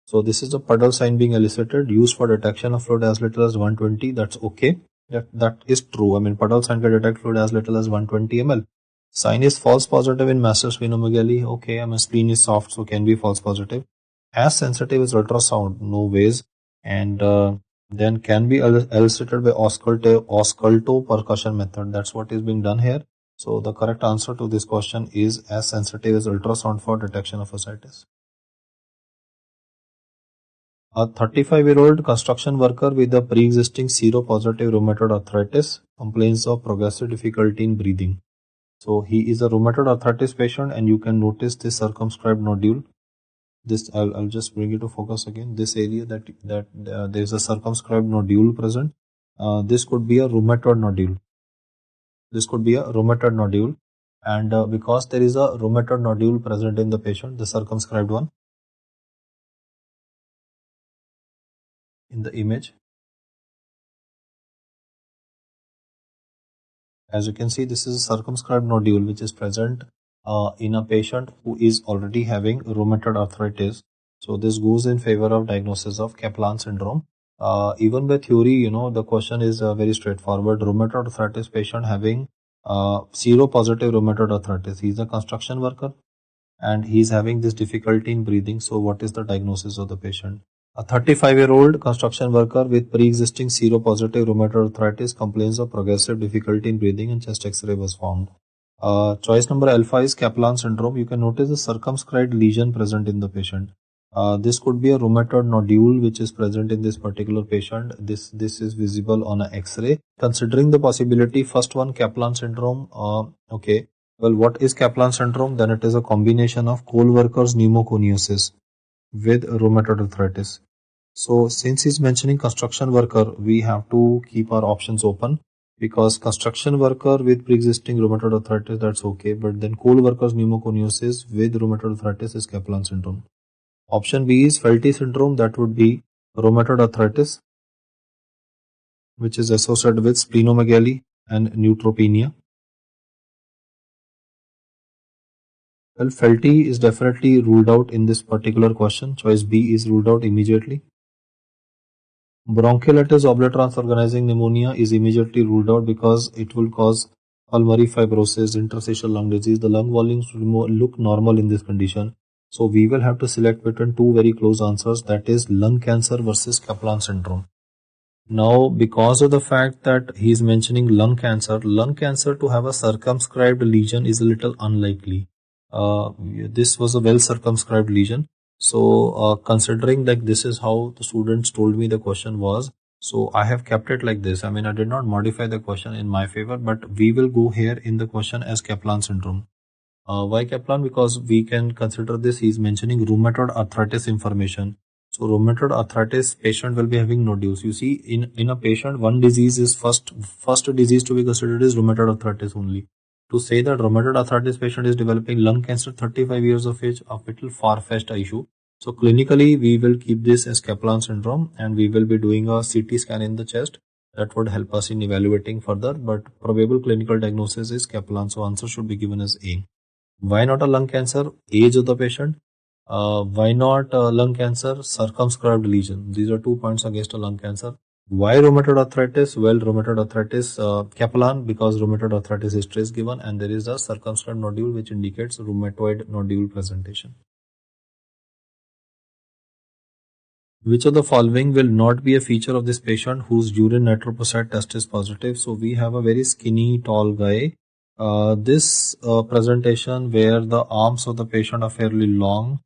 So this is a puddle sign being elicited, used for detection of fluid as little as 120. That's okay. That is true. I mean, puddle sign can detect fluid as little as 120 ml. Sign is false positive in massive splenomegaly. Okay, I mean, spleen is soft, so can be false positive. As sensitive as ultrasound, no ways. And then can be elicited by ausculto percussion method. That's what is being done here. So the correct answer to this question is as sensitive as ultrasound for detection of ascites. A 35-year-old construction worker with a pre-existing seropositive rheumatoid arthritis complains of progressive difficulty in breathing. So he is a rheumatoid arthritis patient, and you can notice this circumscribed nodule. This I'll just bring it to focus again. This area that there is a circumscribed nodule present. This could be a rheumatoid nodule. And because there is a rheumatoid nodule present in the patient, the circumscribed one in the image, as you can see, this is a circumscribed nodule which is present in a patient who is already having rheumatoid arthritis. So this goes in favor of diagnosis of Kaplan syndrome. Even by theory, the question is very straightforward. Rheumatoid arthritis patient having seropositive rheumatoid arthritis. He's a construction worker and he's having this difficulty in breathing. So what is the diagnosis of the patient? A 35-year-old construction worker with pre-existing seropositive rheumatoid arthritis complains of progressive difficulty in breathing, and chest X-ray was found. Choice number alpha is Kaplan syndrome. You can notice the circumscribed lesion present in the patient. This could be a rheumatoid nodule which is present in this particular patient. This is visible on an X-ray. Considering the possibility, first one, Kaplan syndrome. Okay. Well, what is Kaplan syndrome? Then it is a combination of Kohlwerker's pneumoconiosis with rheumatoid arthritis. So since he's mentioning construction worker, we have to keep our options open. because construction worker with pre-existing rheumatoid arthritis, that's okay, but then coal workers pneumoconiosis with rheumatoid arthritis is Kaplan syndrome. Option B is Felty syndrome, that would be rheumatoid arthritis, which is associated with splenomegaly and neutropenia. Well, Felty is definitely ruled out in this particular question. Choice B is ruled out immediately. Bronchiolitis obliterans organizing pneumonia is immediately ruled out because it will cause pulmonary fibrosis, interstitial lung disease. The lung volumes will look normal in this condition. So we will have to select between two very close answers, that is lung cancer versus Kaplan syndrome. Now, because of the fact that he is mentioning lung cancer to have a circumscribed lesion is a little unlikely. This was a well circumscribed lesion. So considering that this is how the students told me the question was, so I have kept it like this. I mean, I did not modify the question in my favor, but we will go here in the question as Kaplan syndrome. Why Kaplan? Because we can consider this, he is mentioning rheumatoid arthritis information. So rheumatoid arthritis patient will be having nodules. You see, in a patient, one disease is first disease to be considered is rheumatoid arthritis only. To say that rheumatoid arthritis patient is developing lung cancer 35 years of age, a little far-fetched issue. So clinically, we will keep this as Kaplan syndrome and we will be doing a CT scan in the chest. That would help us in evaluating further, but probable clinical diagnosis is Kaplan. So answer should be given as A. Why not a lung cancer? Age of the patient. Why not lung cancer? Circumscribed lesion. These are 2 points against a lung cancer. Why rheumatoid arthritis? Well, rheumatoid arthritis, Kaplan, because rheumatoid arthritis history is given and there is a circumscribed nodule which indicates rheumatoid nodule presentation. Which of the following will not be a feature of this patient whose urine nitroprusside test is positive? So we have a very skinny, tall guy. This presentation where the arms of the patient are fairly long,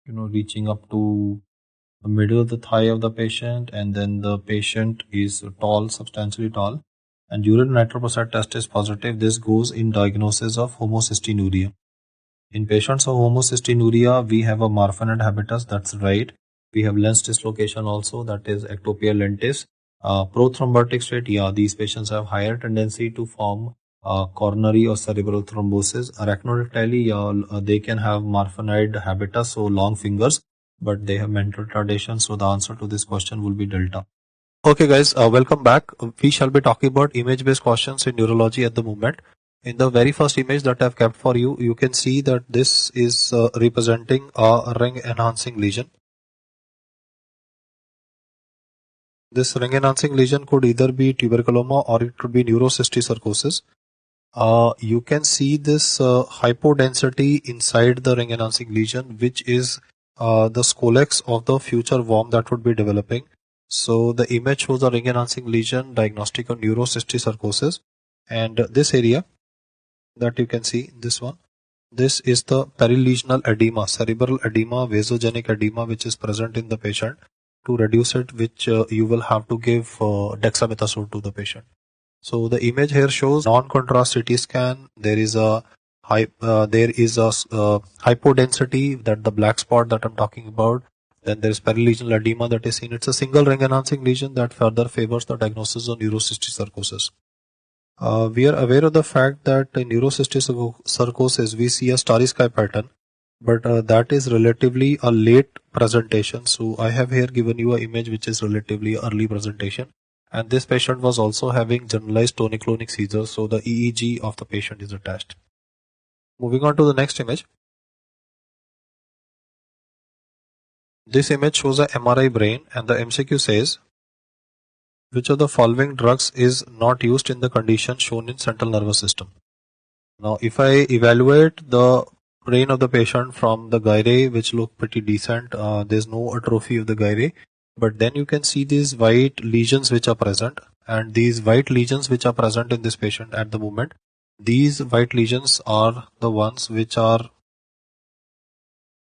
reaching up to the middle of the thigh of the patient, and then the patient is tall, substantially tall, and urine nitroprusside test is positive. This goes in diagnosis of homocystinuria. In patients of homocystinuria, we have a Marfanoid habitus, that's right. We have lens dislocation also, that is ectopia lentis. Prothrombotic state, yeah, these patients have higher tendency to form coronary or cerebral thrombosis. Arachnodactyly, they can have Marfanoid habitus, so long fingers, but they have mental retardation. So the answer to this question will be delta. Okay guys, welcome back. We shall be talking about image-based questions in neurology at the moment. In the very first image that I have kept for you, you can see that this is representing a ring enhancing lesion. This ring enhancing lesion could either be tuberculoma or it could be neurocysticercosis. You can see this hypodensity inside the ring enhancing lesion, which is the scolex of the future worm that would be developing. So the image shows a ring enhancing lesion, diagnostic of neurocysticercosis, and this area that you can see, this one, this is the perilesional edema, cerebral edema, vasogenic edema, which is present in the patient. To reduce it, which you will have to give dexamethasone to the patient. So the image here shows non-contrast CT scan. There is a hypodensity, that the black spot that I'm talking about. Then there is perilesional edema that is seen. It's a single ring enhancing lesion that further favors the diagnosis of neurocysticercosis. We are aware of the fact that in neurocysticercosis we see a starry sky pattern, but that is relatively a late presentation. So I have here given you an image which is relatively early presentation, and this patient was also having generalized tonic-clonic seizures, so the EEG of the patient is attached. Moving on to the next image. This image shows a MRI brain, and the MCQ says, which of the following drugs is not used in the condition shown in central nervous system? Now if I evaluate the brain of the patient from the gyre, which look pretty decent, there's no atrophy of the gyre, but then you can see these white lesions which are present, and these white lesions which are present in this patient at the moment, these white lesions are the ones which are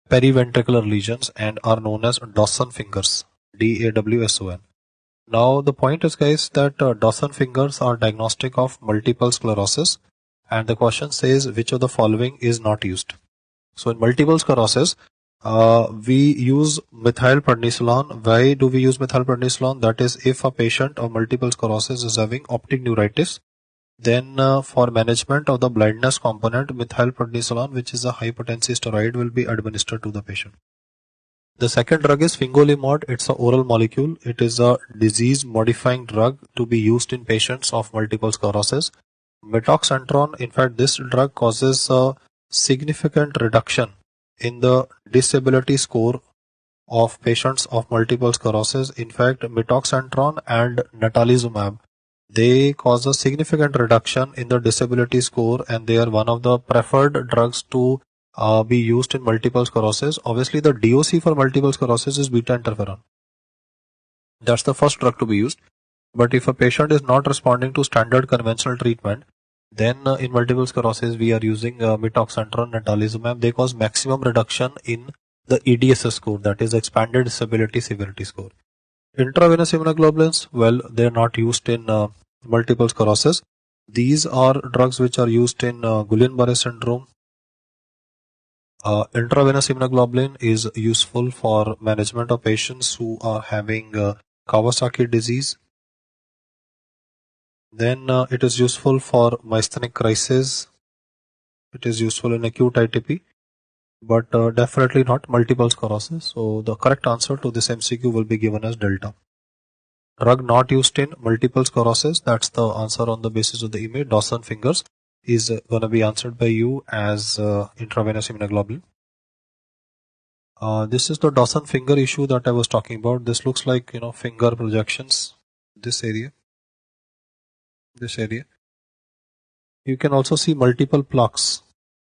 periventricular lesions and are known as Dawson fingers, DAWSON. Now the point is guys that Dawson fingers are diagnostic of multiple sclerosis, and the question says which of the following is not used. So in multiple sclerosis, We use methylprednisolone. Why do we use methylprednisolone? That is, if a patient of multiple sclerosis is having optic neuritis, then for management of the blindness component, methylprednisolone, which is a hypotensive steroid, will be administered to the patient. The second drug is fingolimod. It's an oral molecule. It is a disease-modifying drug to be used in patients of multiple sclerosis. Metoxantrone, in fact, this drug causes a significant reduction in the disability score of patients of multiple sclerosis. In fact, metoxantrone and natalizumab, they cause a significant reduction in the disability score, and they are one of the preferred drugs to be used in multiple sclerosis. Obviously, the DOC for multiple sclerosis is beta interferon. That's the first drug to be used. But if a patient is not responding to standard conventional treatment, then in multiple sclerosis we are using metoxantrone and natalizumab. They cause maximum reduction in the EDSS score, that is expanded disability severity score. Intravenous immunoglobulins, well, they are not used in multiple sclerosis. These are drugs which are used in Guillain-Barré syndrome. Intravenous immunoglobulin is useful for management of patients who are having Kawasaki disease. Then it is useful for myasthenic crisis. It is useful in acute ITP, but definitely not multiple sclerosis. So the correct answer to this MCQ will be given as delta. Drug not used in multiple sclerosis, that's the answer on the basis of the image. Dawson fingers is going to be answered by you as intravenous immunoglobulin. This is the Dawson finger issue that I was talking about. This looks like, finger projections, this area. You can also see multiple plaques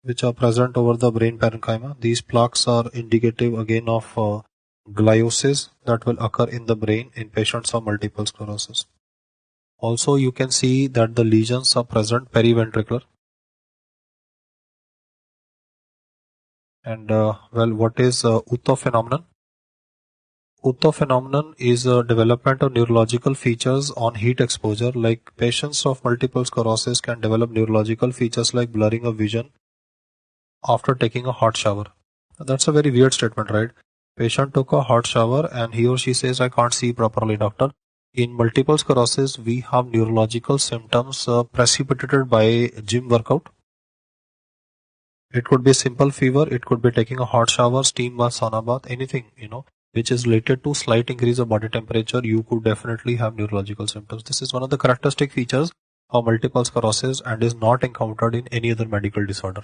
which are present over the brain parenchyma. These plaques are indicative again of gliosis that will occur in the brain in patients of multiple sclerosis. Also, you can see that the lesions are present periventricular. And what is Utto phenomenon? Utto phenomenon is a development of neurological features on heat exposure. Like patients of multiple sclerosis can develop neurological features like blurring of vision after taking a hot shower. That's a very weird statement, right? Patient took a hot shower and he or she says, I can't see properly, doctor. In multiple sclerosis, we have neurological symptoms precipitated by gym workout. It could be simple fever, it could be taking a hot shower, steam bath, sauna bath, anything, which is related to slight increase of body temperature. You could definitely have neurological symptoms. This is one of the characteristic features of multiple sclerosis and is not encountered in any other medical disorder.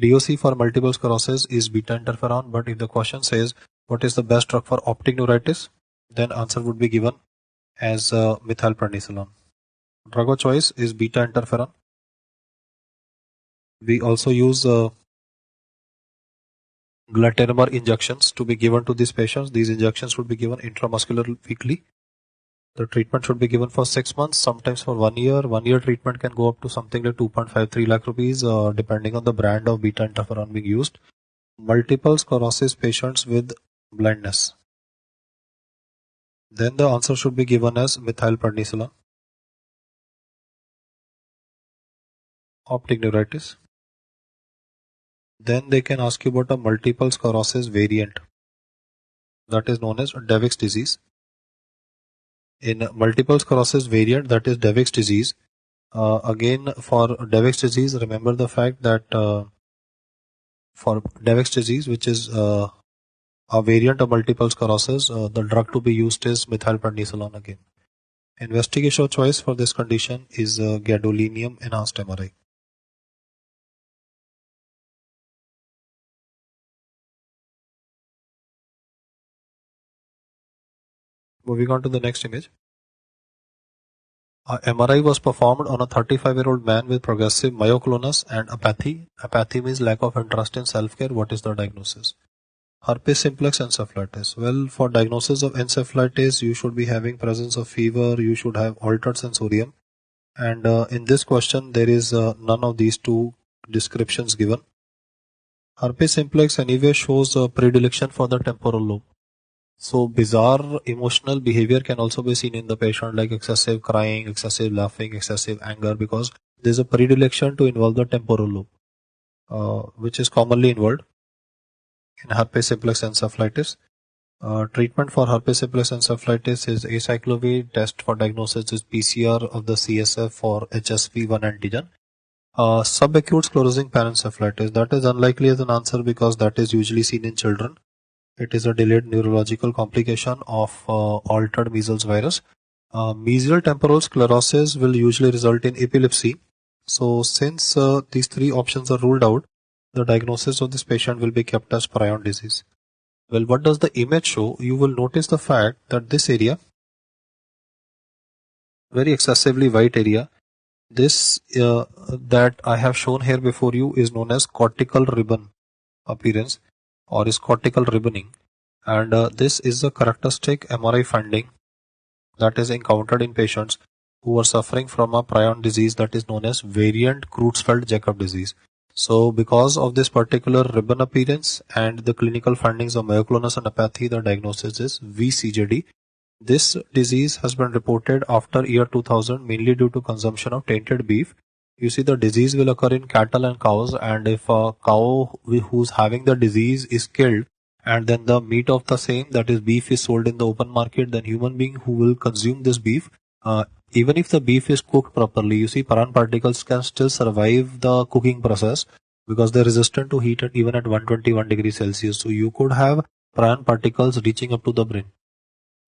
DOC for multiple sclerosis is beta interferon, but if the question says what is the best drug for optic neuritis, then answer would be given as methylprednisolone. Drug of choice is beta interferon. We also use glatiramer injections to be given to these patients. These injections would be given intramuscular weekly. The treatment should be given for 6 months, sometimes for 1 year. 1 year treatment can go up to something like 2.53 lakh rupees, depending on the brand of beta interferon being used. Multiple sclerosis patients with blindness, then the answer should be given as methylprednisolone. Optic neuritis, then they can ask you about a multiple sclerosis variant that is known as Devick's disease. In multiple sclerosis variant, that is Devick's disease, again for Devick's disease, remember the fact that for Devick's disease, which is a variant of multiple sclerosis, the drug to be used is methylprednisolone again. Investigation of choice for this condition is gadolinium enhanced MRI. Moving on to the next image. MRI was performed on a 35-year-old man with progressive myoclonus and apathy. Apathy means lack of interest in self-care. What is the diagnosis? Herpes simplex encephalitis. Well, for diagnosis of encephalitis, you should be having presence of fever, you should have altered sensorium. And in this question, there is none of these two descriptions given. Herpes simplex anyway shows a predilection for the temporal lobe. So bizarre emotional behavior can also be seen in the patient, like excessive crying, excessive laughing, excessive anger, because there's a predilection to involve the temporal lobe, which is commonly involved. in herpes simplex encephalitis. Treatment for herpes simplex encephalitis is acyclovir. Test for diagnosis is PCR of the CSF for HSV1 antigen. Subacute sclerosing parencephalitis, that is unlikely as an answer because that is usually seen in children. It is a delayed neurological complication of altered measles virus. Mesial temporal sclerosis will usually result in epilepsy. So since these three options are ruled out, the diagnosis of this patient will be kept as prion disease. Well, what does the image show? You will notice the fact that this area, very excessively white area, this that I have shown here before you is known as cortical ribbon appearance or is cortical ribboning, and this is a characteristic MRI finding that is encountered in patients who are suffering from a prion disease that is known as variant Creutzfeldt-Jakob disease. So because of this particular ribbon appearance and the clinical findings of myoclonus and apathy, the diagnosis is VCJD. This disease has been reported after year 2000 mainly due to consumption of tainted beef. You see, the disease will occur in cattle and cows, and if a cow who's having the disease is killed and then the meat of the same, that is beef, is sold in the open market, then human being who will consume this beef, even if the beef is cooked properly, you see, prion particles can still survive the cooking process because they're resistant to heat at even at 121 degrees Celsius. So you could have prion particles reaching up to the brain.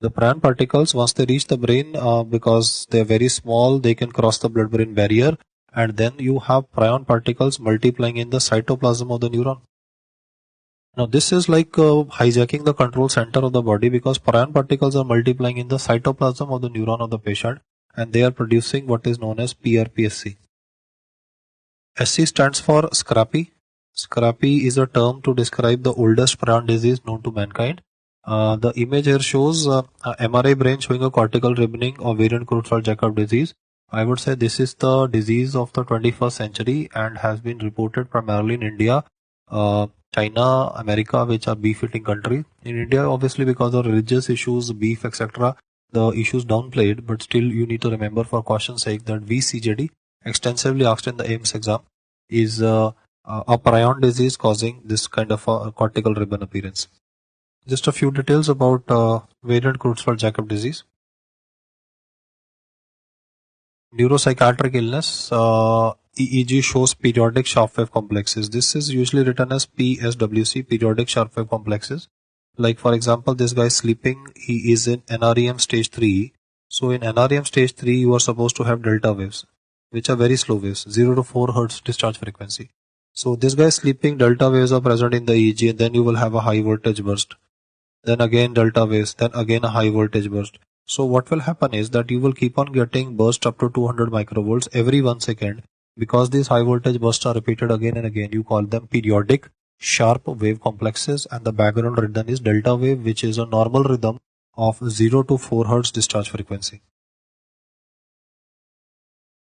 The prion particles, once they reach the brain, because they're very small, they can cross the blood-brain barrier, and then you have prion particles multiplying in the cytoplasm of the neuron. Now this is like hijacking the control center of the body because prion particles are multiplying in the cytoplasm of the neuron of the patient, and they are producing what is known as PRPSC. SC stands for scrappy. Scrappy is a term to describe the oldest prion disease known to mankind. The image here shows MRI brain showing a cortical ribboning of variant Creutzfeldt-Jakob disease. I would say this is the disease of the 21st century and has been reported primarily in India, China, America, which are beef eating countries. In India, obviously because of religious issues, beef, etc., the issues downplayed, but still you need to remember for caution's sake that VCJD, extensively asked in the AIMS exam, is a prion disease causing this kind of a cortical ribbon appearance. Just a few details about variant Creutzfeldt-Jakob disease. Neuropsychiatric illness, EEG shows periodic sharp wave complexes. This is usually written as PSWC, periodic sharp wave complexes. Like for example, this guy is sleeping, he is in NREM stage 3. So in NREM stage 3, you are supposed to have delta waves, which are very slow waves, 0 to 4 Hertz discharge frequency. So this guy is sleeping, delta waves are present in the EEG, and then you will have a high voltage burst. Then again delta waves, then again a high voltage burst. So what will happen is that you will keep on getting burst up to 200 microvolts every 1 second. Because these high voltage bursts are repeated again and again, you call them periodic sharp wave complexes, and the background rhythm is delta wave, which is a normal rhythm of 0 to 4 Hertz discharge frequency.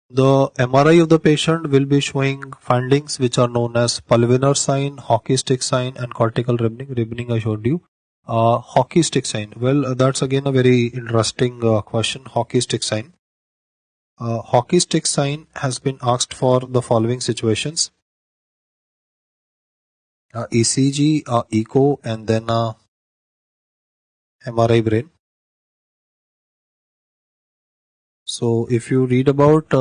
The MRI of the patient will be showing findings which are known as pulvinar sign, hockey stick sign, and cortical ribboning. Ribboning I showed you. Hockey stick sign. Well, that's again a very interesting question. Hockey stick sign. Hockey stick sign has been asked for the following situations: ECG, echo, and then MRI brain. So if you read about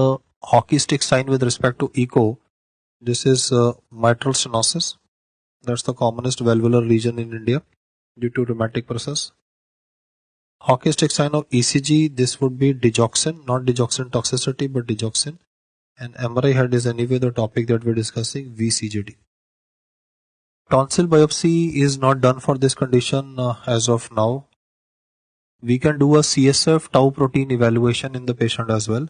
hockey stick sign with respect to echo, this is mitral stenosis. That's the commonest valvular region in India due to rheumatic process. Hockey stick sign of ECG, this would be digoxin, not digoxin toxicity, but digoxin. And MRI head is anyway the topic that we're discussing, VCJD. Tonsil biopsy is not done for this condition as of now. We can do a CSF tau protein evaluation in the patient as well.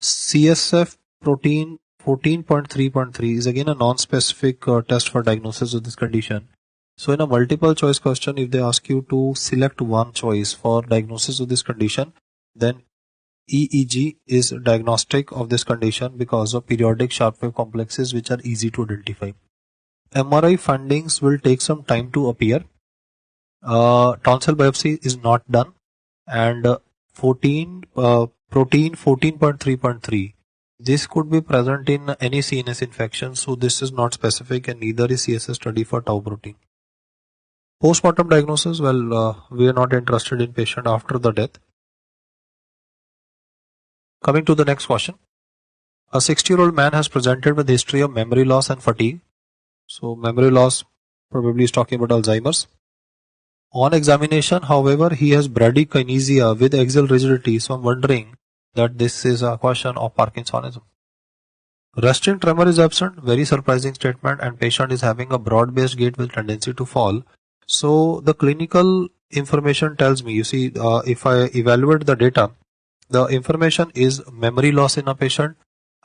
CSF protein 14.3.3 is again a non-specific test for diagnosis of this condition. So in a multiple choice question, if they ask you to select one choice for diagnosis of this condition, then EEG is diagnostic of this condition because of periodic sharp wave complexes which are easy to identify. MRI findings will take some time to appear. Tonsil biopsy is not done, and protein 14.3.3 This could be present in any CNS infection, so this is not specific, and neither is CSS study for tau protein. Postmortem diagnosis, well, we are not interested in patient after the death. Coming to the next question. A 60-year-old man has presented with history of memory loss and fatigue. So memory loss probably is talking about Alzheimer's. On examination, however, he has bradykinesia with axial rigidity, so I'm wondering that this is a question of Parkinsonism. Resting tremor is absent, very surprising statement, and patient is having a broad-based gait with tendency to fall. So the clinical information tells me, you see, if I evaluate the data, the information is memory loss in a patient,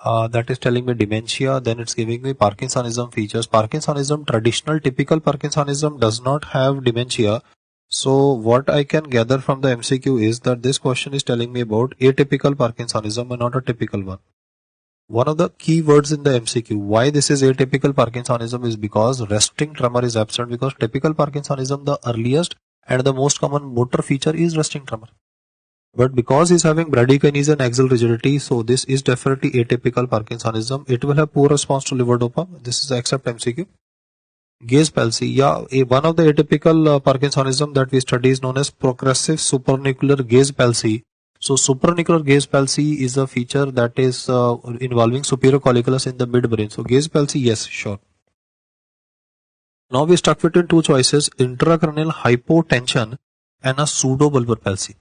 that is telling me dementia, then it's giving me Parkinsonism features. Parkinsonism, traditional typical Parkinsonism does not have dementia. So what I can gather from the MCQ is that this question is telling me about atypical Parkinsonism and not a typical one. One of the key words in the MCQ, why this is atypical Parkinsonism, is because resting tremor is absent, because typical Parkinsonism, the earliest and the most common motor feature is resting tremor. But because he's having bradykinesia and axial rigidity, so this is definitely atypical Parkinsonism. It will have poor response to levodopa. This is except MCQ. Gaze palsy, yeah, one of the atypical Parkinsonism that we study is known as progressive supranuclear gaze palsy. So supranuclear gaze palsy is a feature that is involving superior colliculus in the midbrain. So gaze palsy, yes, sure. Now we stuck between two choices, intracranial hypotension and a pseudobulbar palsy.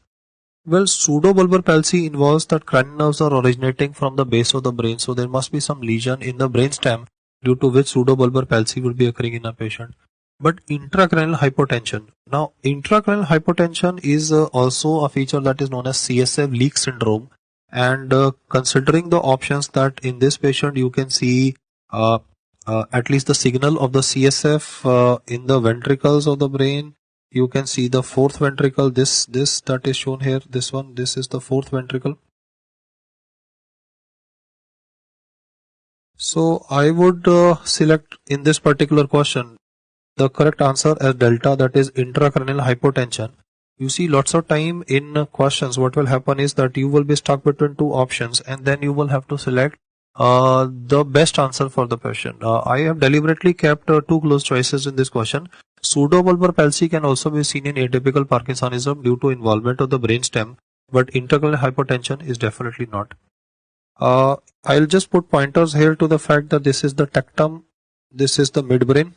Well, pseudobulbar palsy involves that cranial nerves are originating from the base of the brain, so there must be some lesion in the brainstem due to which pseudobulbar palsy would be occurring in a patient. But intracranial hypotension. Now, intracranial hypotension is also a feature that is known as CSF leak syndrome. And considering the options that in this patient you can see at least the signal of the CSF in the ventricles of the brain. You can see the fourth ventricle, this that is shown here, this one, this is the fourth ventricle. So I would select in this particular question the correct answer as delta, that is intracranial hypotension. You see, lots of time in questions what will happen is that you will be stuck between two options and then you will have to select the best answer for the question. I have deliberately kept two close choices in this question. Pseudobulbar palsy can also be seen in atypical Parkinsonism due to involvement of the brainstem, but intracranial hypotension is definitely not. I'll just put pointers here to the fact that this is the tectum, this is the midbrain,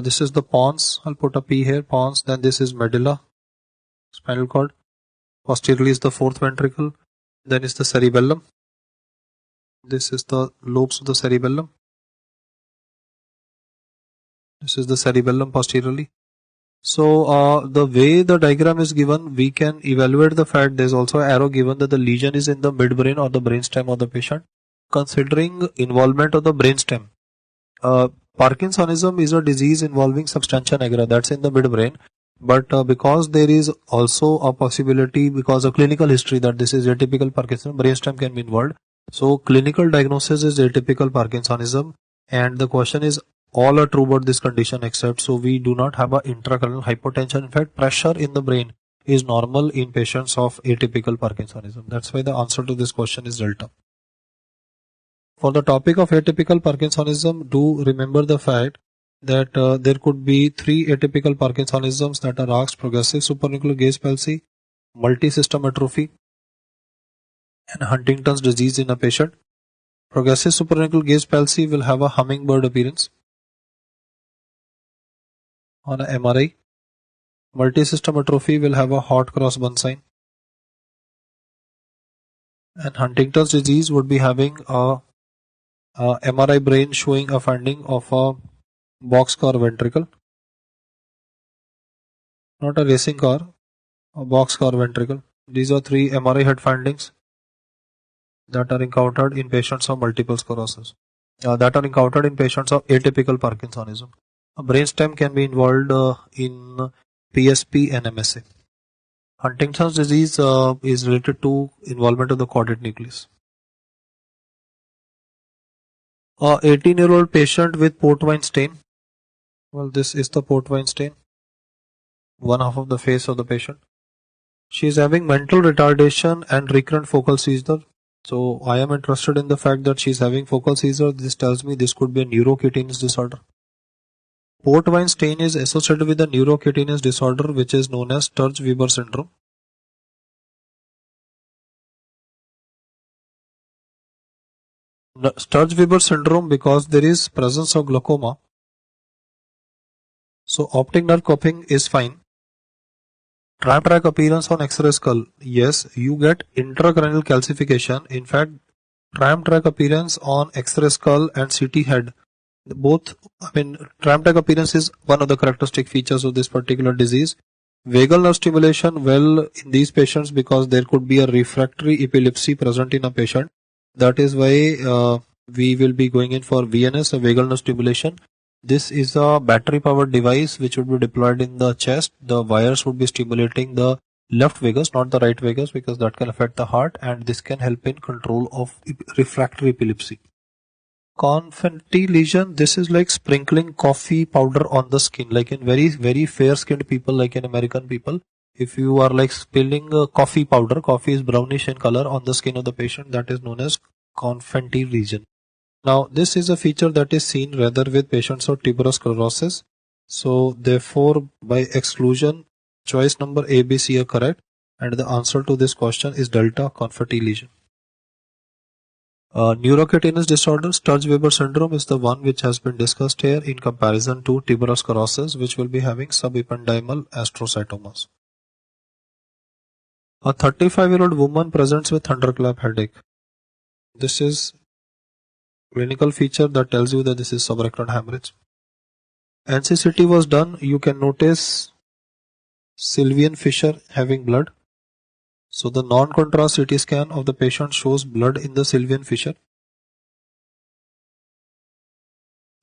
this is the pons, I'll put a P here, pons, then this is medulla, spinal cord, posteriorly is the fourth ventricle, then is the cerebellum, this is the lobes of the cerebellum, this is the cerebellum posteriorly. So the way the diagram is given, we can evaluate the fact there's also an arrow given that the lesion is in the midbrain or the brainstem of the patient. Considering involvement of the brainstem, Parkinsonism is a disease involving substantia nigra, that's in the midbrain. But because there is also a possibility, because of clinical history, that this is atypical Parkinsonism, brainstem can be involved. So clinical diagnosis is atypical Parkinsonism, and the question is all are true about this condition except, so we do not have a intracranial hypotension. In fact, pressure in the brain is normal in patients of atypical Parkinsonism. That's why the answer to this question is delta. For the topic of atypical Parkinsonism, do remember the fact that there could be three atypical Parkinsonisms that are asked: progressive supranuclear gaze palsy, multi-system atrophy, and Huntington's disease in a patient. Progressive supranuclear gaze palsy will have a hummingbird appearance on a MRI. Multi-system atrophy will have a hot cross bun sign. And Huntington's disease would be having a MRI brain showing a finding of a boxcar ventricle. Not a racing car, a boxcar ventricle. These are three MRI head findings that are encountered in patients of multiple sclerosis, that are encountered in patients of atypical Parkinsonism. A brainstem can be involved in PSP and MSA. Huntington's disease is related to involvement of the caudate nucleus. 18-year-old patient with port wine stain. Well, this is the port wine stain, one half of the face of the patient. She is having mental retardation and recurrent focal seizure. So I am interested in the fact that she's having focal seizure. This tells me this could be a neurocutaneous disorder. Port wine stain is associated with a neurocutaneous disorder which is known as Sturge-Weber syndrome. Sturge-Weber syndrome, because there is presence of glaucoma, so optic nerve cupping is fine. Tram track appearance on X-ray skull. Yes, you get intracranial calcification. In fact, tram track appearance on X-ray skull and CT head. Both, tram track appearance is one of the characteristic features of this particular disease. Vagal nerve stimulation, well, in these patients, because there could be a refractory epilepsy present in a patient. That is why we will be going in for VNS, a vagal nerve stimulation. This is a battery powered device which would be deployed in the chest. The wires would be stimulating the left vagus, not the right vagus, because that can affect the heart, and this can help in control of refractory epilepsy. Confetti lesion, this is like sprinkling coffee powder on the skin, like in very fair skinned people, like in American people. If you are like spilling coffee powder, coffee is brownish in color, on the skin of the patient, that is known as confetti lesion. Now this is a feature that is seen rather with patients of tuberous sclerosis. So therefore, by exclusion, choice number A, B, C are correct, and the answer to this question is delta, confetti lesion. Neurocutaneous disorder, Sturge-Weber syndrome, is the one which has been discussed here in comparison to tuberous sclerosis, which will be having subependymal astrocytomas. A 35-year-old woman presents with thunderclap headache. This is clinical feature that tells you that this is subrectal hemorrhage. NCCT was done. You can notice Sylvian fissure having blood. So the non-contrast CT scan of the patient shows blood in the Sylvian fissure.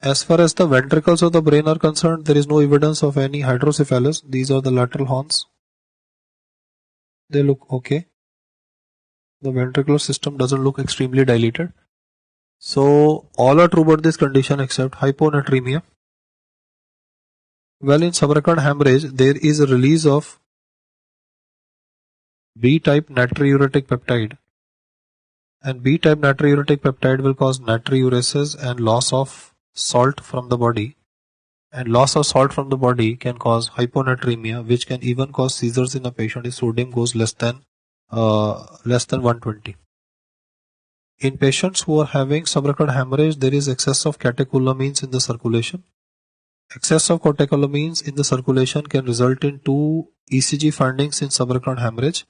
As far as the ventricles of the brain are concerned, there is no evidence of any hydrocephalus. These are the lateral horns. They look okay. The ventricular system doesn't look extremely dilated. So all are true about this condition except hyponatremia. Well, in subrectal hemorrhage, there is a release of B-type natriuretic peptide, and B-type natriuretic peptide will cause natriuresis and loss of salt from the body, and loss of salt from the body can cause hyponatremia, which can even cause seizures in a patient if sodium goes less than 120. In patients who are having subrectal hemorrhage, there is excess of catecholamines in the circulation. Excess of catecholamines in the circulation can result in two ECG findings in subrectal hemorrhage.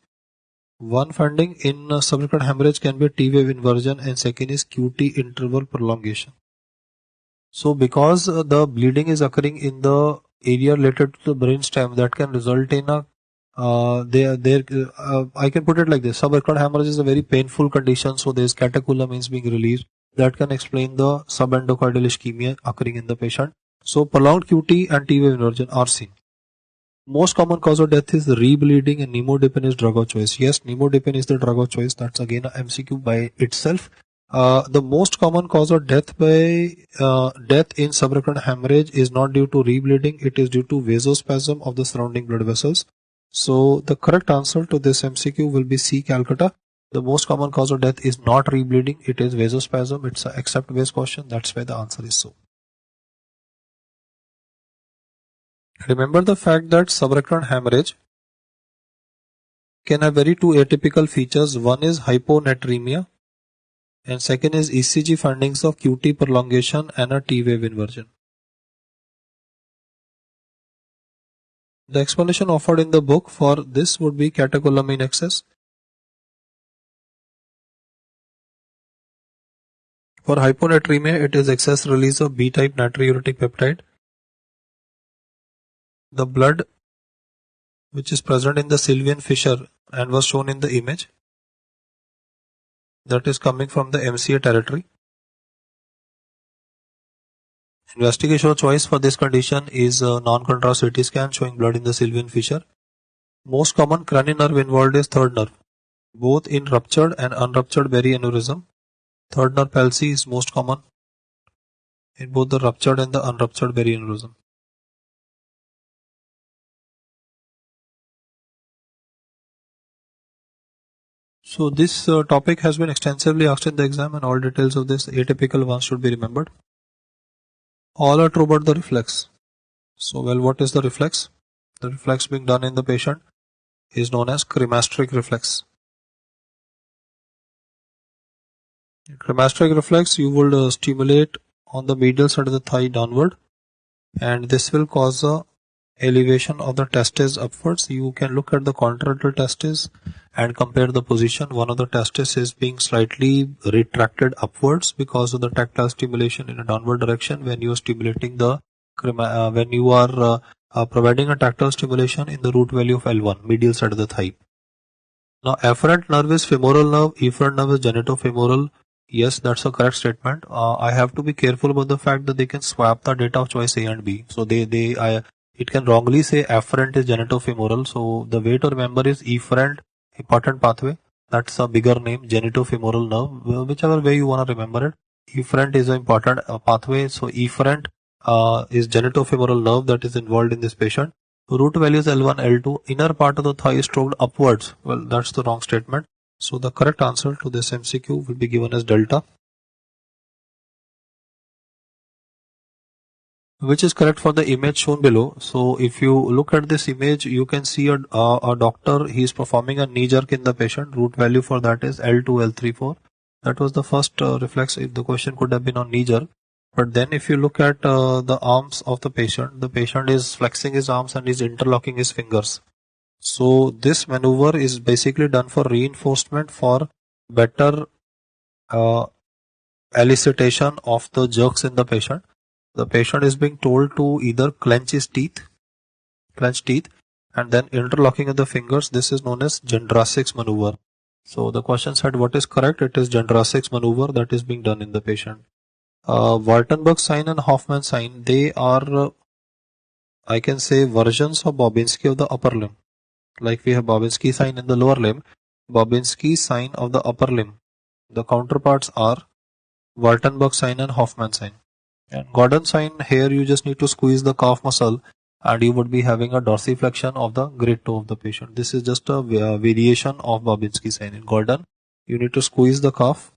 One finding in subrectal hemorrhage can be T-wave inversion, and second is QT interval prolongation. So because the bleeding is occurring in the area related to the brainstem, that can result in a I can put it like this: subrectal hemorrhage is a very painful condition, so there is catecholamines being released that can explain the subendocardial ischemia occurring in the patient. So prolonged QT and T-wave inversion are seen. Most common cause of death is rebleeding, and nimodipine is drug of choice. Yes, nimodipine is the drug of choice. That's again a MCQ by itself. The most common cause of death by death in subrectal hemorrhage is not due to rebleeding. It is due to vasospasm of the surrounding blood vessels. So the correct answer to this MCQ will be C, Calcutta. The most common cause of death is not rebleeding. It is vasospasm. It's an except based question. That's why the answer is so. Remember the fact that subrectal hemorrhage can have very two atypical features. One is hyponatremia, and second is ECG findings of QT prolongation and a T-wave inversion. The explanation offered in the book for this would be catecholamine excess. For hyponatremia, it is excess release of B-type natriuretic peptide. The blood which is present in the Sylvian fissure and was shown in the image, that is coming from the MCA territory. Investigation of choice for this condition is non-contrast CT scan showing blood in the Sylvian fissure. Most common cranial nerve involved is third nerve, both in ruptured and unruptured berry aneurysm. Third nerve palsy is most common in both the ruptured and the unruptured berry aneurysm. So this topic has been extensively asked in the exam, and all details of this atypical ones should be remembered. All are true but the reflex. So well, what is the reflex? The reflex being done in the patient is known as cremasteric reflex. In cremasteric reflex, you will stimulate on the medial side of the thigh downward, and this will cause a elevation of the testes upwards. You can look at the contralateral testes and compare the position. One of the testes is being slightly retracted upwards because of the tactile stimulation in a downward direction when you are stimulating the when you are providing a tactile stimulation in the root valley of L1, medial side of the thigh. Now, afferent nerve is femoral nerve, efferent nerve is genitofemoral. Yes, that's a correct statement. I have to be careful about the fact that they can swap the data of choice A and B. So it can wrongly say afferent is genitofemoral. So the way to remember is efferent, important pathway. That's a bigger name, genitofemoral nerve. Whichever way you want to remember it, efferent is an important pathway. So efferent is genitofemoral nerve that is involved in this patient. Root values L1, L2, inner part of the thigh is stroked upwards. Well, that's the wrong statement. So the correct answer to this MCQ will be given as delta, which is correct for the image shown below. So if you look at this image, you can see a doctor, he is performing a knee jerk in the patient. Root value for that is L2, L3, 4. That was the first reflex. If the question could have been on knee jerk. But then if you look at the arms of the patient is flexing his arms and is interlocking his fingers. So this maneuver is basically done for reinforcement for better elicitation of the jerks in the patient. The patient is being told to either clench teeth, and then interlocking of the fingers. This is known as Jendrassic's maneuver. So the question said what is correct? It is Jendrassic's maneuver that is being done in the patient. Wartenberg sign and Hoffman sign, they are, I can say, versions of Babinski of the upper limb. Like we have Babinski sign in the lower limb, Babinski sign of the upper limb. The counterparts are Wartenberg sign and Hoffman sign. And Gordon sign, here you just need to squeeze the calf muscle and you would be having a dorsiflexion of the great toe of the patient. This is just a variation of Babinski sign. In Gordon, you need to squeeze the calf,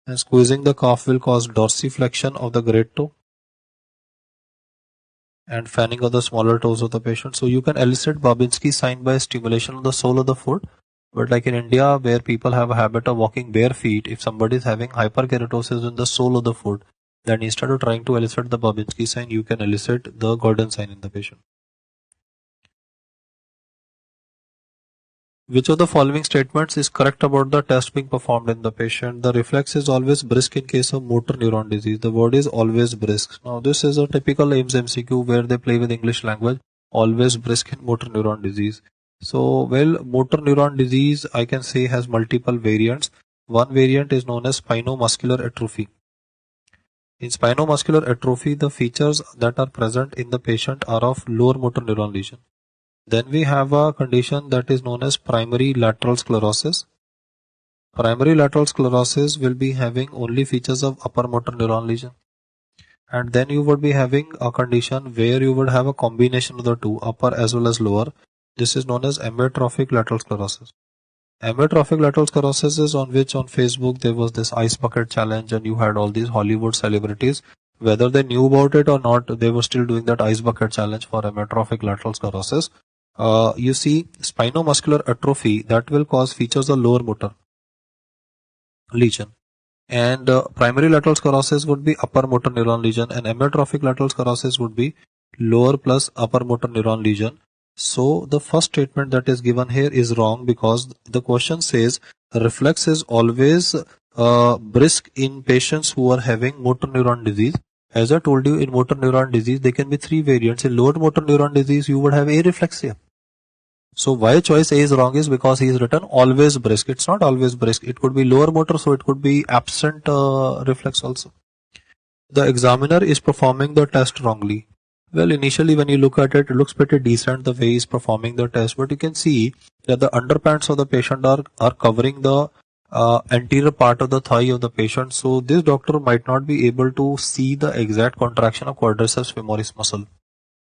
and squeezing the calf will cause dorsiflexion of the great toe and fanning of the smaller toes of the patient. So you can elicit Babinski sign by stimulation of the sole of the foot. But like in India, where people have a habit of walking bare feet, if somebody is having hyperkeratosis in the sole of the foot, then instead of trying to elicit the Babinski sign, you can elicit the Gordon sign in the patient. Which of the following statements is correct about the test being performed in the patient? The reflex is always brisk in case of motor neuron disease. The word is always brisk. Now this is a typical AIIMS MCQ where they play with English language. Always brisk in motor neuron disease. So well, motor neuron disease, I can say, has multiple variants. One variant is known as spinomuscular atrophy. In spinomuscular atrophy, the features that are present in the patient are of lower motor neuron lesion. Then we have a condition that is known as primary lateral sclerosis. Primary lateral sclerosis will be having only features of upper motor neuron lesion. And then you would be having a condition where you would have a combination of the two, upper as well as lower. This is known as amyotrophic lateral sclerosis. Amyotrophic lateral sclerosis is on which on Facebook there was this ice bucket challenge, and you had all these Hollywood celebrities. Whether they knew about it or not, they were still doing that ice bucket challenge for amyotrophic lateral sclerosis. You see, spinomuscular atrophy, that will cause features of lower motor lesion. And primary lateral sclerosis would be upper motor neuron lesion, and amyotrophic lateral sclerosis would be lower plus upper motor neuron lesion. So the first statement that is given here is wrong, because the question says reflex is always brisk in patients who are having motor neuron disease. As I told you, in motor neuron disease there can be three variants. In lower motor neuron disease you would have areflexia. So why choice A is wrong is because he is written always brisk. It's not always brisk. It could be lower motor, so it could be absent reflex also. The examiner is performing the test wrongly. Well, initially when you look at it, it looks pretty decent the way he's performing the test, but you can see that the underpants of the patient are covering the anterior part of the thigh of the patient. So this doctor might not be able to see the exact contraction of quadriceps femoris muscle.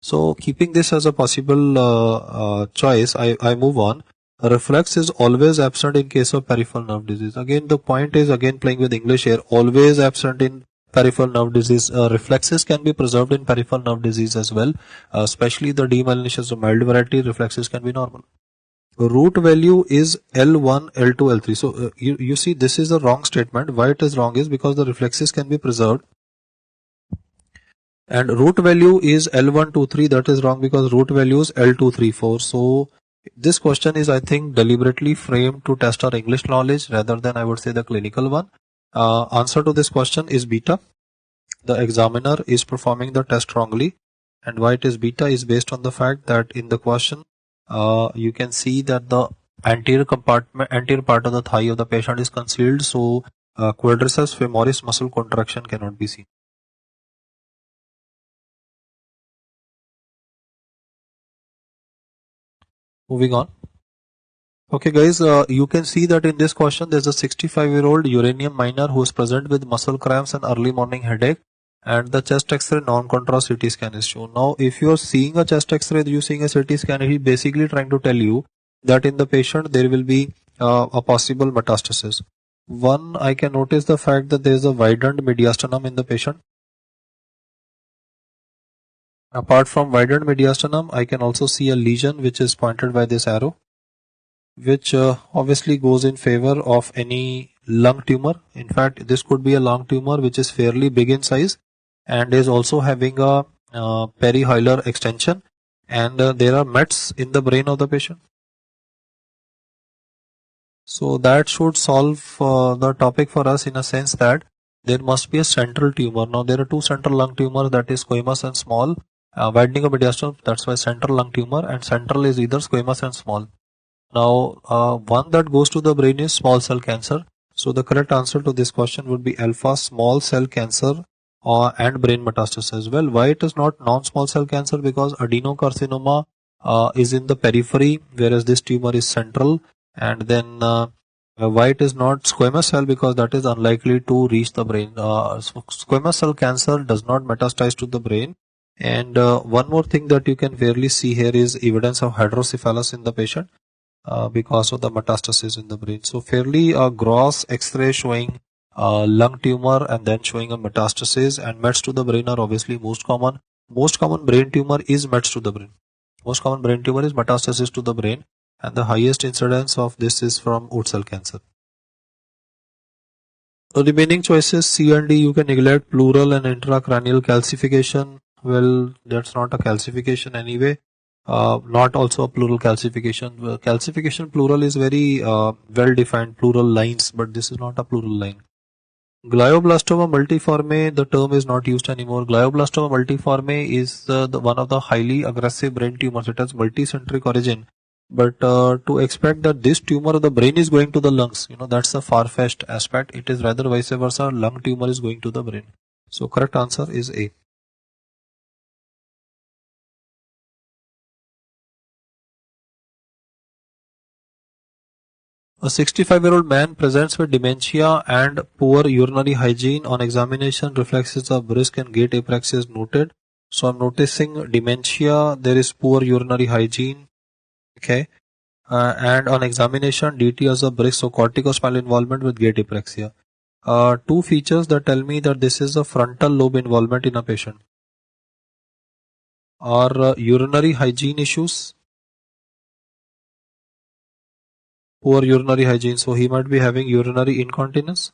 So keeping this as a possible choice, I move on. A reflex is always absent in case of peripheral nerve disease. Again, the point is again playing with English here. Always absent in peripheral nerve disease. Reflexes can be preserved in peripheral nerve disease as well, especially the demyelinations of mild variety. Reflexes can be normal. Root value is L1, L2, L3. So you see this is a wrong statement. Why it is wrong is because the reflexes can be preserved. And root value is L1, 2, 3. That is wrong because root value is L2, 3, 4. So this question is, I think, deliberately framed to test our English knowledge rather than, I would say, the clinical one. Answer to this question is beta. The examiner is performing the test wrongly. And why it is beta is based on the fact that in the question, you can see that the anterior part of the thigh of the patient is concealed. So quadriceps femoris muscle contraction cannot be seen. Moving on. Okay guys, you can see that in this question there's a 65-year-old uranium miner who is present with muscle cramps and early morning headache, and the chest x-ray non-contrast CT scan is shown. Now if you are seeing a chest x-ray, you seeing a CT scan, he is basically trying to tell you that in the patient there will be a possible metastasis. One, I can notice the fact that there is a widened mediastinum in the patient. Apart from widened mediastinum, I can also see a lesion which is pointed by this arrow, which obviously goes in favor of any lung tumor. In fact, this could be a lung tumor which is fairly big in size and is also having a perihilar extension, and there are mets in the brain of the patient. So that should solve the topic for us in a sense that there must be a central tumor. Now there are two central lung tumors, that is squamous and small. Widening of mediastinum, that's why central lung tumor, and central is either squamous and small. Now one that goes to the brain is small cell cancer. So the correct answer to this question would be alpha, small cell cancer and brain metastasis as well. Why it is not non-small cell cancer? Because adenocarcinoma is in the periphery, whereas this tumor is central. And then why it is not squamous cell? Because that is unlikely to reach the brain. Squamous cell cancer does not metastasize to the brain. And one more thing that you can fairly see here is evidence of hydrocephalus in the patient because of the metastasis in the brain. So fairly a gross x-ray showing lung tumor and then showing a metastasis, and mets to the brain are obviously most common. Most common brain tumor is mets to the brain. Most common brain tumor is metastasis to the brain, and the highest incidence of this is from root cell cancer. The remaining choices C and D you can neglect. Pleural and intracranial calcification, well, that's not a calcification anyway. Not also a pleural calcification. Calcification pleural is very well defined, pleural lines, but this is not a pleural line. Glioblastoma multiforme, the term is not used anymore. Glioblastoma multiforme is the one of the highly aggressive brain tumors. It has multicentric origin, but to expect that this tumor of the brain is going to the lungs, that's a far-fetched aspect. It is rather vice versa. Lung tumor is going to the brain. So correct answer is A. A 65-year-old man presents with dementia and poor urinary hygiene. On examination, reflexes of brisk and gait apraxia is noted. So I'm noticing dementia, there is poor urinary hygiene. Okay. And on examination, DT as a brisk, so corticospinal involvement with gait apraxia. Two features that tell me that this is a frontal lobe involvement in a patient are urinary hygiene issues. Poor urinary hygiene, so he might be having urinary incontinence.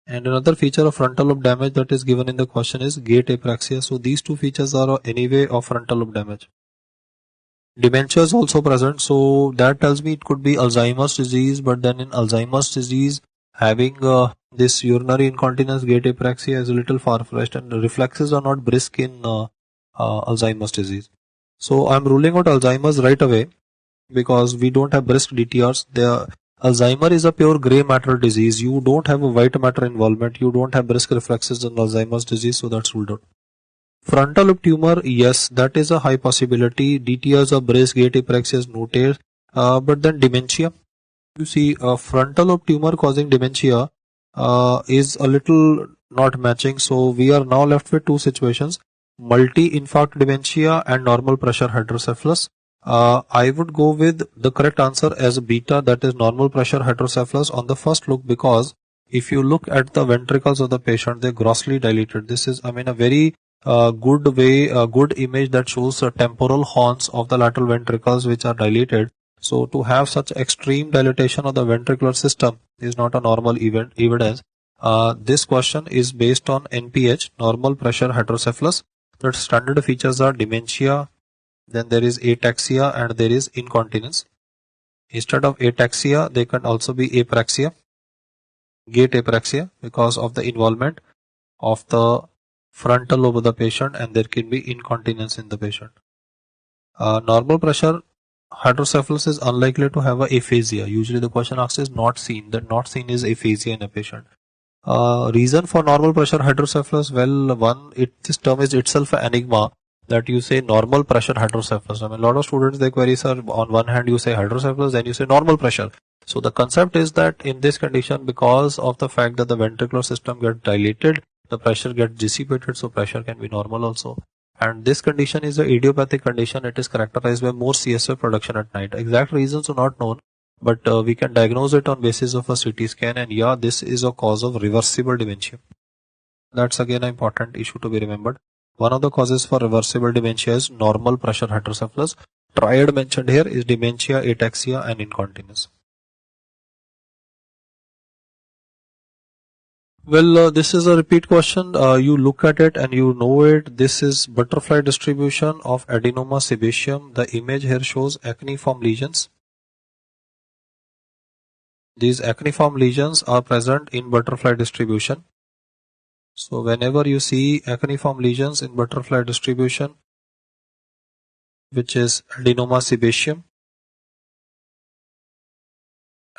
And another feature of frontal lobe damage that is given in the question is gait apraxia. So these two features are anyway of frontal lobe damage. Dementia is also present, so that tells me it could be Alzheimer's disease, but then in Alzheimer's disease having this urinary incontinence, gait apraxia is a little far-fetched, and the reflexes are not brisk in Alzheimer's disease. So I'm ruling out Alzheimer's right away, because we don't have brisk DTRs. The Alzheimer is a pure gray matter disease. You don't have a white matter involvement. You don't have brisk reflexes in Alzheimer's disease, so that's ruled out. Frontal lobe tumor, yes, that is a high possibility. DTRs of brisk, gait apraxia is noted, but then dementia. You see, a frontal lobe tumor causing dementia is a little not matching. So we are now left with two situations: multi-infarct dementia and normal pressure hydrocephalus. I would go with the correct answer as beta, that is normal pressure hydrocephalus on the first look, because if you look at the ventricles of the patient, they're grossly dilated. This is, I mean, a very good way, a good image that shows temporal horns of the lateral ventricles which are dilated. So to have such extreme dilatation of the ventricular system is not a normal evidence. This question is based on NPH, normal pressure hydrocephalus. The standard features are dementia, then there is ataxia, and there is incontinence. Instead of ataxia, they can also be apraxia, gait apraxia, because of the involvement of the frontal lobe of the patient, and there can be incontinence in the patient. Normal pressure hydrocephalus is unlikely to have a aphasia. Usually the question asked is not seen. That not seen is aphasia in a patient. Reason for normal pressure hydrocephalus? Well, this term is itself an enigma, that you say normal pressure hydrocephalus. I mean, a lot of students, they query, sir, on one hand you say hydrocephalus, then you say normal pressure. So the concept is that in this condition, because of the fact that the ventricular system gets dilated, the pressure gets dissipated, so pressure can be normal also. And this condition is an idiopathic condition. It is characterized by more CSF production at night. Exact reasons are not known, but we can diagnose it on basis of a CT scan, and yeah, this is a cause of reversible dementia. That's again an important issue to be remembered. One of the causes for reversible dementia is normal pressure hydrocephalus. Triad mentioned here is dementia, ataxia, and incontinence. Well, this is a repeat question. You look at it and you know it. This is butterfly distribution of adenoma sebaceum. The image here shows acneiform lesions. These acneiform lesions are present in butterfly distribution. So whenever you see acneiform lesions in butterfly distribution, which is adenoma sebaceum,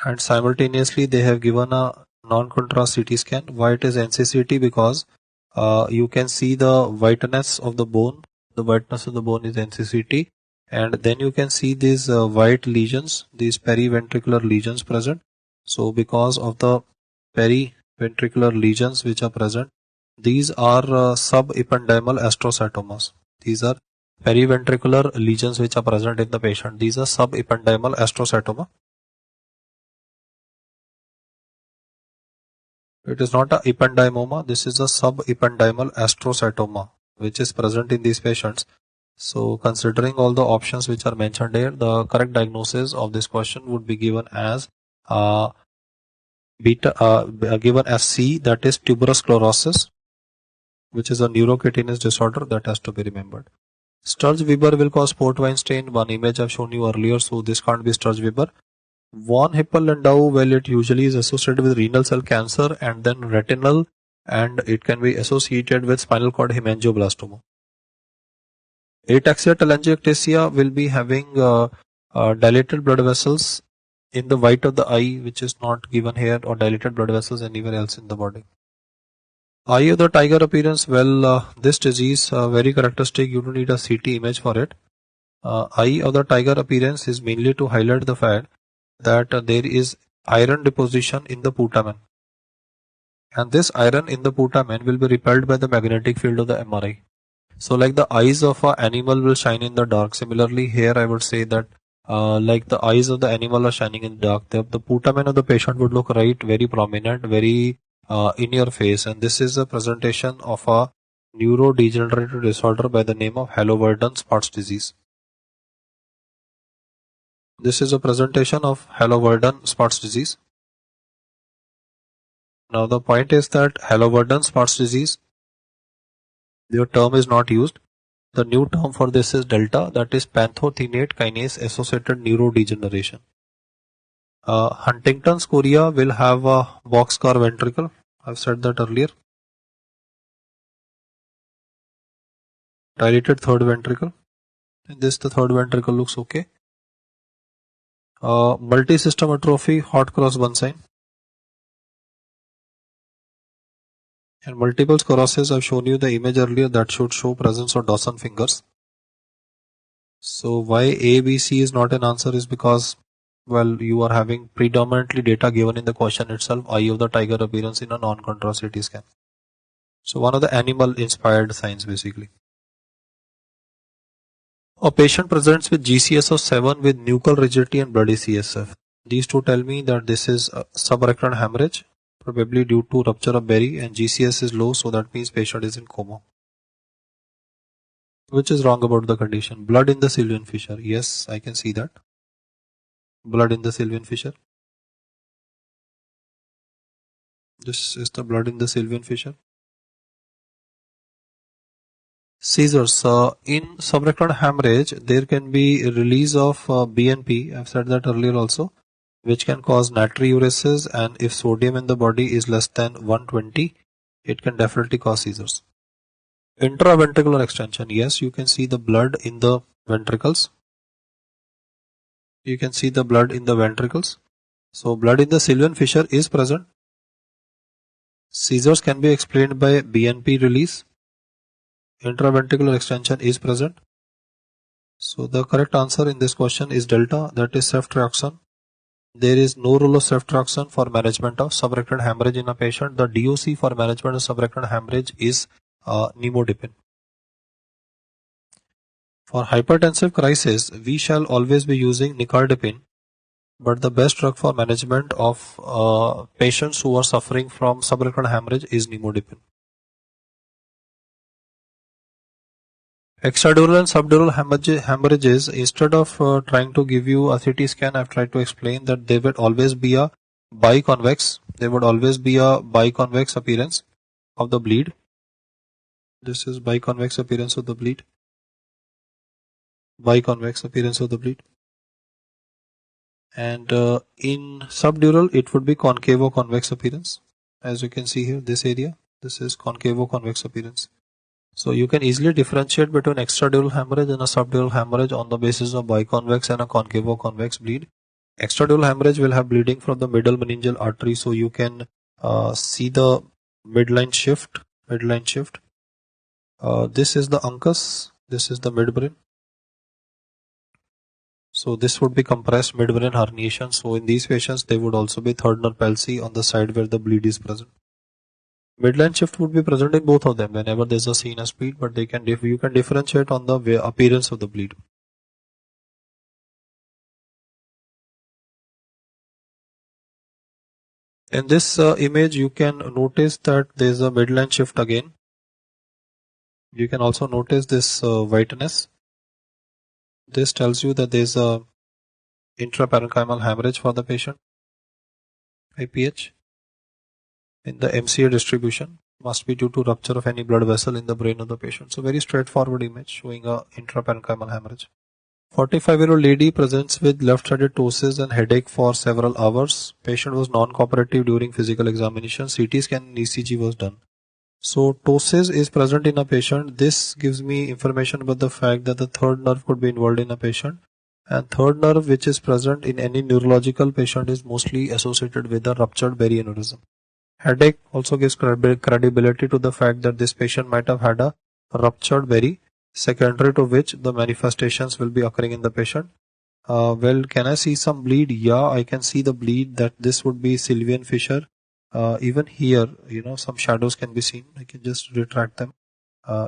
and simultaneously they have given a non-contrast CT scan. Why it is NCCT? Because you can see the whiteness of the bone. The whiteness of the bone is NCCT, and then you can see these white lesions, these periventricular lesions present. So because of the periventricular lesions which are present, these are subependymal astrocytomas. These are periventricular lesions which are present in the patient. These are subependymal astrocytoma. It is not a ependymoma. This is a subependymal astrocytoma which is present in these patients. So considering all the options which are mentioned here, the correct diagnosis of this question would be given as given as C, that is tuberous sclerosis, which is a neurocutaneous disorder that has to be remembered. Sturge-Weber will cause port wine stain. One image I've shown you earlier, so this can't be Sturge-Weber. Von Hippel-Lindau, well, it usually is associated with renal cell cancer and then retinal, and it can be associated with spinal cord hemangioblastoma. Ataxia telangiectasia will be having dilated blood vessels in the white of the eye, which is not given here, or dilated blood vessels anywhere else in the body. Eye of the tiger appearance, well, this disease very characteristic. You don't need a CT image for it. Eye of the tiger appearance is mainly to highlight the fact that there is iron deposition in the putamen, and this iron in the putamen will be repelled by the magnetic field of the MRI. So like the eyes of an animal will shine in the dark, similarly here I would say that like the eyes of the animal are shining in the dark, the putamen of the patient would look very prominent, very in your face, and this is a presentation of a neurodegenerative disorder by the name of Halovirden-Spotts disease. This is a presentation of Halovirden-Spotts disease. Now the point is that Halovirden-Spotts disease, their term is not used. The new term for this is delta, that is pantothenate kinase associated neurodegeneration. Huntington's chorea will have a boxcar ventricle. I've said that earlier. Dilated third ventricle. In this, the third ventricle looks okay. Multi-system atrophy, hot cross Bunsen. And multiple sclerosis, I've shown you the image earlier that should show presence of Dawson fingers. So why A, B, C is not an answer is because, well, you are having predominantly data given in the question itself, eye of the tiger appearance in a non-contrast CT scan. So one of the animal inspired signs basically. A patient presents with GCS of 7 with nuchal rigidity and bloody CSF. These two tell me that this is a subrectal hemorrhage, probably due to rupture of berry, and GCS is low, so that means patient is in coma. Which is wrong about the condition? Blood in the sylvian fissure. Yes, I can see that. Blood in the sylvian fissure. This is the blood in the sylvian fissure. Seizures. In subrectal hemorrhage, there can be a release of BNP. I've said that earlier also, which can cause natriuresis, and if sodium in the body is less than 120, it can definitely cause seizures. Intraventricular extension. Yes, you can see the blood in the ventricles. You can see the blood in the ventricles. So blood in the sylvian fissure is present. Seizures can be explained by BNP release. Intraventricular extension is present. So the correct answer in this question is delta, that is ceftriaxone. There is no role of ceftriaxone for management of subrectal hemorrhage in a patient. The DOC for management of subrectal hemorrhage is nimodipine. For hypertensive crisis, we shall always be using nicardipine, but the best drug for management of patients who are suffering from subrectal hemorrhage is nimodipine. Extradural and subdural hemorrhages, instead of trying to give you a CT scan, I've tried to explain that there would always be a biconvex. There would always be a biconvex appearance of the bleed. This is biconvex appearance of the bleed. Biconvex appearance of the bleed. And in subdural, it would be concavo-convex appearance. As you can see here, this area, this is concavo-convex appearance. So you can easily differentiate between extradural hemorrhage and a subdural hemorrhage on the basis of biconvex and a concavo-convex bleed. Extradural hemorrhage will have bleeding from the middle meningeal artery, so you can see the midline shift. This is the uncus, this is the midbrain. So this would be compressed midbrain herniation. So in these patients, there would also be third nerve palsy on the side where the bleed is present. Midline shift would be present in both of them whenever there's a CNS bleed, but you can differentiate on the appearance of the bleed. In this image, you can notice that there's a midline shift again. You can also notice this whiteness. This tells you that there's a intraparenchymal hemorrhage for the patient. IPH in the MCA distribution must be due to rupture of any blood vessel in the brain of the patient. So very straightforward image showing a intraparenchymal hemorrhage. 45-year-old lady presents with left-sided ptosis and headache for several hours. Patient was non-cooperative during physical examination. CT scan and ECG was done. So ptosis is present in a patient. This gives me information about the fact that the third nerve could be involved in a patient. And third nerve which is present in any neurological patient is mostly associated with a ruptured berry aneurysm. Headache also gives credibility to the fact that this patient might have had a ruptured berry, secondary to which the manifestations will be occurring in the patient. Well, can I see some bleed? Yeah, I can see the bleed. That this would be sylvian fissure. Even here, some shadows can be seen. I can just retract them.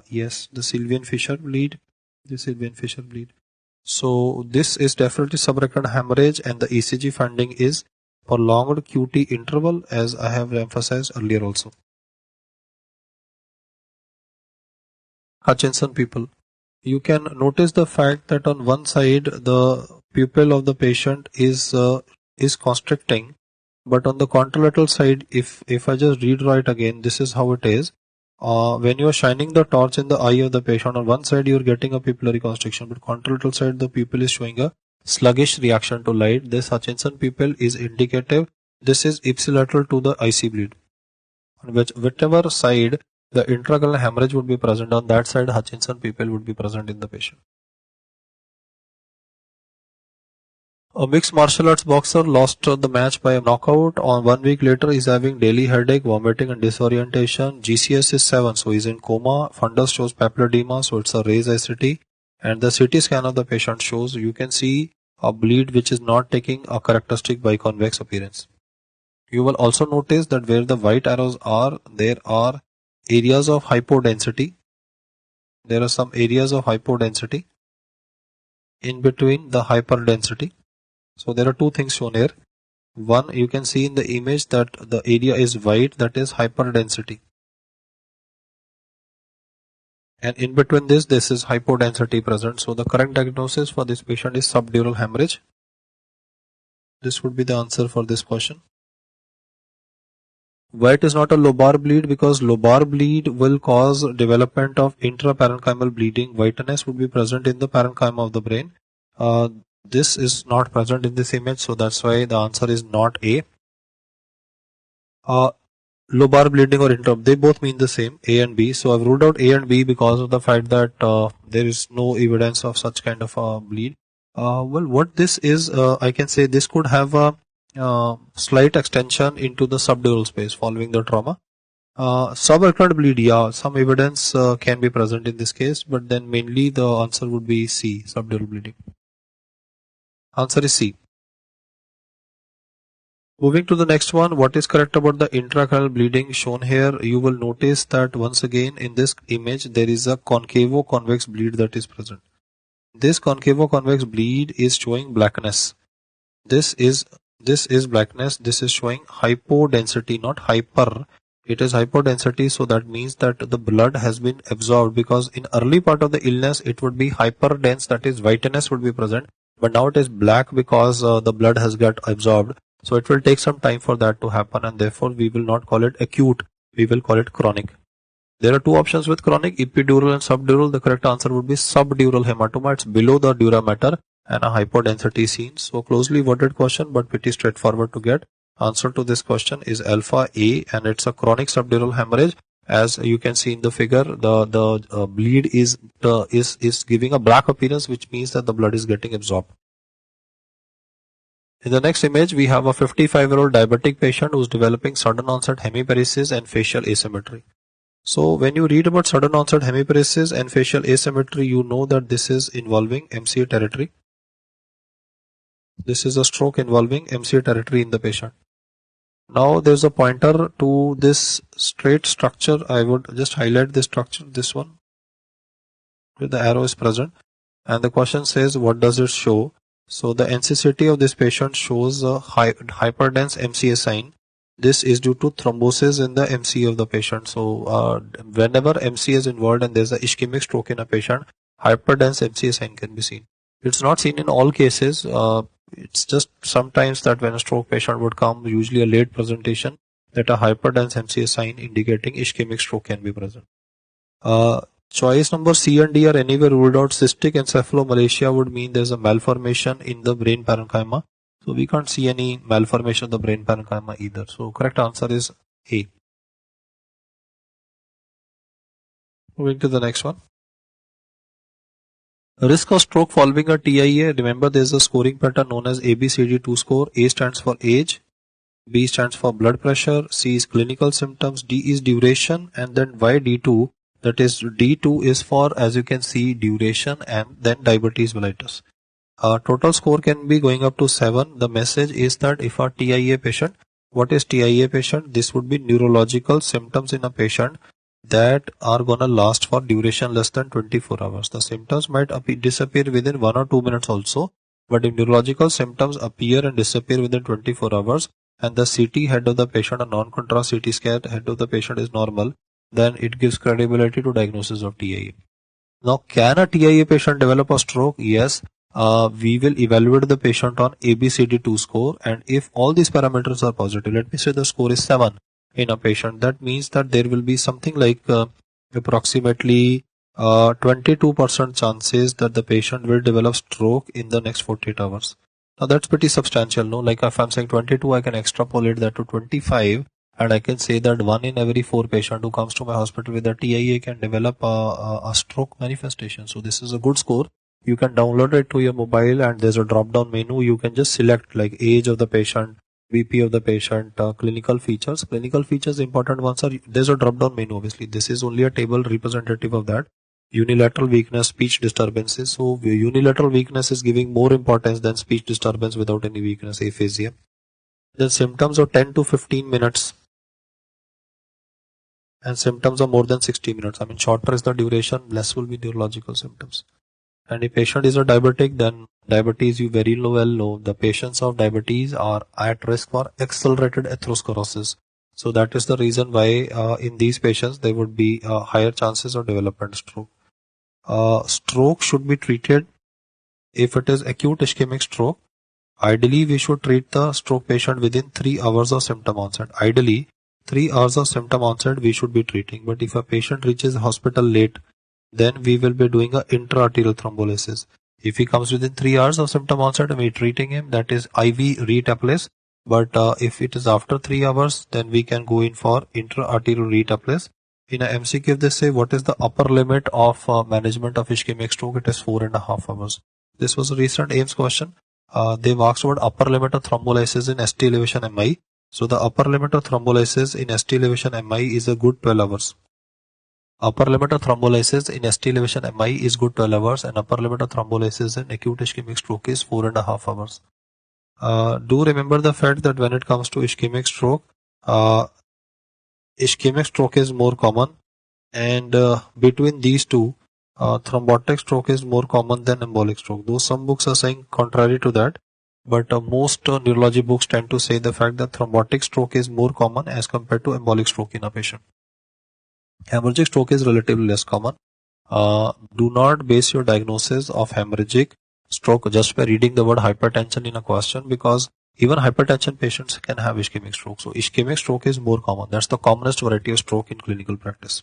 Yes, the sylvian fissure bleed. The sylvian fissure bleed. So this is definitely subrectal hemorrhage, and the ECG finding is prolonged QT interval, as I have emphasized earlier also. Hutchinson pupil. You can notice the fact that on one side the pupil of the patient is constricting, but on the contralateral side, if I just rewrite again, this is how it is. When you are shining the torch in the eye of the patient, on one side you are getting a pupillary constriction, but contralateral side the pupil is showing a sluggish reaction to light. This Hutchinson pupil is indicative. This is ipsilateral to the IC bleed. On whichever side the intraocular hemorrhage would be present, on that side Hutchinson pupil would be present in the patient. A mixed martial arts boxer lost the match by a knockout. On 1 week later, he's having daily headache, vomiting and disorientation. GCS is 7, so he's in coma. Fundus shows papilledema, so it's a raised ICT. And the CT scan of the patient shows you can see a bleed which is not taking a characteristic biconvex appearance. You will also notice that where the white arrows are, there are areas of hypodensity. There are some areas of hypodensity. in between the hyperdensity. So there are two things shown here. One, you can see in the image that the area is white, that is hyperdensity. And in between this is hypodensity present. So the correct diagnosis for this patient is subdural hemorrhage. This would be the answer for this question. Why it is not a lobar bleed? Because lobar bleed will cause development of intraparenchymal bleeding. Whiteness would be present in the parenchyma of the brain. This is not present in this image, so that's why the answer is not A. Lobar bleeding or intra, they both mean the same, A and B. So I've ruled out A and B because of the fact that there is no evidence of such kind of a bleed. Well, what this is, I can say this could have a slight extension into the subdural space following the trauma. Subarachnoid bleed, yeah, some evidence can be present in this case, but then mainly the answer would be C, subdural bleeding. Answer is C. Moving to the next one, what is correct about the intracranial bleeding shown here? You will notice that once again in this image there is a concavo-convex bleed that is present. This concavo-convex bleed is showing blackness. This is blackness. This is showing hypodensity, not hyper. It is hypodensity, so that means that the blood has been absorbed, because in early part of the illness it would be hyperdense, that is whiteness would be present, but now it is black because the blood has got absorbed. So it will take some time for that to happen, and therefore we will not call it acute, we will call it chronic. There are two options with chronic, epidural and subdural. The correct answer would be subdural hematoma. It's below the dura mater and a hypodensity seen. So closely worded question, but pretty straightforward to get. Answer to this question is alpha A, and it's a chronic subdural hemorrhage. As you can see in the figure, the bleed is giving a black appearance, which means that the blood is getting absorbed. In the next image, we have a 55-year-old diabetic patient who is developing sudden onset hemiparesis and facial asymmetry. So when you read about sudden onset hemiparesis and facial asymmetry, you know that this is involving MCA territory. This is a stroke involving MCA territory in the patient. Now there's a pointer to this straight structure. I would just highlight this structure, this one, where the arrow is present. And the question says, what does it show? So the NCCT of this patient shows a hyperdense MCA sign. This is due to thrombosis in the MCA of the patient. So whenever MCA is involved and there's an ischemic stroke in a patient, hyperdense MCA sign can be seen. It's not seen in all cases. It's just sometimes that when a stroke patient would come, usually a late presentation, that a hyperdense MCA sign indicating ischemic stroke can be present. Choice number C and D are anywhere ruled out. Cystic encephalomalacia would mean there's a malformation in the brain parenchyma. So we can't see any malformation of the brain parenchyma either. So correct answer is A. Moving to the next one. Risk of stroke following a TIA. Remember, there is a scoring pattern known as ABCD2 score. A stands for age, B stands for blood pressure, C is clinical symptoms, D is duration, and then why D2? That is, D2 is for, as you can see, duration, and then diabetes mellitus. Total score can be going up to 7. The message is that if a TIA patient, what is TIA patient? This would be neurological symptoms in a patient that are gonna last for duration less than 24 hours. The symptoms might disappear within 1 or 2 minutes also, but if neurological symptoms appear and disappear within 24 hours and the CT head of the patient, a non-contrast CT scan head of the patient is normal, then it gives credibility to diagnosis of TIA. Now, can a TIA patient develop a stroke? Yes. We will evaluate the patient on ABCD2 score, and if all these parameters are positive, let me say the score is 7 in a patient, that means that there will be something like approximately 22% chances that the patient will develop stroke in the next 48 hours. Now that's pretty substantial, no? Like if I'm saying 22, I can extrapolate that to 25, and I can say that 1 in every 4 patient who comes to my hospital with a TIA can develop a stroke manifestation. So this is a good score. You can download it to your mobile, and there's a drop down menu. You can just select like age of the patient, BP of the patient, clinical features. Clinical features, important ones are, there's a drop down menu. Obviously this is only a table representative of that. Unilateral weakness, speech disturbances. So unilateral weakness is giving more importance than speech disturbance without any weakness, aphasia. Then symptoms of 10 to 15 minutes. And symptoms are more than 60 minutes. I mean, shorter is the duration, less will be neurological symptoms. And if patient is a diabetic, then diabetes, you very well know, the patients of diabetes are at risk for accelerated atherosclerosis. So that is the reason why in these patients there would be higher chances of development stroke. Stroke should be treated if it is acute ischemic stroke. Ideally, we should treat the stroke patient within 3 hours of symptom onset. Ideally, 3 hours of symptom onset we should be treating. But if a patient reaches hospital late, then we will be doing a intra-arterial thrombolysis. If he comes within 3 hours of symptom onset and we are treating him, that is IV retaplase. But if it is after 3 hours, then we can go in for intra-arterial retaplase. In a MCQ, if they say what is the upper limit of management of ischemic stroke, it is 4.5 hours. This was a recent AIMS question. They've asked about upper limit of thrombolysis in ST elevation MI. So the upper limit of thrombolysis in ST elevation MI is a good 12 hours. Upper limit of thrombolysis in ST elevation MI is good 12 hours, and upper limit of thrombolysis in acute ischemic stroke is 4.5 hours. Do remember the fact that when it comes to ischemic stroke is more common, and between these two, thrombotic stroke is more common than embolic stroke. Though some books are saying contrary to that, but most neurology books tend to say the fact that thrombotic stroke is more common as compared to embolic stroke in a patient. Hemorrhagic stroke is relatively less common. Do not base your diagnosis of hemorrhagic stroke just by reading the word hypertension in a question, because even hypertension patients can have ischemic stroke. So ischemic stroke is more common. That's the commonest variety of stroke in clinical practice.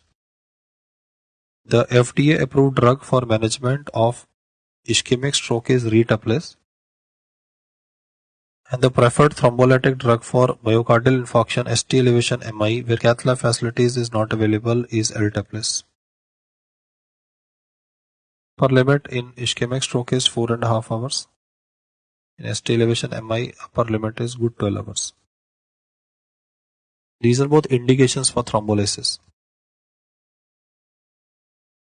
The FDA approved drug for management of ischemic stroke is retaplase, and the preferred thrombolytic drug for myocardial infarction ST elevation MI where cath lab facilities is not available is eltaplase. Upper limit in ischemic stroke is 4.5 hours. In ST elevation MI, upper limit is good 12 hours. These are both indications for thrombolysis.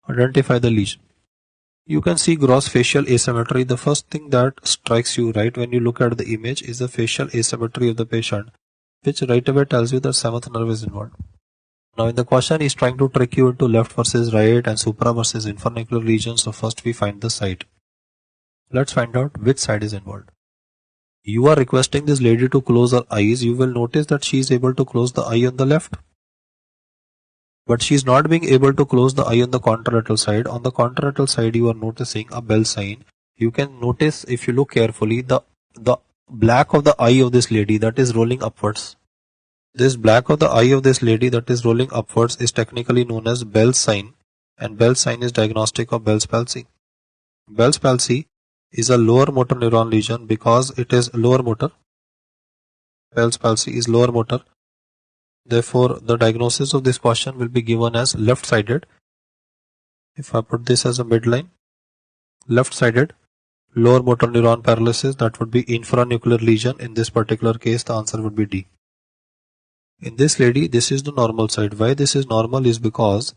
Identify the lesion. You can see gross facial asymmetry. The first thing that strikes you right when you look at the image is the facial asymmetry of the patient, which right away tells you that seventh nerve is involved. Now in the question he's trying to trick you into left versus right and supra versus infranuclear region. So first we find the site. Let's find out which side is involved. You are requesting this lady to close her eyes. You will notice that she is able to close the eye on the left, but she is not being able to close the eye on the contralateral side. On the contralateral side, you are noticing a bell sign. You can notice, if you look carefully, the black of the eye of this lady that is rolling upwards. This black of the eye of this lady that is rolling upwards is technically known as Bell's sign, and Bell's sign is diagnostic of Bell's palsy. Bell's palsy is a lower motor neuron lesion because it is lower motor. Bell's palsy is lower motor. Therefore, the diagnosis of this question will be given as left-sided. If I put this as a midline, left-sided lower motor neuron paralysis, that would be infranuclear lesion. In this particular case, the answer would be D. In this lady, this is the normal side. Why this is normal is because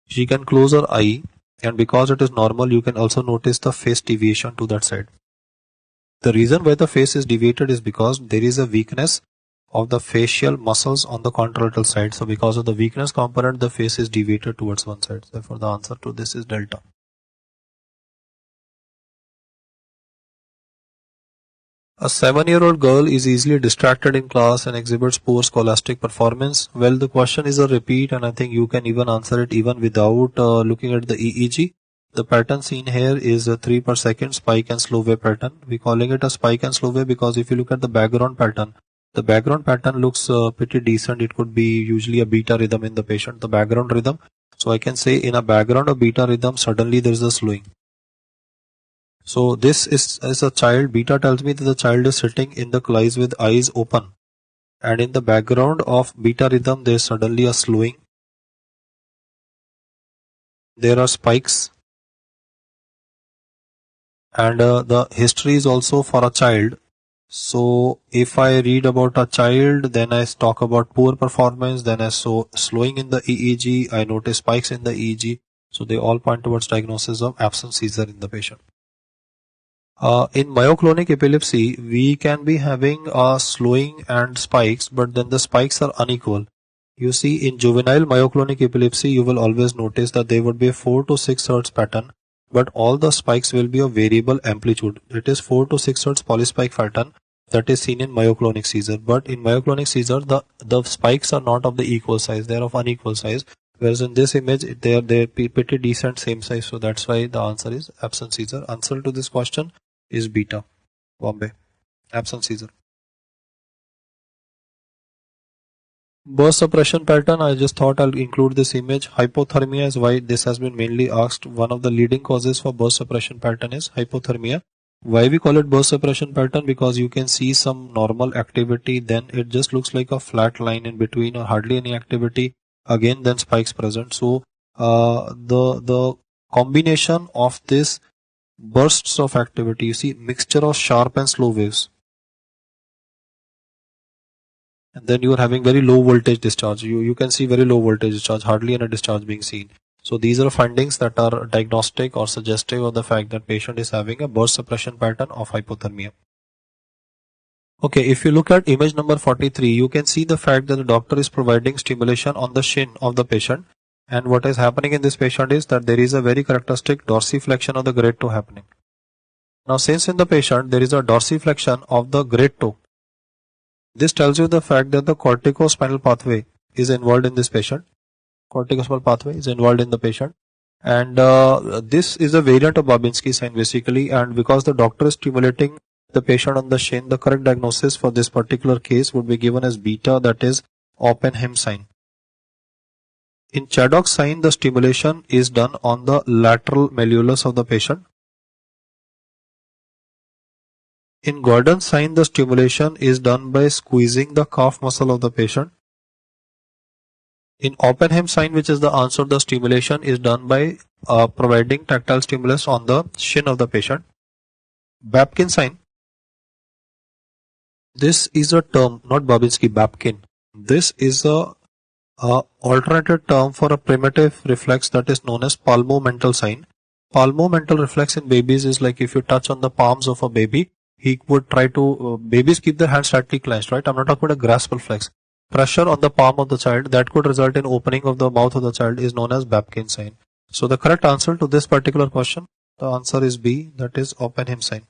she can close her eye, and because it is normal, you can also notice the face deviation to that side. The reason why the face is deviated is because there is a weakness of the facial muscles on the contralateral side. So because of the weakness component, the face is deviated towards one side. Therefore, the answer to this is delta. A 7-year-old girl is easily distracted in class and exhibits poor scholastic performance. Well, the question is a repeat, and I think you can even answer it even without looking at the EEG. The pattern seen here is a 3 per second spike and slow wave pattern. We're calling it a spike and slow wave because if you look at the background pattern, the background pattern looks pretty decent. It could be usually a beta rhythm in the patient, the background rhythm. So I can say in a background of beta rhythm, suddenly there is a slowing. So this is as a child, beta tells me that the child is sitting in the class with eyes open, and in the background of beta rhythm there is suddenly a slowing. There are spikes, and the history is also for a child. So if I read about a child, then I talk about poor performance, then I saw slowing in the EEG, I notice spikes in the EEG. So they all point towards diagnosis of absent seizure in the patient. In myoclonic epilepsy, we can be having a slowing and spikes, but then the spikes are unequal. You see, in juvenile myoclonic epilepsy, you will always notice that there would be a 4 to 6 hertz pattern, but all the spikes will be of variable amplitude. It is 4 to 6 Hz polyspike pattern that is seen in myoclonic seizure. But in myoclonic seizure, the spikes are not of the equal size; they are of unequal size. Whereas in this image, they're pretty decent same size. So that's why the answer is absence seizure. Answer to this question is beta. Bombay. Absence seizure. Burst suppression pattern, I just thought I'll include this image. Hypothermia is why this has been mainly asked. One of the leading causes for burst suppression pattern is hypothermia. Why we call it burst suppression pattern? Because you can see some normal activity, then it just looks like a flat line in between or hardly any activity. Again, then spikes present. So the combination of this bursts of activity, you see mixture of sharp and slow waves, and then you are having very low voltage discharge. You can see very low voltage discharge, hardly any discharge being seen. So these are findings that are diagnostic or suggestive of the fact that patient is having a burst suppression pattern of hypothermia. Okay, if you look at image number 43, you can see the fact that the doctor is providing stimulation on the shin of the patient, and what is happening in this patient is that there is a very characteristic dorsiflexion of the great toe happening. Now, since in the patient there is a dorsiflexion of the great toe, this tells you the fact that the corticospinal pathway is involved in this patient. Corticospinal pathway is involved in the patient, and this is a variant of Babinski sign basically. And because the doctor is stimulating the patient on the shin, the correct diagnosis for this particular case would be given as beta, that is Oppenheim sign. In Chaddock's sign, the stimulation is done on the lateral malleolus of the patient. In Gordon's sign, the stimulation is done by squeezing the calf muscle of the patient. In Oppenheim sign, which is the answer, the stimulation is done by providing tactile stimulus on the shin of the patient. Babkin sign, this is a term, not Babinski, Babkin. This is a alternative term for a primitive reflex that is known as palmomental sign. Palmomental reflex in babies is like if you touch on the palms of a baby, he would try to, babies keep their hands tightly clenched, right? I'm not talking about a grasp reflex. Pressure on the palm of the child that could result in opening of the mouth of the child is known as Babkin sign. So the correct answer to this particular question, the answer is B, that is Oppenheim sign.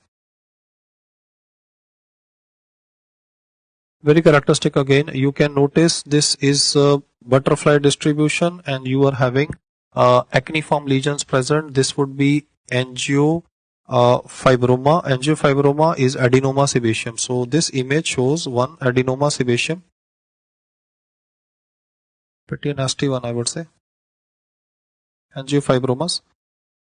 Very characteristic again. You can notice this is butterfly distribution, and you are having acneiform lesions present. This would be angiofibroma. Angiofibroma is adenoma sebaceum. So this image shows one adenoma sebaceum. Pretty nasty one, I would say. Angiofibromas.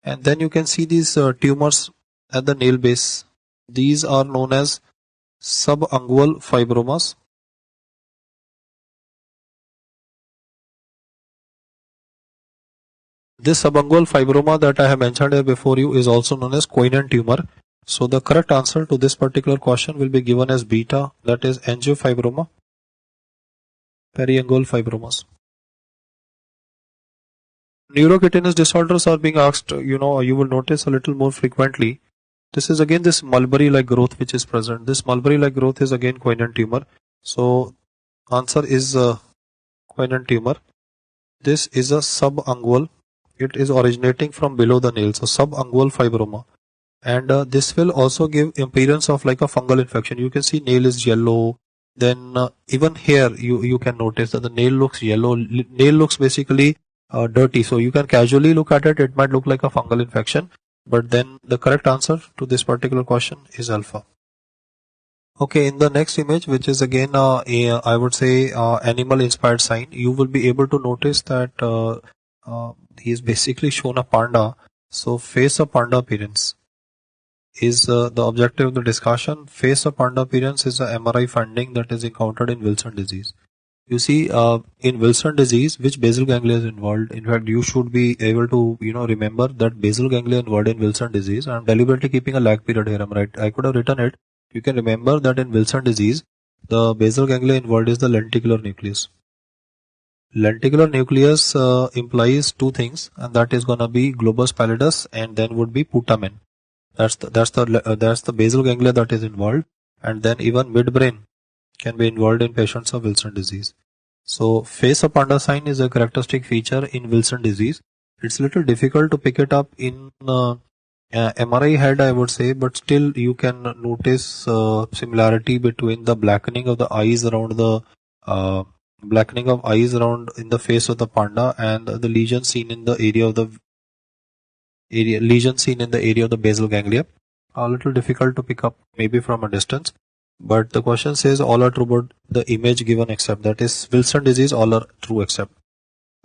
And then you can see these tumors at the nail base. These are known as subungual fibromas. This subungual fibroma that I have mentioned here before you is also known as Coinen tumor. So the correct answer to this particular question will be given as beta, that is angiofibroma, periungual fibromas. Neurocutaneous disorders are being asked, you will notice a little more frequently. This is again this mulberry-like growth which is present. This mulberry-like growth is again Coinen tumor. So answer is Coinen tumor. This is a subungual. It is originating from below the nail. So subungual fibroma. And this will also give appearance of like a fungal infection. You can see nail is yellow. Then even here you can notice that the nail looks yellow. Nail looks basically dirty. So you can casually look at it. It might look like a fungal infection. But then the correct answer to this particular question is alpha. Okay, in the next image, which is again I would say animal inspired sign, you will be able to notice that he is basically shown a panda. So face of panda appearance is the objective of the discussion. Face of panda appearance is a MRI finding that is encountered in Wilson disease. You see, in Wilson disease, which basal ganglia is involved? In fact, you should be able to, remember that basal ganglia involved in Wilson disease. I'm deliberately keeping a lag period here. I'm right. I could have written it. You can remember that in Wilson disease, the basal ganglia involved is the lenticular nucleus. Lenticular nucleus implies two things, and that is gonna be globus pallidus, and then would be putamen. That's the basal ganglia that is involved, and then even midbrain can be involved in patients of Wilson disease. So face of panda sign is a characteristic feature in Wilson disease. It's a little difficult to pick it up in MRI head, I would say, but still you can notice similarity between the blackening of the eyes around the blackening of eyes around in the face of the panda and the lesion seen in the area of the basal ganglia. A little difficult to pick up maybe from a distance, but the question says all are true about the image given except, that is Wilson disease, all are true except.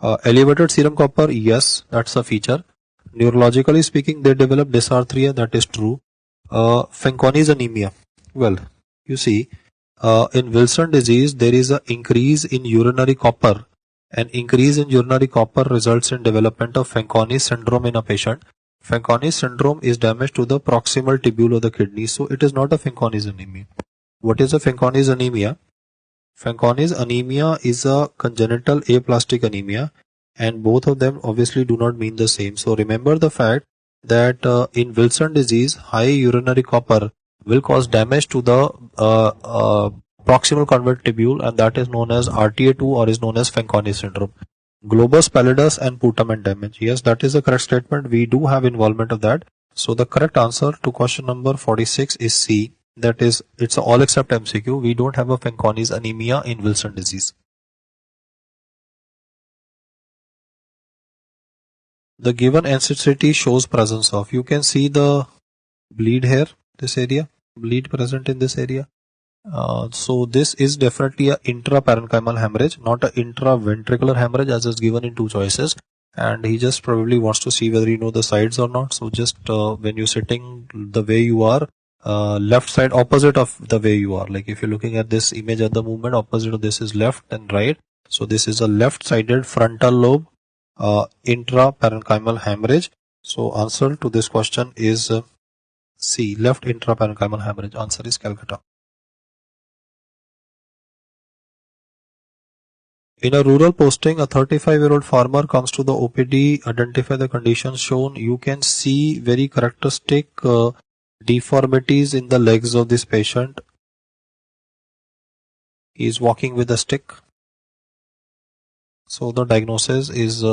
Elevated serum copper, yes, that's a feature. Neurologically speaking, they develop dysarthria, that is true. Fanconi's anemia, well, you see, in Wilson disease there is an increase in urinary copper. An increase in urinary copper results in development of Fanconi syndrome in a patient. Fanconi syndrome is damage to the proximal tubule of the kidney, so it is not a Fanconi's anemia. What is a Fanconi's anemia? Fanconi's anemia is a congenital aplastic anemia, and both of them obviously do not mean the same. So remember the fact that in Wilson disease, high urinary copper will cause damage to the proximal convex tubule, and that is known as RTA2 or is known as Fanconi syndrome. Globus pallidus and putamen damage. Yes, that is the correct statement. We do have involvement of that. So the correct answer to question number 46 is C. That is, it's all except MCQ. We don't have a Fanconi's anemia in Wilson disease. The given ancestry shows presence of, you can see the bleed here, this area, bleed present in this area. So this is definitely a intraparenchymal hemorrhage, not an intraventricular hemorrhage as is given in two choices. And he just probably wants to see whether you know the sides or not. So just when you're sitting the way you are, left side opposite of the way you are, like if you're looking at this image at the moment, opposite of this is left and right. So this is a left sided frontal lobe intraparenchymal hemorrhage. So answer to this question is C, left intraparenchymal hemorrhage. Answer is Calcutta. In a rural posting, a 35-year-old farmer comes to the OPD, identify the conditions shown. You can see very characteristic deformities in the legs of this patient. He is walking with a stick. So the diagnosis is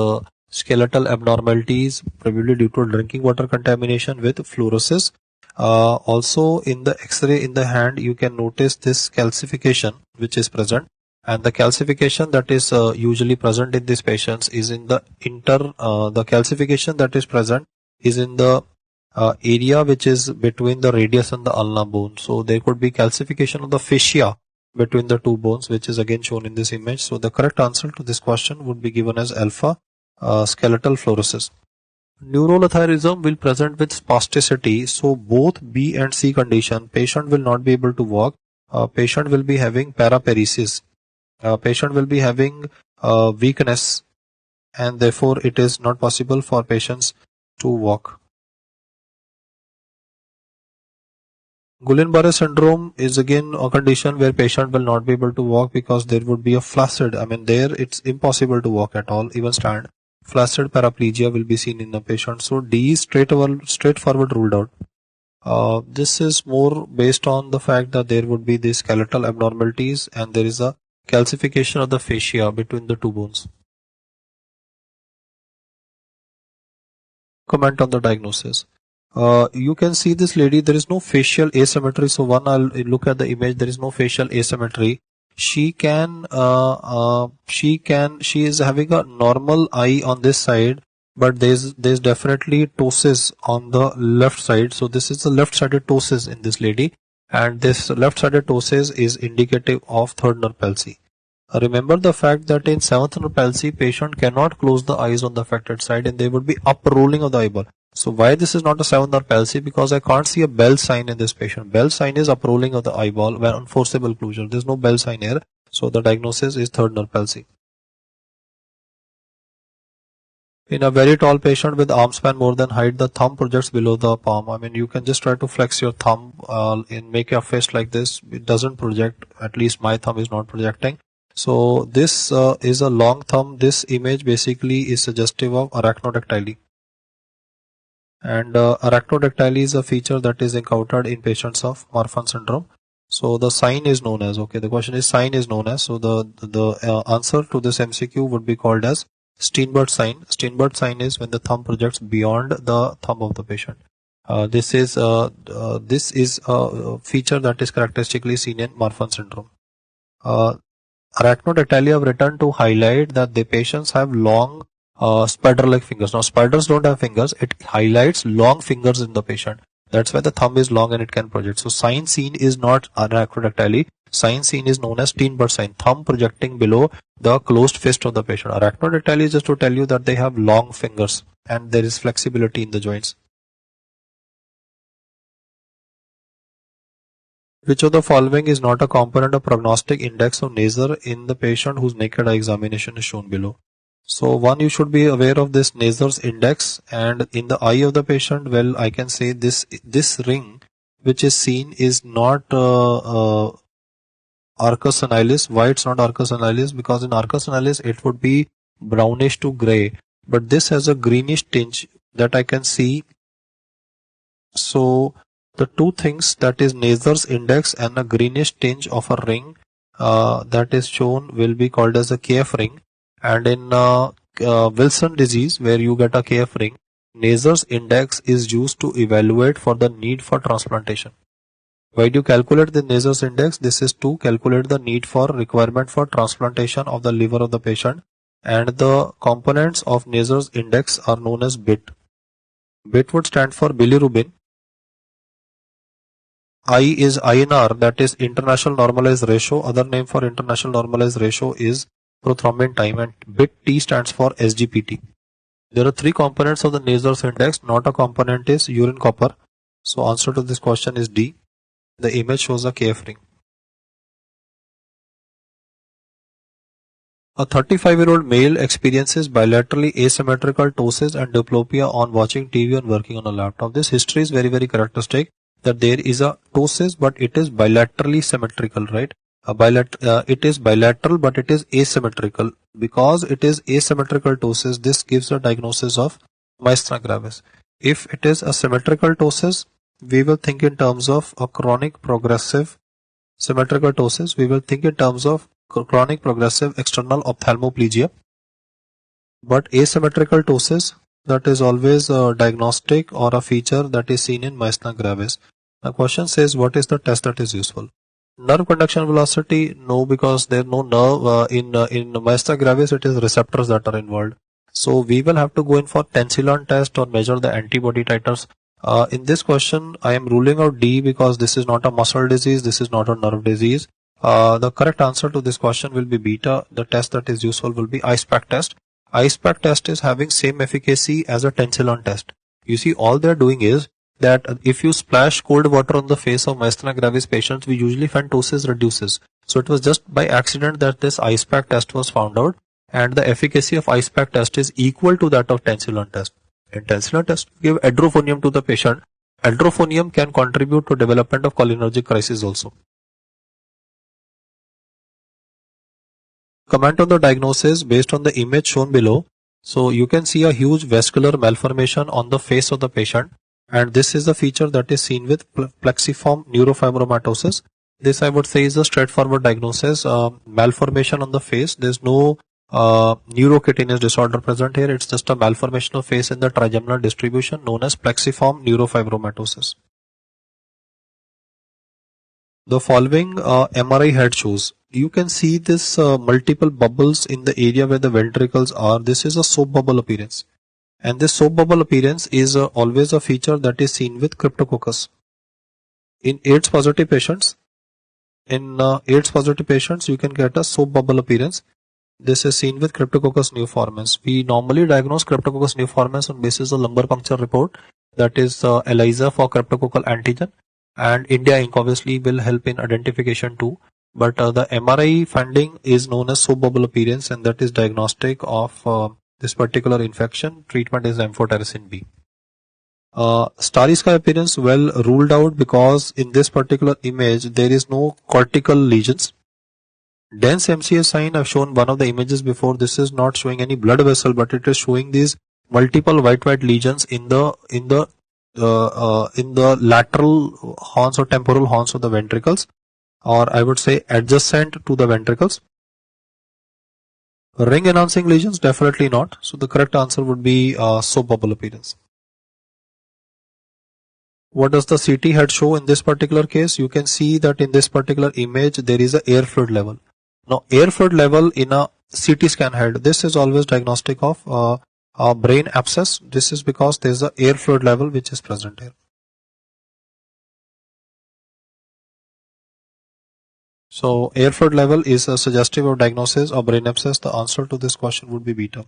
skeletal abnormalities, probably due to drinking water contamination with fluorosis. Also in the X-ray in the hand, you can notice this calcification which is present. And the calcification that is usually present in these patients is in the the calcification that is present is in the area which is between the radius and the ulna bone. So there could be calcification of the fascia between the two bones, which is again shown in this image. So the correct answer to this question would be given as alpha, skeletal fluorosis. Neurolathyrysm will present with spasticity. So both B and C condition, patient will not be able to walk. Patient will be having paraparesis. Patient will be having weakness, and therefore it is not possible for patients to walk. Guillain-Barré syndrome is again a condition where patient will not be able to walk because there would be a flaccid, there it's impossible to walk at all, even stand. Flaccid paraplegia will be seen in the patient. So D is straightforward ruled out. This is more based on the fact that there would be these skeletal abnormalities and there is a calcification of the fascia between the two bones. Comment on the diagnosis. You can see this lady, there is no facial asymmetry. So one, I'll look at the image, there is no facial asymmetry. She is having a normal eye on this side, but there's definitely ptosis on the left side. So this is the left-sided ptosis in this lady, and this left-sided ptosis is indicative of third nerve palsy. Remember the fact that in seventh nerve palsy, patient cannot close the eyes on the affected side and there would be up-rolling of the eyeball. So why this is not a seventh nerve palsy? Because I can't see a Bell sign in this patient. Bell sign is up-rolling of the eyeball when on forcible closure. There's no Bell sign here. So the diagnosis is third nerve palsy. In a very tall patient with arm span more than height, the thumb projects below the palm. You can just try to flex your thumb and make your fist like this. It doesn't project. At least my thumb is not projecting. So this is a long thumb. This image basically is suggestive of arachnodactyly. And arachnodactyly is a feature that is encountered in patients of Marfan syndrome. So the sign is known as, the question is sign is known as. So the answer to this MCQ would be called as Steenberg sign. Steenberg sign is when the thumb projects beyond the thumb of the patient. This is a feature that is characteristically seen in Marfan syndrome. Arachnodactyly have written to highlight that the patients have long spider-like fingers. Now spiders don't have fingers. It highlights long fingers in the patient. That's why the thumb is long and it can project. So sign seen is not arachnodactyly. Sign seen is known as Steenberg sign. Thumb projecting below the closed fist of the patient. Arachnodactyly is just to tell you that they have long fingers and there is flexibility in the joints. Which of the following is not a component of prognostic index of Naser in the patient whose naked eye examination is shown below? So one, you should be aware of this Naser's index, and in the eye of the patient, well, I can say this ring which is seen is not arcus senilis. Why it's not arcus senilis? Because in arcus senilis it would be brownish to gray, but this has a greenish tinge that I can see. So the two things, that is Naser's index and a greenish tinge of a ring that is shown, will be called as a KF ring. And in Wilson disease, where you get a KF ring, Naser's index is used to evaluate for the need for transplantation. Why do you calculate the Naser's index? This is to calculate the need for requirement for transplantation of the liver of the patient, and the components of Naser's index are known as BIT. BIT would stand for bilirubin. I is INR, that is international normalized ratio. Other name for international normalized ratio is prothrombin time, and bit T stands for SGPT. There are three components of the Naser's index. Not a component is urine copper. So answer to this question is D. The image shows a KF ring. A 35-year-old male experiences bilaterally asymmetrical ptosis and diplopia on watching TV and working on a laptop. This history is very, very characteristic, that there is a ptosis, but it is bilaterally symmetrical, right? It is bilateral, but it is asymmetrical. Because it is asymmetrical ptosis, this gives a diagnosis of myasthenia gravis. If it is a symmetrical ptosis, we will think in terms of a chronic progressive symmetrical ptosis. We will think in terms of chronic progressive external ophthalmoplegia. But asymmetrical ptosis, that is always a diagnostic or a feature that is seen in myasthenia gravis. The question says, what is the test that is useful? Nerve conduction velocity, no, because there is no nerve in myasthenia gravis. It is receptors that are involved. So we will have to go in for tensilon test or measure the antibody titers. In this question, I am ruling out D because this is not a muscle disease. This is not a nerve disease. The correct answer to this question will be beta. The test that is useful will be IcePack test. IcePack test is having same efficacy as a tensilon test. You see, all they are doing is that if you splash cold water on the face of myasthenia gravis patients, we usually find ptosis reduces. So it was just by accident that this IcePack test was found out, and the efficacy of IcePack test is equal to that of tensilon test. In tensilon test, give adrophonium to the patient. Adrophonium can contribute to development of cholinergic crisis also. Comment on the diagnosis based on the image shown below. So you can see a huge vascular malformation on the face of the patient, and this is the feature that is seen with plexiform neurofibromatosis. This, I would say, is a straightforward diagnosis. Malformation on the face. There's no neurocutaneous disorder present here. It's just a malformation of face in the trigeminal distribution known as plexiform neurofibromatosis. The following MRI head shows. You can see this multiple bubbles in the area where the ventricles are. This is a soap bubble appearance. And this soap bubble appearance is always a feature that is seen with cryptococcus. In AIDS positive patients, you can get a soap bubble appearance. This is seen with Cryptococcus neoformans. We normally diagnose Cryptococcus neoformans on basis of lumbar puncture report, that is ELISA for cryptococcal antigen, and India Inc. obviously will help in identification too. But the MRI finding is known as soap bubble appearance, and that is diagnostic of this particular infection. Treatment is amphotericin B. Starry sky appearance, well ruled out, because in this particular image there is no cortical lesions. Dense MCA sign, I've shown one of the images before. This is not showing any blood vessel, but it is showing these multiple white lesions in the lateral horns or temporal horns of the ventricles, or I would say adjacent to the ventricles. Ring enhancing lesions, definitely not. So the correct answer would be soap bubble appearance. What does the CT head show in this particular case? You can see that in this particular image there is a air fluid level. Now air fluid level in a CT scan head, this is always diagnostic of a brain abscess. This is because there is a air fluid level which is present here. So air fluid level is a suggestive of diagnosis of brain abscess. The answer to this question would be beta.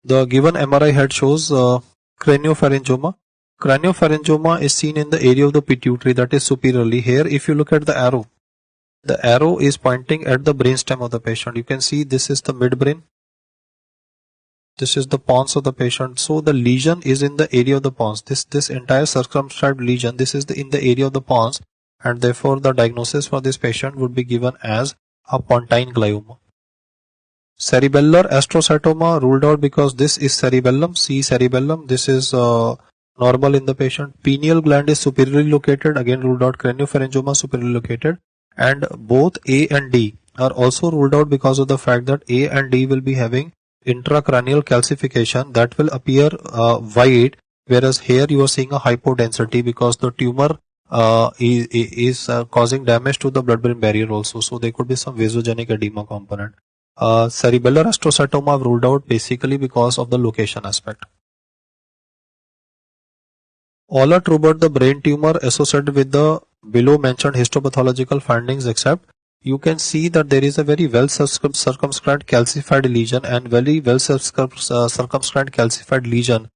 The given MRI head shows craniopharyngioma. Craniopharyngioma is seen in the area of the pituitary, that is superiorly. Here if you look at the arrow is pointing at the brainstem of the patient. You can see this is the midbrain. This is the pons of the patient. So the lesion is in the area of the pons. This entire circumscribed lesion, this is in the area of the pons, and therefore the diagnosis for this patient would be given as a pontine glioma. Cerebellar astrocytoma ruled out because this is cerebellum, C cerebellum. This is normal in the patient. Pineal gland is superiorly located, again ruled out. Craniopharyngioma superiorly located, and both A and D are also ruled out because of the fact that A and D will be having intracranial calcification that will appear white, whereas here you are seeing a hypodensity because the tumor is causing damage to the blood-brain barrier also. So there could be some vasogenic edema component. Cerebellar astrocytoma ruled out basically because of the location aspect. All are true about the brain tumor associated with the below mentioned histopathological findings, except you can see that there is a very well circumscribed calcified lesion and very well circumscribed calcified lesion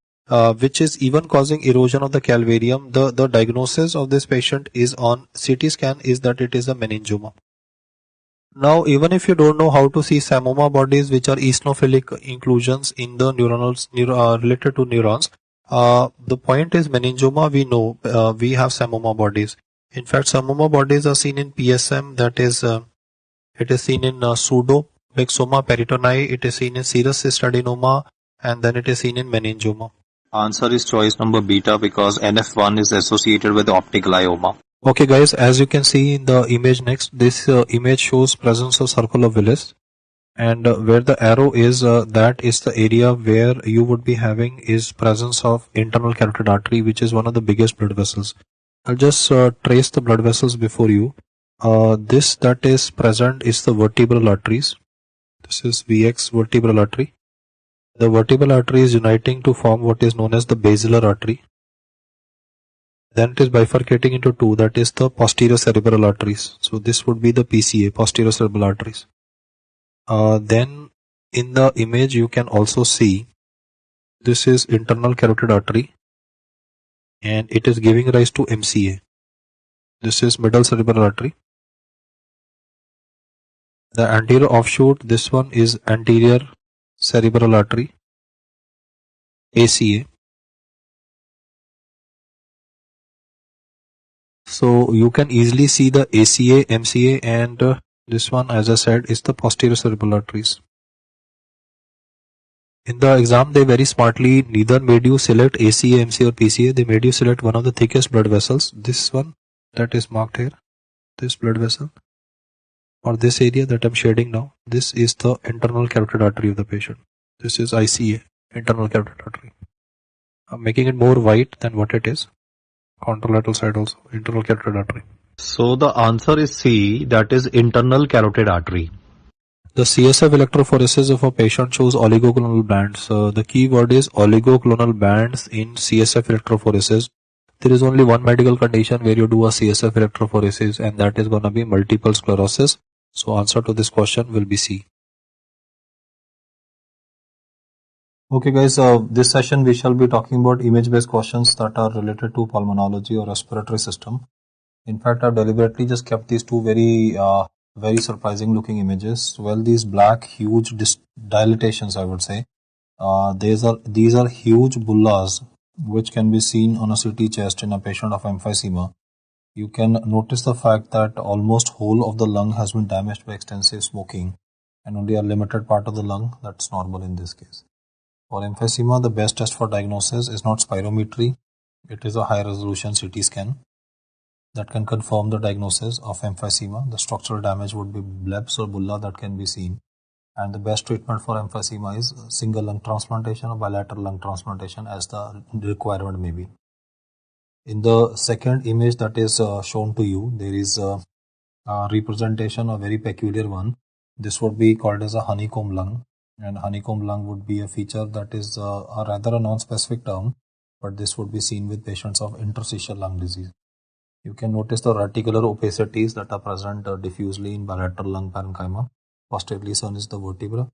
which is even causing erosion of the calvarium. The diagnosis of this patient is on CT scan is that it is a meningioma. Now even if you don't know how to see psammoma bodies which are eosinophilic inclusions in the neuronals related to neurons, the point is meningioma we know we have psammoma bodies. In fact, psammoma bodies are seen in PSM, that is it is seen in pseudomyxoma peritonei, it is seen in serous cystadenoma, and then it is seen in meningioma. Answer is choice number beta because NF1 is associated with optic glioma. Okay guys, as you can see in the image next, this image shows presence of circle of Willis, and where the arrow is that is the area where you would be having is presence of internal carotid artery, which is one of the biggest blood vessels. I'll just trace the blood vessels before you. This that is present is the vertebral arteries. This is VX vertebral artery. The vertebral artery is uniting to form what is known as the basilar artery. Then it is bifurcating into two, that is the posterior cerebral arteries. So this would be the PCA, posterior cerebral arteries. Then in the image you can also see this is internal carotid artery, and it is giving rise to MCA. This is middle cerebral artery. The anterior offshoot, this one is anterior cerebral artery, ACA. So you can easily see the ACA, MCA, and this one, as I said, is the posterior cerebral arteries. In the exam, they very smartly neither made you select ACA, MCA or PCA. They made you select one of the thickest blood vessels. This one that is marked here, this blood vessel, or this area that I'm shading now, this is the internal carotid artery of the patient. This is ICA, internal carotid artery. I'm making it more white than what it is. Contralateral side also, internal carotid artery. So the answer is C, that is internal carotid artery. The CSF electrophoresis of a patient shows oligoclonal bands. The key word is oligoclonal bands in CSF electrophoresis. There is only one medical condition where you do a CSF electrophoresis, and that is going to be multiple sclerosis. So answer to this question will be C. Okay guys, this session we shall be talking about image-based questions that are related to pulmonology or respiratory system. In fact, I've deliberately just kept these two very surprising looking images. Well, these black huge dilatations, I would say, these are huge bullas which can be seen on a CT chest in a patient of emphysema. You can notice the fact that almost whole of the lung has been damaged by extensive smoking, and only a limited part of the lung that's normal in this case. For emphysema, the best test for diagnosis is not spirometry, it is a high resolution CT scan that can confirm the diagnosis of emphysema. The structural damage would be blebs or bulla that can be seen, And the best treatment for emphysema is single lung transplantation or bilateral lung transplantation as the requirement may be. In the second image that is shown to you, there is a representation, a very peculiar one. This would be called as a honeycomb lung, and honeycomb lung would be a feature that is a rather a non-specific term, but this would be seen with patients of interstitial lung disease. You can notice the reticular opacities that are present diffusely in bilateral lung parenchyma. Posteriorly shown is the vertebra.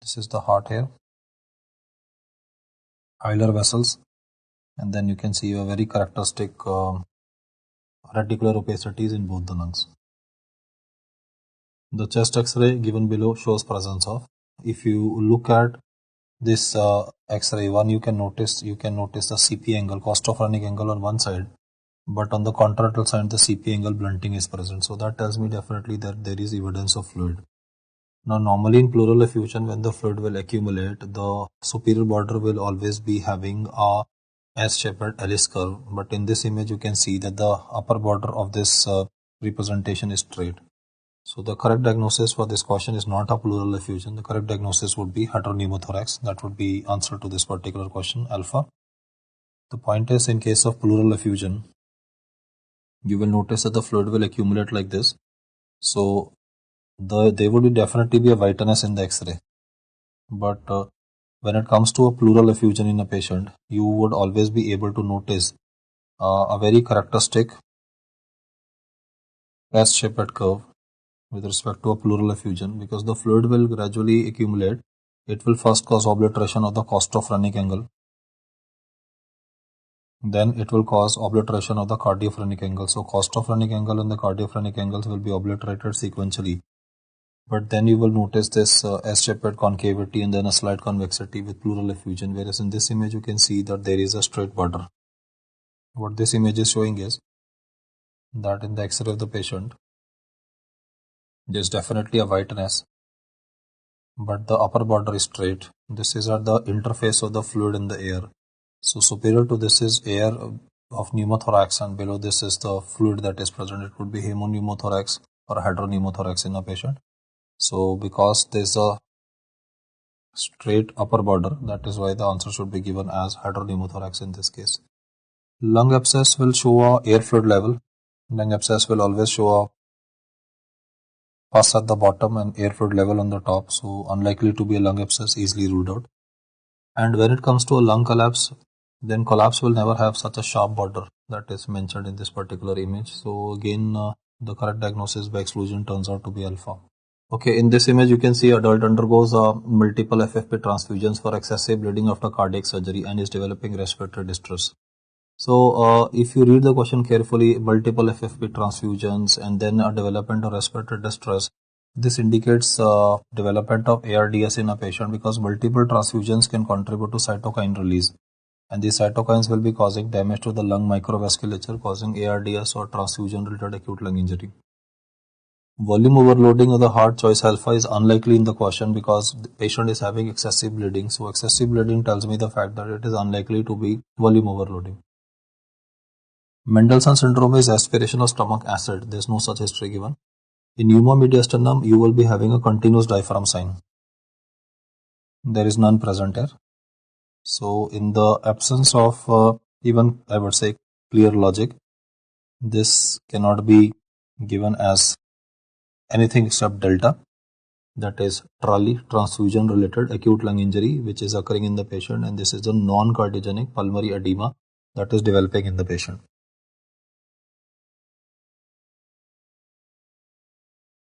This is the heart here, hilar vessels, and then you can see a very characteristic reticular opacities in both the lungs. The chest X-ray given below shows presence of. If you look at this X-ray one, you can notice the CP angle, costophrenic angle on one side, but on the contralateral side the CP angle blunting is present. So that tells me definitely that there is evidence of fluid. Now normally in pleural effusion, when the fluid will accumulate, the superior border will always be having a S-shaped Ellis curve, but in this image you can see that the upper border of this representation is straight. So the correct diagnosis for this question is not a pleural effusion. The correct diagnosis would be heteropneumothorax. That would be answer to this particular question, alpha. The point is, in case of pleural effusion, you will notice that the fluid will accumulate like this. So there would definitely be a whiteness in the X-ray. But when it comes to a pleural effusion in a patient, you would always be able to notice a very characteristic S-shaped curve with respect to a pleural effusion, because the fluid will gradually accumulate. It will first cause obliteration of the costophrenic angle. Then it will cause obliteration of the cardiophrenic angle. So costophrenic angle and the cardiophrenic angles will be obliterated sequentially. But then you will notice this S-shaped concavity and then a slight convexity with pleural effusion. Whereas in this image you can see that there is a straight border. What this image is showing is that in the X-ray of the patient, there is definitely a whiteness, but the upper border is straight. This is at the interface of the fluid in the air. So superior to this is air of pneumothorax, and below this is the fluid that is present. It would be hemopneumothorax or heteropneumothorax in a patient. So because there is a straight upper border, that is why the answer should be given as heteropneumothorax in this case. Lung abscess will show a air fluid level. Lung abscess will always show a pus at the bottom and air fluid level on the top, so unlikely to be a lung abscess, easily ruled out. And when it comes to a lung collapse, then collapse will never have such a sharp border that is mentioned in this particular image. So again, the correct diagnosis by exclusion turns out to be alpha. Okay, in this image you can see adult undergoes multiple FFP transfusions for excessive bleeding after cardiac surgery and is developing respiratory distress. So if you read the question carefully, multiple FFP transfusions and then a development of respiratory distress, this indicates development of ARDS in a patient, because multiple transfusions can contribute to cytokine release, and these cytokines will be causing damage to the lung microvasculature, causing ARDS or transfusion related acute lung injury. Volume overloading of the heart, choice alpha, is unlikely in the question because the patient is having excessive bleeding. So excessive bleeding tells me the fact that it is unlikely to be volume overloading. Mendelssohn syndrome is aspiration of stomach acid. There is no such history given. In pneumomediastinum, you will be having a continuous diaphragm sign. There is none present here. So in the absence of even, I would say, clear logic, this cannot be given as anything except delta, that is TRALI, transfusion related acute lung injury, which is occurring in the patient, and this is a non-cardiogenic pulmonary edema that is developing in the patient.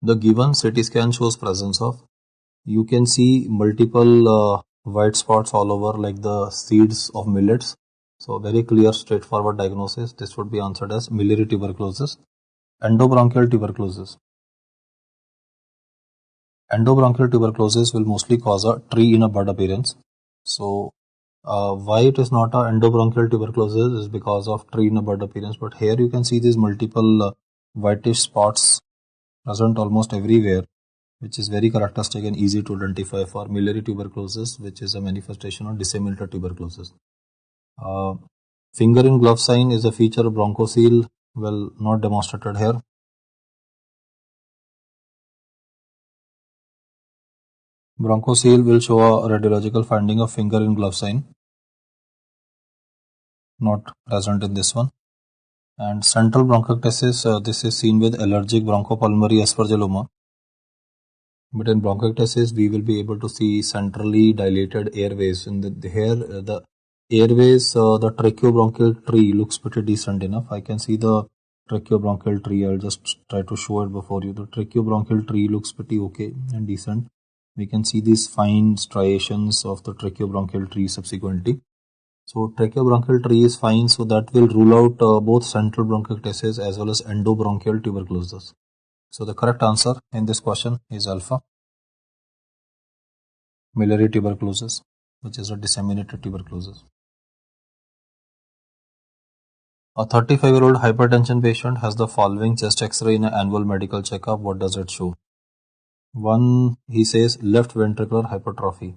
The given CT scan shows presence of, you can see multiple white spots all over like the seeds of millets. So very clear, straightforward diagnosis. This would be answered as miliary tuberculosis. Endobronchial tuberculosis. Endobronchial tuberculosis will mostly cause a tree in a bud appearance. So why it is not a endobronchial tuberculosis is because of tree in a bud appearance, but here you can see these multiple whitish spots present almost everywhere, which is very characteristic and easy to identify for miliary tuberculosis, which is a manifestation of disseminated tuberculosis. Finger in glove sign is a feature of bronchocele, well, not demonstrated here. Bronchoscale will show a radiological finding of finger in glove sign, not present in this one. And central bronchiectasis, this is seen with allergic bronchopulmonary aspergilloma. But in bronchiectasis, we will be able to see centrally dilated airways. In the airways, the tracheobronchial tree looks pretty decent enough. I can see the tracheobronchial tree. I'll just try to show it before you. The tracheobronchial tree looks pretty okay and decent. We can see these fine striations of the tracheobronchial tree subsequently. So tracheobronchial tree is fine, so that will rule out both central bronchiectasis as well as endobronchial tuberculosis. So the correct answer in this question is alpha, miliary tuberculosis, which is a disseminated tuberculosis. A 35-year-old hypertension patient has the following chest X-ray in an annual medical checkup. What does it show? One, he says left ventricular hypertrophy.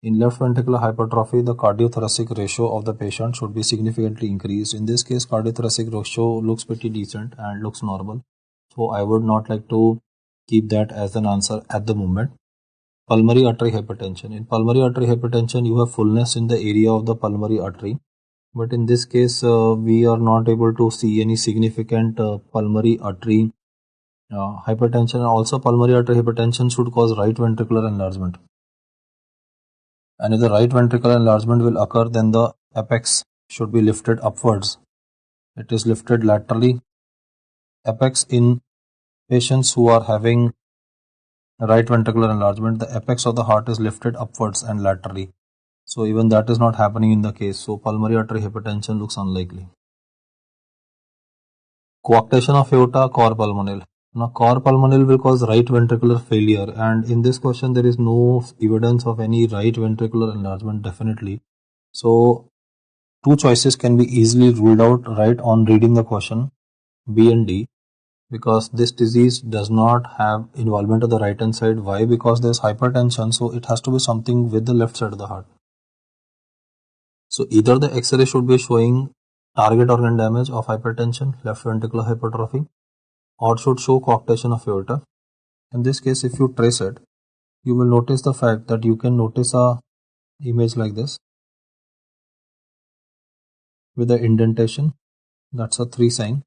In left ventricular hypertrophy, the cardiothoracic ratio of the patient should be significantly increased. In this case, cardiothoracic ratio looks pretty decent and looks normal. So I would not like to keep that as an answer at the moment. Pulmonary artery hypertension. In pulmonary artery hypertension, you have fullness in the area of the pulmonary artery. But in this case, we are not able to see any significant pulmonary artery hypertension. Also, pulmonary artery hypertension should cause right ventricular enlargement. And if the right ventricular enlargement will occur, then the apex should be lifted upwards. It is lifted laterally. Apex in patients who are having right ventricular enlargement, the apex of the heart is lifted upwards and laterally. So even that is not happening in the case. So pulmonary artery hypertension looks unlikely. Coarctation of aorta, cor pulmonale. Now, cor pulmonale will cause right ventricular failure, and in this question there is no evidence of any right ventricular enlargement definitely. So, two choices can be easily ruled out right on reading the question, B and D, because this disease does not have involvement of the right hand side. Why? Because there is hypertension, so it has to be something with the left side of the heart. So, either the X-ray should be showing target organ damage of hypertension, left ventricular hypertrophy, or should show coarctation of aorta. In this case, if you trace it, you will notice the fact that you can notice a image like this with the indentation. That's a 3 sign,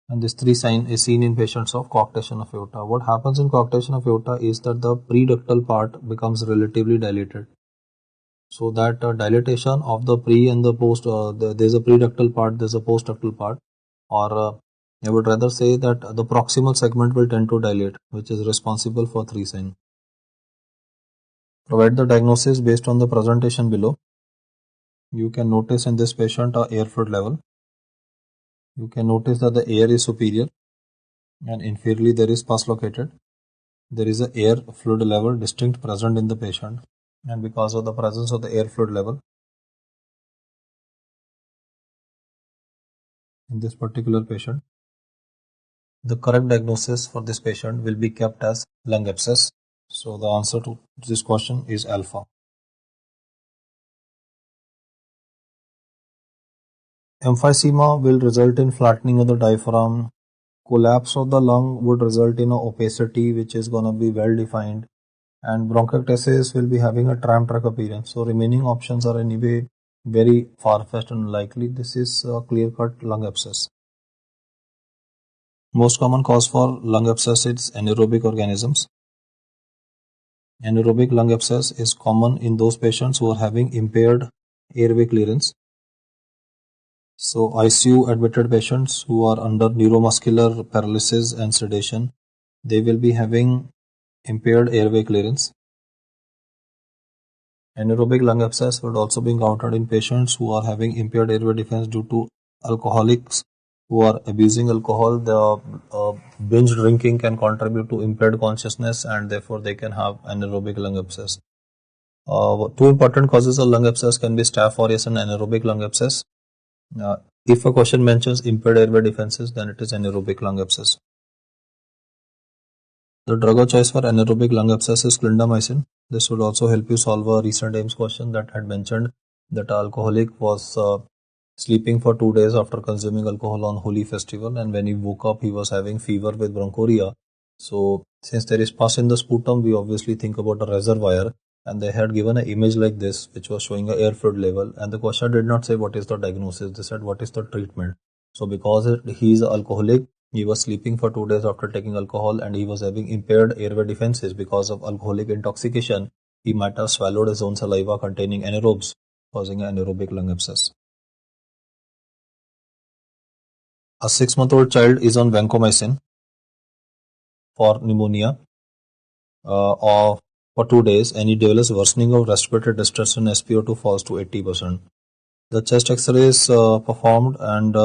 and this 3 sign is seen in patients of coarctation of aorta. What happens in coarctation of aorta is that the preductal part becomes relatively dilated. So that dilatation of the pre and the post, there's a preductal part, there's a postductal part, or I would rather say that the proximal segment will tend to dilate, which is responsible for 3 sign. Provide the diagnosis based on the presentation below. You can notice in this patient a air fluid level. You can notice that the air is superior and inferiorly there is pus located. There is a air fluid level distinct present in the patient, and because of the presence of the air fluid level in this particular patient, the correct diagnosis for this patient will be kept as lung abscess. So the answer to this question is alpha. Emphysema will result in flattening of the diaphragm. Collapse of the lung would result in a opacity which is going to be well defined, and bronchiectasis will be having a tram track appearance. So remaining options are anyway very far-fetched and unlikely. This is a clear-cut lung abscess. Most common cause for lung abscess is anaerobic organisms. Anaerobic lung abscess is common in those patients who are having impaired airway clearance. So ICU admitted patients who are under neuromuscular paralysis and sedation, they will be having impaired airway clearance. Anaerobic lung abscess would also be encountered in patients who are having impaired airway defense due to alcoholics who are abusing alcohol. The binge drinking can contribute to impaired consciousness, and therefore they can have anaerobic lung abscess. Two important causes of lung abscess can be staph aureus and anaerobic lung abscess. If a question mentions impaired airway defenses, then it is anaerobic lung abscess. The drug of choice for anaerobic lung abscess is clindamycin. This would also help you solve a recent AIIMS question that had mentioned that an alcoholic was sleeping for 2 days after consuming alcohol on Holi festival, and when he woke up he was having fever with bronchoria. So since there is pus in the sputum, we obviously think about a reservoir, and they had given an image like this which was showing a air fluid level, and the question did not say what is the diagnosis, they said what is the treatment. So because he is alcoholic, he was sleeping for 2 days after taking alcohol, and he was having impaired airway defenses because of alcoholic intoxication. He might have swallowed his own saliva containing anaerobes, causing an anaerobic lung abscess. A 6-month-old child is on vancomycin for pneumonia or for 2 days, and he develops worsening of respiratory distress and SpO2 falls to 80%. The chest X-ray is performed, and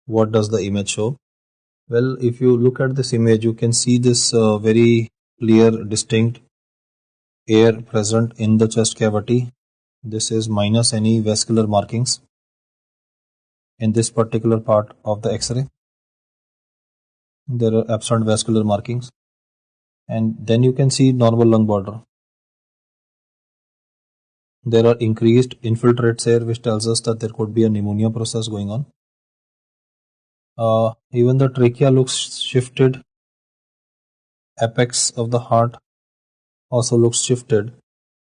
what does the image show? Well, if you look at this image, you can see this very clear, distinct air present in the chest cavity. This is minus any vascular markings in this particular part of the X-ray. There are absent vascular markings, and then you can see normal lung border. There are increased infiltrates here, which tells us that there could be a pneumonia process going on. Even the trachea looks shifted. Apex of the heart also looks shifted.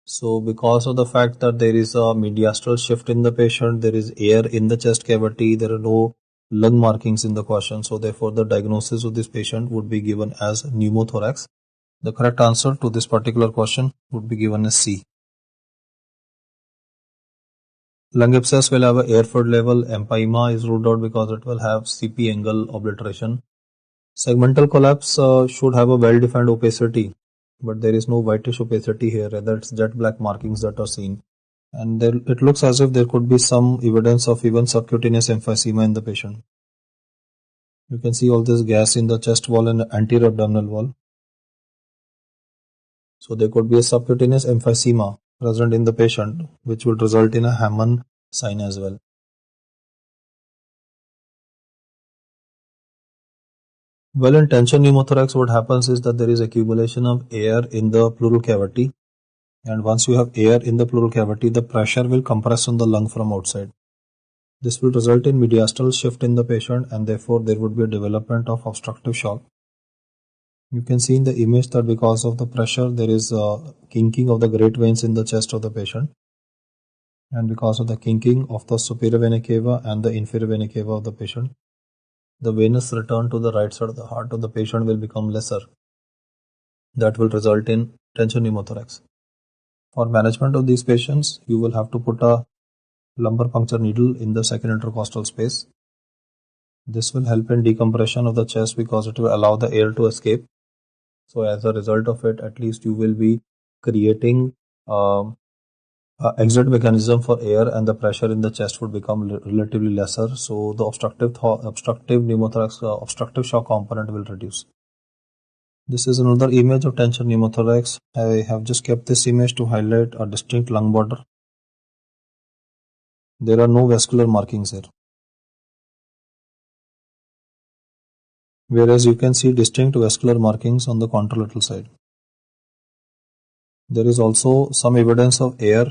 So because of the fact that there is a mediastinal shift in the patient, there is air in the chest cavity, there are no lung markings in the question. So therefore the diagnosis of this patient would be given as pneumothorax. The correct answer to this particular question would be given as C. Lung abscess will have a air fluid level. Empyema is ruled out because it will have CP angle obliteration. Segmental collapse should have a well-defined opacity, but there is no whitish opacity here, rather it's jet black markings that are seen. And there, it looks as if there could be some evidence of even subcutaneous emphysema in the patient. You can see all this gas in the chest wall and anterior abdominal wall. So there could be a subcutaneous emphysema present in the patient, which would result in a Hammond sign as well. Well, in tension pneumothorax, what happens is that there is accumulation of air in the pleural cavity, and once you have air in the pleural cavity, the pressure will compress on the lung from outside. This will result in mediastinal shift in the patient, and therefore there would be a development of obstructive shock. You can see in the image that because of the pressure, there is a kinking of the great veins in the chest of the patient, and because of the kinking of the superior vena cava and the inferior vena cava of the patient, the venous return to the right side of the heart of the patient will become lesser. That will result in tension pneumothorax. For management of these patients, you will have to put a lumbar puncture needle in the second intercostal space. This will help in decompression of the chest because it will allow the air to escape. So as a result of it, at least you will be creating an exit mechanism for air, and the pressure in the chest would become relatively lesser. So the obstructive pneumothorax, obstructive shock component will reduce. This is another image of tension pneumothorax. I have just kept this image to highlight a distinct lung border. There are no vascular markings here, whereas you can see distinct vascular markings on the contralateral side. There is also some evidence of air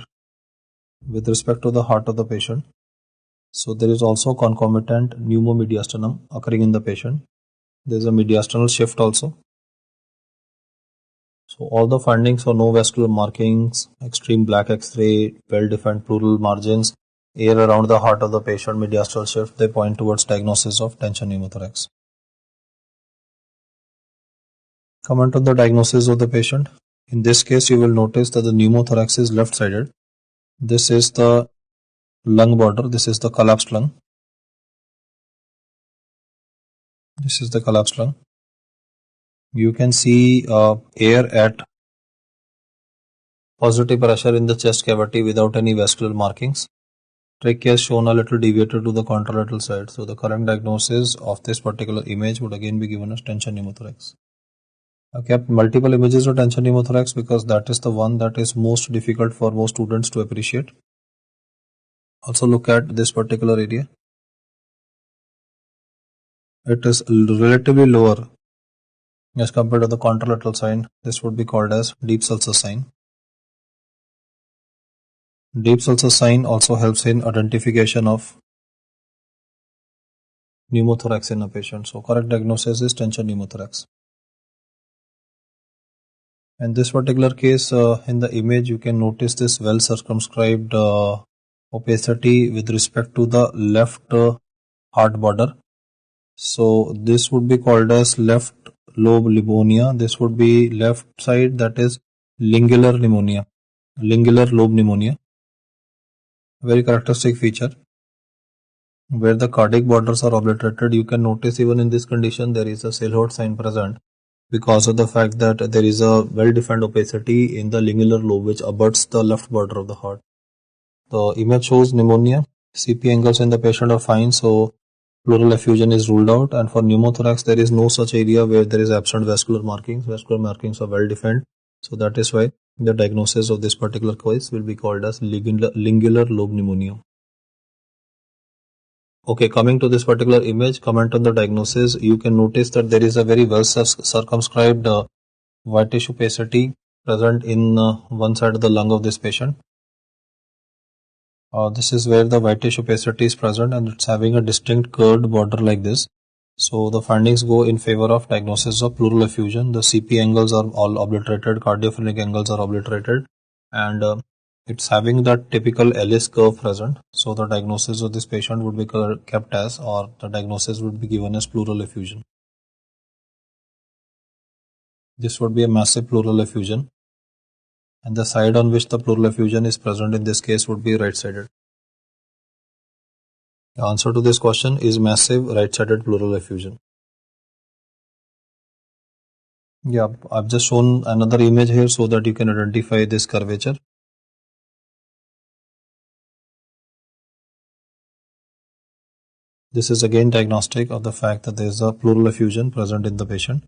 with respect to the heart of the patient. So there is also concomitant pneumomediastinum occurring in the patient. There is a mediastinal shift also. So all the findings for no vascular markings, extreme black X-ray, well-defined pleural margins, air around the heart of the patient, mediastinal shift, they point towards diagnosis of tension pneumothorax. Comment on the diagnosis of the patient. In this case, you will notice that the pneumothorax is left-sided. This is the lung border. This is the collapsed lung. This is the collapsed lung. You can see air at positive pressure in the chest cavity without any vascular markings. Trachea is shown a little deviated to the contralateral side. So the correct diagnosis of this particular image would again be given as tension pneumothorax. I kept multiple images of tension pneumothorax because that is the one that is most difficult for most students to appreciate. Also look at this particular area. It is relatively lower as compared to the contralateral sign. This would be called as deep sulcus sign. Deep sulcus sign also helps in identification of pneumothorax in a patient. So correct diagnosis is tension pneumothorax. In this particular case, in the image, you can notice this well circumscribed opacity with respect to the left heart border. So this would be called as left lobe pneumonia. This would be left side, that is lingular pneumonia, lingular lobe pneumonia. Very characteristic feature. Where the cardiac borders are obliterated, you can notice even in this condition there is a Selhorst sign present because of the fact that there is a well-defined opacity in the lingular lobe which abuts the left border of the heart. The image shows pneumonia. CP angles in the patient are fine, so pleural effusion is ruled out, and for pneumothorax there is no such area where there is absent vascular markings. Vascular markings are well defined, so that is why the diagnosis of this particular case will be called as lingular lobe pneumonia. Okay, coming to this particular image, comment on the diagnosis. You can notice that there is a very well circumscribed whitish opacity present in one side of the lung of this patient. This is where the whitish opacity is present and it's having a distinct curved border like this. So the findings go in favor of diagnosis of pleural effusion. The CP angles are all obliterated, cardiophrenic angles are obliterated, and it's having that typical Ellis curve present. So the diagnosis of this patient would be kept as, or the diagnosis would be given as pleural effusion. This would be a massive pleural effusion, and the side on which the pleural effusion is present in this case would be right-sided. The answer to this question is massive right-sided pleural effusion. Yeah, I've just shown another image here so that you can identify this curvature. This is again diagnostic of the fact that there is a pleural effusion present in the patient.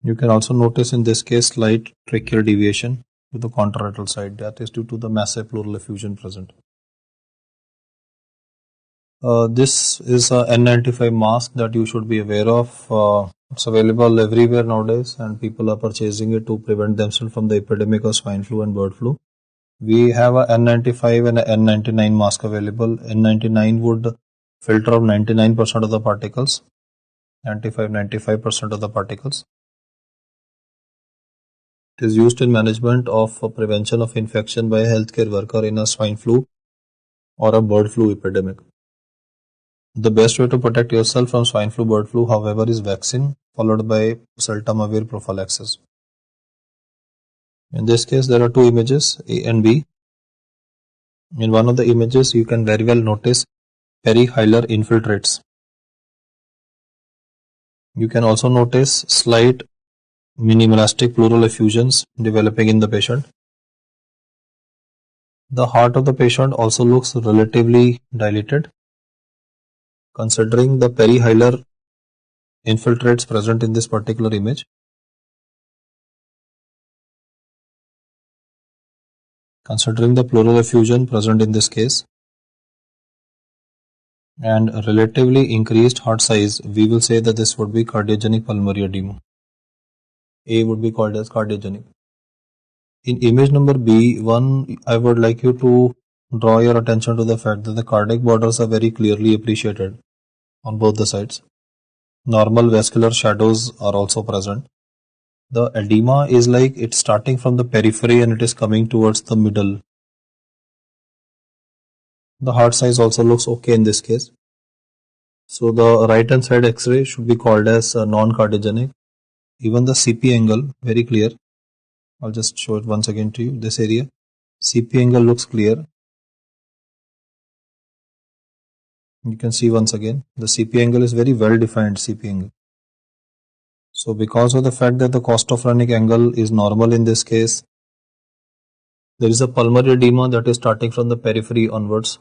You can also notice in this case slight tracheal deviation to the contralateral side. That is due to the massive pleural effusion present. This is a N95 mask that you should be aware of. It's available everywhere nowadays and people are purchasing it to prevent themselves from the epidemic of swine flu and bird flu. We have a N95 and a N99 mask available. N99 would filter out 99% of the particles, 95% of the particles. It is used in management of prevention of infection by a healthcare worker in a swine flu or a bird flu epidemic. The best way to protect yourself from swine flu, bird flu, however, is vaccine followed by oseltamivir prophylaxis. In this case, there are two images, A and B. In one of the images, you can very well notice perihilar infiltrates. You can also notice slight minimalistic pleural effusions developing in the patient. The heart of the patient also looks relatively dilated. Considering the perihilar infiltrates present in this particular image, considering the pleural effusion present in this case, and relatively increased heart size, we will say that this would be cardiogenic pulmonary edema. A would be called as cardiogenic. In image number B1, I would like you to draw your attention to the fact that the cardiac borders are very clearly appreciated on both the sides. Normal vascular shadows are also present. The edema is like it's starting from the periphery and it is coming towards the middle. The heart size also looks okay in this case. So the right hand side X-ray should be called as non-cardiogenic. Even the CP angle, very clear. I'll just show it once again to you. This area, CP angle looks clear. You can see once again, the CP angle is very well defined CP angle. So because of the fact that the costophrenic angle is normal in this case, there is a pulmonary edema that is starting from the periphery onwards.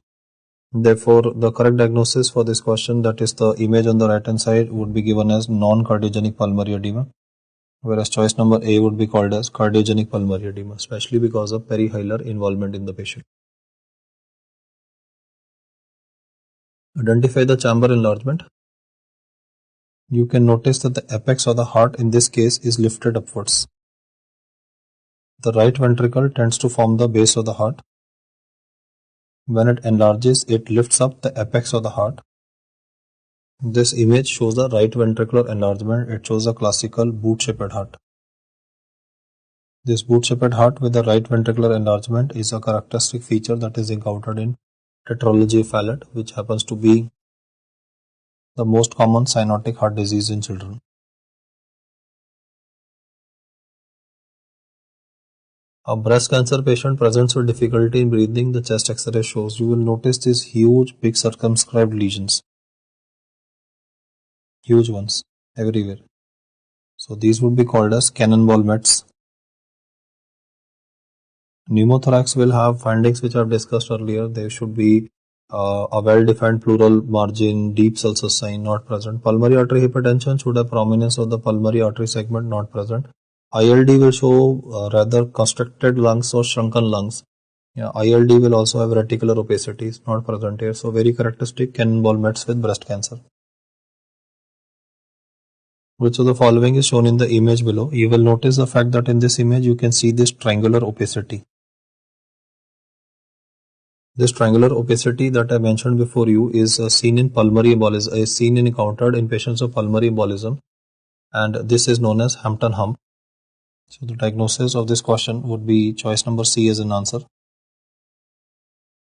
Therefore, the correct diagnosis for this question, that is the image on the right hand side, would be given as non-cardiogenic pulmonary edema, whereas choice number A would be called as cardiogenic pulmonary edema, especially because of perihilar involvement in the patient. Identify the chamber enlargement. You can notice that the apex of the heart in this case is lifted upwards. The right ventricle tends to form the base of the heart. When it enlarges, it lifts up the apex of the heart. This image shows the right ventricular enlargement. It shows a classical boot-shaped heart. This boot-shaped heart with the right ventricular enlargement is a characteristic feature that is encountered in tetralogy of Fallot, which happens to be the most common cyanotic heart disease in children. A breast cancer patient presents with difficulty in breathing. The chest X-ray shows. You will notice these huge, big circumscribed lesions. Huge ones everywhere. So these would be called as cannonball mets. Pneumothorax will have findings which I've discussed earlier. There should be a well-defined pleural margin, deep sulcus sign not present. Pulmonary artery hypertension should have prominence of the pulmonary artery segment not present. ILD will show rather constricted lungs or shrunken lungs. ILD will also have reticular opacity, not present here. So very characteristic cannonball mets with breast cancer. Which of the following is shown in the image below? You will notice the fact that in this image you can see this triangular opacity. This triangular opacity that I mentioned before you is seen in pulmonary embolism, is seen and encountered in patients of pulmonary embolism, and this is known as Hampton hump. So the diagnosis of this question would be choice number C as an answer.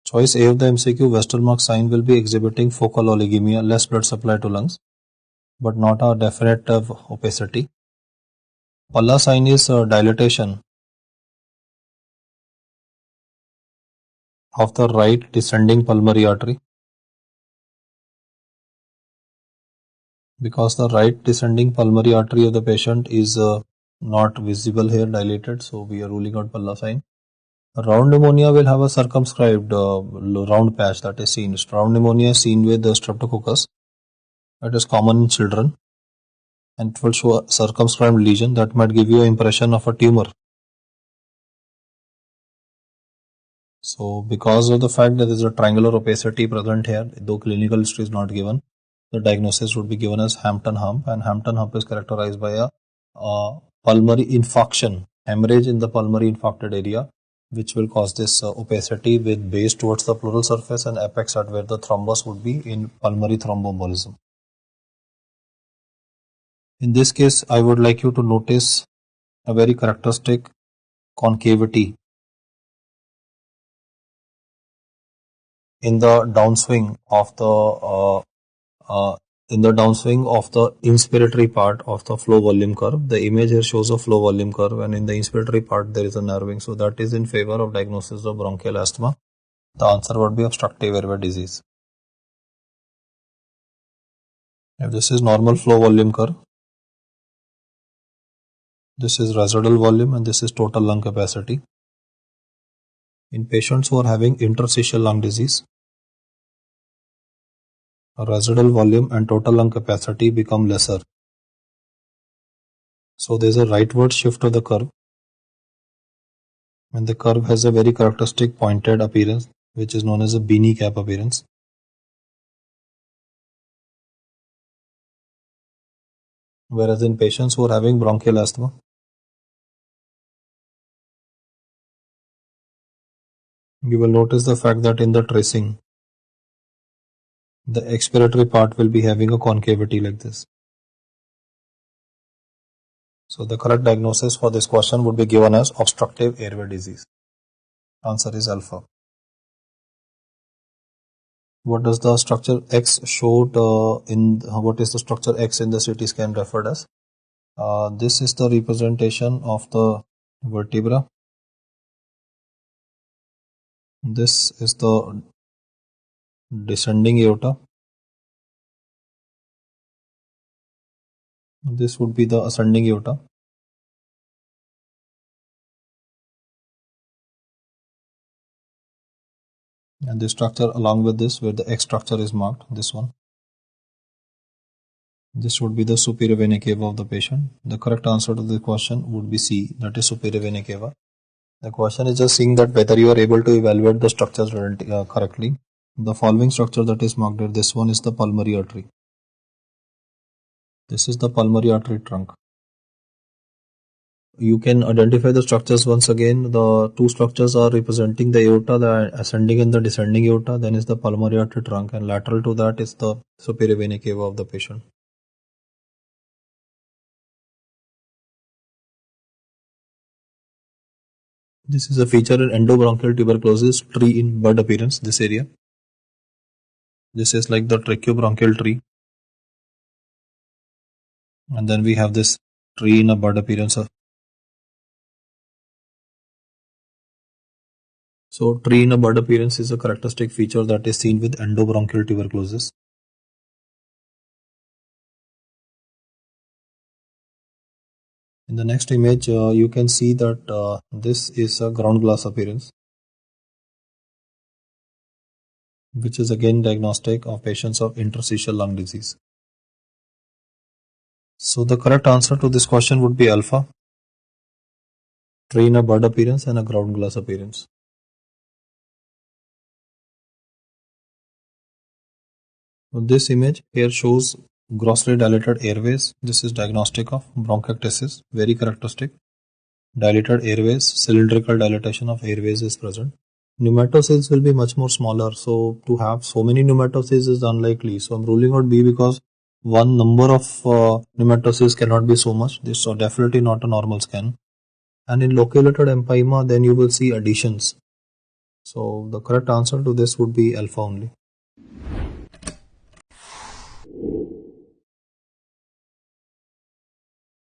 Choice A of the MCQ, Westermarck sign will be exhibiting focal oligemia, less blood supply to lungs, but not a definite opacity. Palla sign is dilatation of the right descending pulmonary artery, because the right descending pulmonary artery of the patient is not visible here, dilated, so we are ruling out Palla sign. Round pneumonia will have a circumscribed round patch that is seen. Round pneumonia is seen with the streptococcus. It is common in children, and it will show a circumscribed lesion that might give you an impression of a tumor. So because of the fact that there is a triangular opacity present here, though clinical history is not given, the diagnosis would be given as Hampton hump, and Hampton hump is characterized by a pulmonary infarction, hemorrhage in the pulmonary infarcted area, which will cause this opacity with base towards the pleural surface and apex at where the thrombus would be in pulmonary thromboembolism. In this case, I would like you to notice a very characteristic concavity in the downswing of the inspiratory part of the flow volume curve. The image here shows a flow volume curve, and in the inspiratory part there is a narrowing. So that is in favor of diagnosis of bronchial asthma. The answer would be obstructive airway disease. If this is normal flow volume curve, this is residual volume, and this is total lung capacity. In patients who are having interstitial lung disease, residual volume and total lung capacity become lesser. So there is a rightward shift of the curve, and the curve has a very characteristic pointed appearance, which is known as a beanie cap appearance. Whereas in patients who are having bronchial asthma, you will notice the fact that in the tracing, the expiratory part will be having a concavity like this. So the correct diagnosis for this question would be given as obstructive airway disease. Answer is alpha. What does the structure X showed what is the structure X in the CT scan referred as? This is the representation of the vertebra. This is the descending aorta. This would be the ascending aorta. And the structure along with this, where the X structure is marked, this one. This would be the superior vena cava of the patient. The correct answer to the question would be C, that is superior vena cava. The question is just seeing that whether you are able to evaluate the structures correctly. The following structure that is marked here, this one is the pulmonary artery. This is the pulmonary artery trunk. You can identify the structures once again. The two structures are representing the aorta, the ascending and the descending aorta. Then is the pulmonary artery trunk, and lateral to that is the superior vena cava of the patient. This is a feature in endobronchial tuberculosis tree in bud appearance, this area. This is like the tracheobronchial tree. And then we have this tree in a bud appearance. So tree in a bud appearance is a characteristic feature that is seen with endobronchial tuberculosis. In the next image, you can see that this is a ground glass appearance, which is again diagnostic of patients of interstitial lung disease. So the correct answer to this question would be alpha, tree in a bud appearance and a ground glass appearance. So this image here shows grossly dilated airways. This is diagnostic of bronchiectasis, very characteristic. Dilated airways, cylindrical dilatation of airways is present. Pneumatocysts will be much more smaller, so to have so many pneumatocysts is unlikely. So I'm ruling out B because one number of pneumatocysts cannot be so much. This is definitely not a normal scan. And in loculated empyema, then you will see additions. So the correct answer to this would be alpha only.